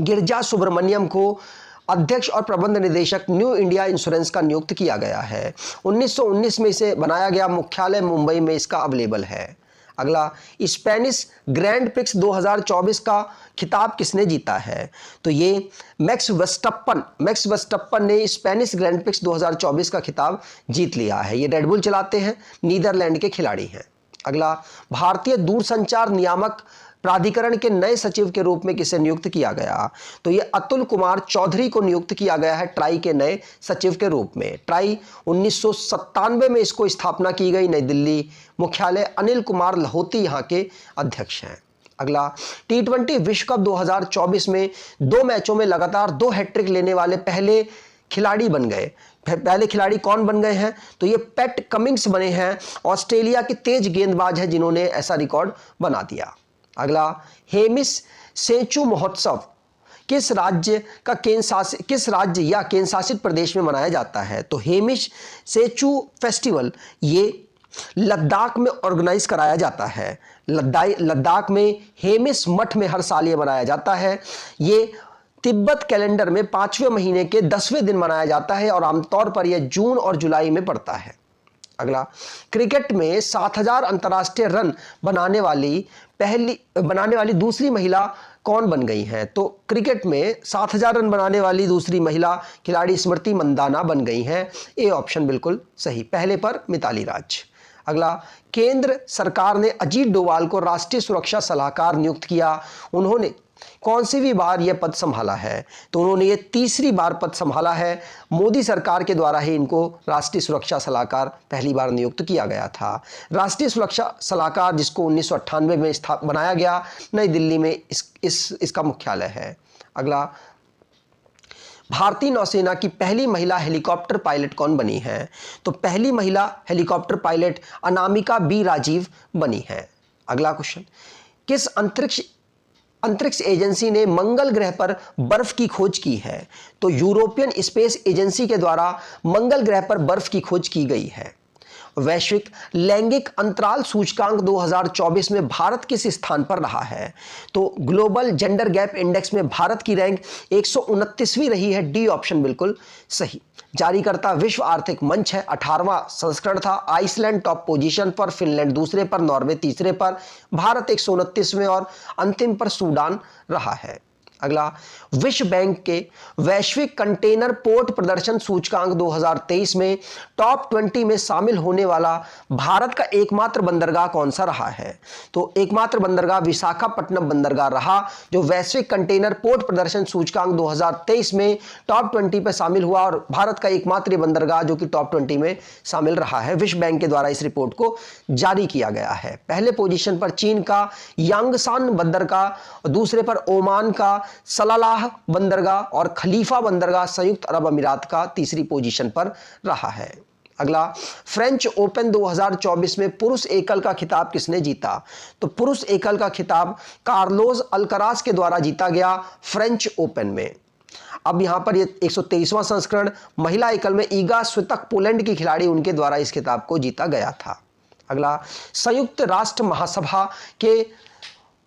गिरजा सुब्रमण्यम को अध्यक्ष और प्रबंध निदेशक न्यू इंडिया इंश्योरेंस का नियुक्त किया गया है। 1919 में इसे बनाया गया। मुख्यालय मुंबई में इसका अवेलेबल है। अगला, स्पेनिश ग्रैंड प्रिक्स 2024 का खिताब किसने जीता है? तो ये मैक्स वर्स्टप्पन ने स्पेनिश ग्रैंड प्रिक्स 2024 का खिताब जीत लिया है। ये रेड बुल चलाते हैं, नीदरलैंड के खिलाड़ी हैं। अगला, भारतीय दूरसंचार नियामक प्राधिकरण के नए सचिव के रूप में किसे नियुक्त किया गया? तो ये अतुल कुमार चौधरी को नियुक्त किया गया है ट्राई के नए सचिव के रूप में। ट्राई 1997 में इसको स्थापना की गई, नई दिल्ली मुख्यालय। अनिल कुमार लाहौती यहाँ के अध्यक्ष हैं। अगला, T20 विश्व कप 2024 में 2 मैचों में लगातार 2 हैट्रिक लेने वाले पहले खिलाड़ी बन गए। पहले खिलाड़ी कौन बन गए हैं? तो ये पैट कमिंग्स बने हैं। ऑस्ट्रेलिया के तेज गेंदबाज हैं जिन्होंने ऐसा रिकॉर्ड बना दिया। अगला, हेमिस सेंचु महोत्सव किस राज्य या केंद्र शासित प्रदेश में मनाया जाता है? तो हेमिस सेंचु फेस्टिवल ये लद्दाख में ऑर्गेनाइज कराया जाता है। लद्दाख में हेमिस मठ में हर साल ये मनाया जाता है। ये तिब्बत कैलेंडर में 5वें महीने के 10वें दिन मनाया जाता है और आमतौर पर यह जून और जुलाई में पड़ता है। अगला, क्रिकेट में 7000 अंतर्राष्ट्रीय रन बनाने वाली दूसरी महिला कौन बन गई हैं? तो क्रिकेट में 7000 रन बनाने वाली दूसरी महिला खिलाड़ी स्मृति मंदाना बन गई हैं। ए ऑप्शन बिल्कुल सही। पहले पर मिताली राज। अगला, केंद्र सरकार ने अजीत डोवाल को राष्ट्रीय सुरक्षा सलाहकार नियुक्त किया। उन्होंने कौन सी भी बार यह पद संभाला है? तो उन्होंने ये 3री बार पद संभाला है। मोदी सरकार के द्वारा ही इनको राष्ट्रीय सुरक्षा सलाहकार पहली बार नियुक्त किया गया था। राष्ट्रीय सुरक्षा सलाहकार जिसको 1998 में बनाया गया, नई दिल्ली में इसका मुख्यालय है। अगला, भारतीय नौसेना की पहली महिला हेलीकॉप्टर पायलट कौन बनी है? तो पहली महिला helicopter pilot Anamika B Rajiv बनी है। अगला क्वेश्चन, किस अंतरिक्ष एजेंसी ने मंगल ग्रह पर बर्फ की खोज की है? तो यूरोपियन स्पेस एजेंसी के द्वारा मंगल ग्रह पर बर्फ की खोज की गई है। वैश्विक लैंगिक अंतराल सूचकांक 2024 में भारत किस स्थान पर रहा है? तो ग्लोबल जेंडर गैप इंडेक्स में भारत की रैंक 129वीं रही है। डी ऑप्शन बिल्कुल सही। जारीकर्ता विश्व आर्थिक मंच है, 18वां संस्करण था। आइसलैंड टॉप पोजीशन पर, फिनलैंड दूसरे पर, नॉर्वे तीसरे पर, भारत 129वें और अंतिम पर सूडान रहा है। अगला, विश्व बैंक के वैश्विक कंटेनर पोर्ट प्रदर्शन सूचकांक 2023 में टॉप 20 में शामिल होने वाला भारत का एकमात्र बंदरगाह कौन सा रहा है? तो एकमात्र बंदरगाह विशाखापट्टनम बंदरगाह रहा, जो वैश्विक कंटेनर पोर्ट प्रदर्शन सूचकांक 2023 में टॉप 20 पर शामिल हुआ और भारत का एकमात्र बंदरगाह जो कि टॉप 20 में शामिल रहा है। विश्व बैंक के द्वारा इस रिपोर्ट को जारी किया गया है। पहले पोजीशन पर चीन का यांगसान बंदरगाह, दूसरे पर ओमान का सलालाह बंदरगाह और खलीफा बंदरगाह संयुक्त अरब अमीरात का तीसरी पोजीशन पर रहा है। अगला, फ्रेंच ओपन 2024 में पुरुष एकल का खिताब किसने जीता? तो पुरुष एकल का खिताब कार्लोस अल्कराज के द्वारा जीता गया फ्रेंच ओपन में। अब यहां पर ये 123वां संस्करण। महिला एकल में ईगा स्वितक पोलैंड की खिलाड़ी, उनके द्वारा इस खिताब को जीता गया था। अगला, संयुक्त राष्ट्र महासभा के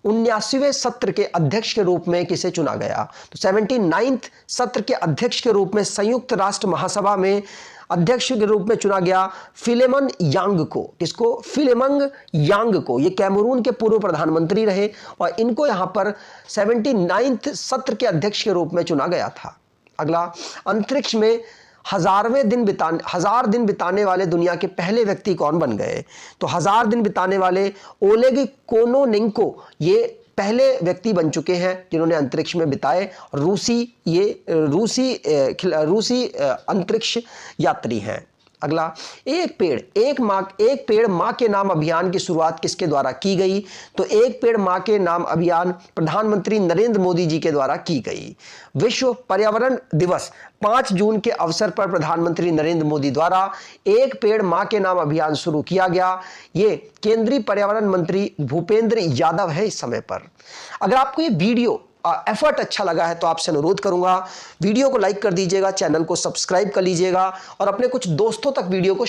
79वें सत्र के अध्यक्ष के रूप में किसे चुना गया? तो 79th सत्र के अध्यक्ष के रूप में संयुक्त राष्ट्र महासभा में अध्यक्ष के रूप में चुना गया फिलेमन यांग को। किसको? फिलेमन यांग को। ये कैमरून के पूर्व प्रधानमंत्री रहे और इनको यहां पर 79वें सत्र के अध्यक्ष के रूप में चुना गया था। अगला, अंतरिक्ष में 1000 दिन बिताने वाले दुनिया के पहले व्यक्ति कौन बन गए? तो 1000 दिन बिताने वाले ओलेग कोनोनेंको ये पहले व्यक्ति बन चुके हैं जिन्होंने अंतरिक्ष में बिताए। रूसी अंतरिक्ष यात्री हैं। अगला, एक पेड़ मां के नाम अभियान की शुरुआत किसके द्वारा की गई? तो एक पेड़ मां के नाम अभियान प्रधानमंत्री नरेंद्र मोदी जी के द्वारा की गई। विश्व पर्यावरण दिवस 5 जून के अवसर पर प्रधानमंत्री नरेंद्र मोदी द्वारा एक पेड़ मां के नाम अभियान शुरू किया गया। ये केंद्रीय पर्यावरण मंत्री भूपेंद्र यादव है इस समय पर। अगर आपको ये वीडियो एफर्ट अच्छा लगा है तो आपसे अनुरोध करूंगा वीडियो को लाइक कर दीजिएगा, चैनल को सब्सक्राइब कर लीजिएगा और अपने कुछ दोस्तों तक वीडियो को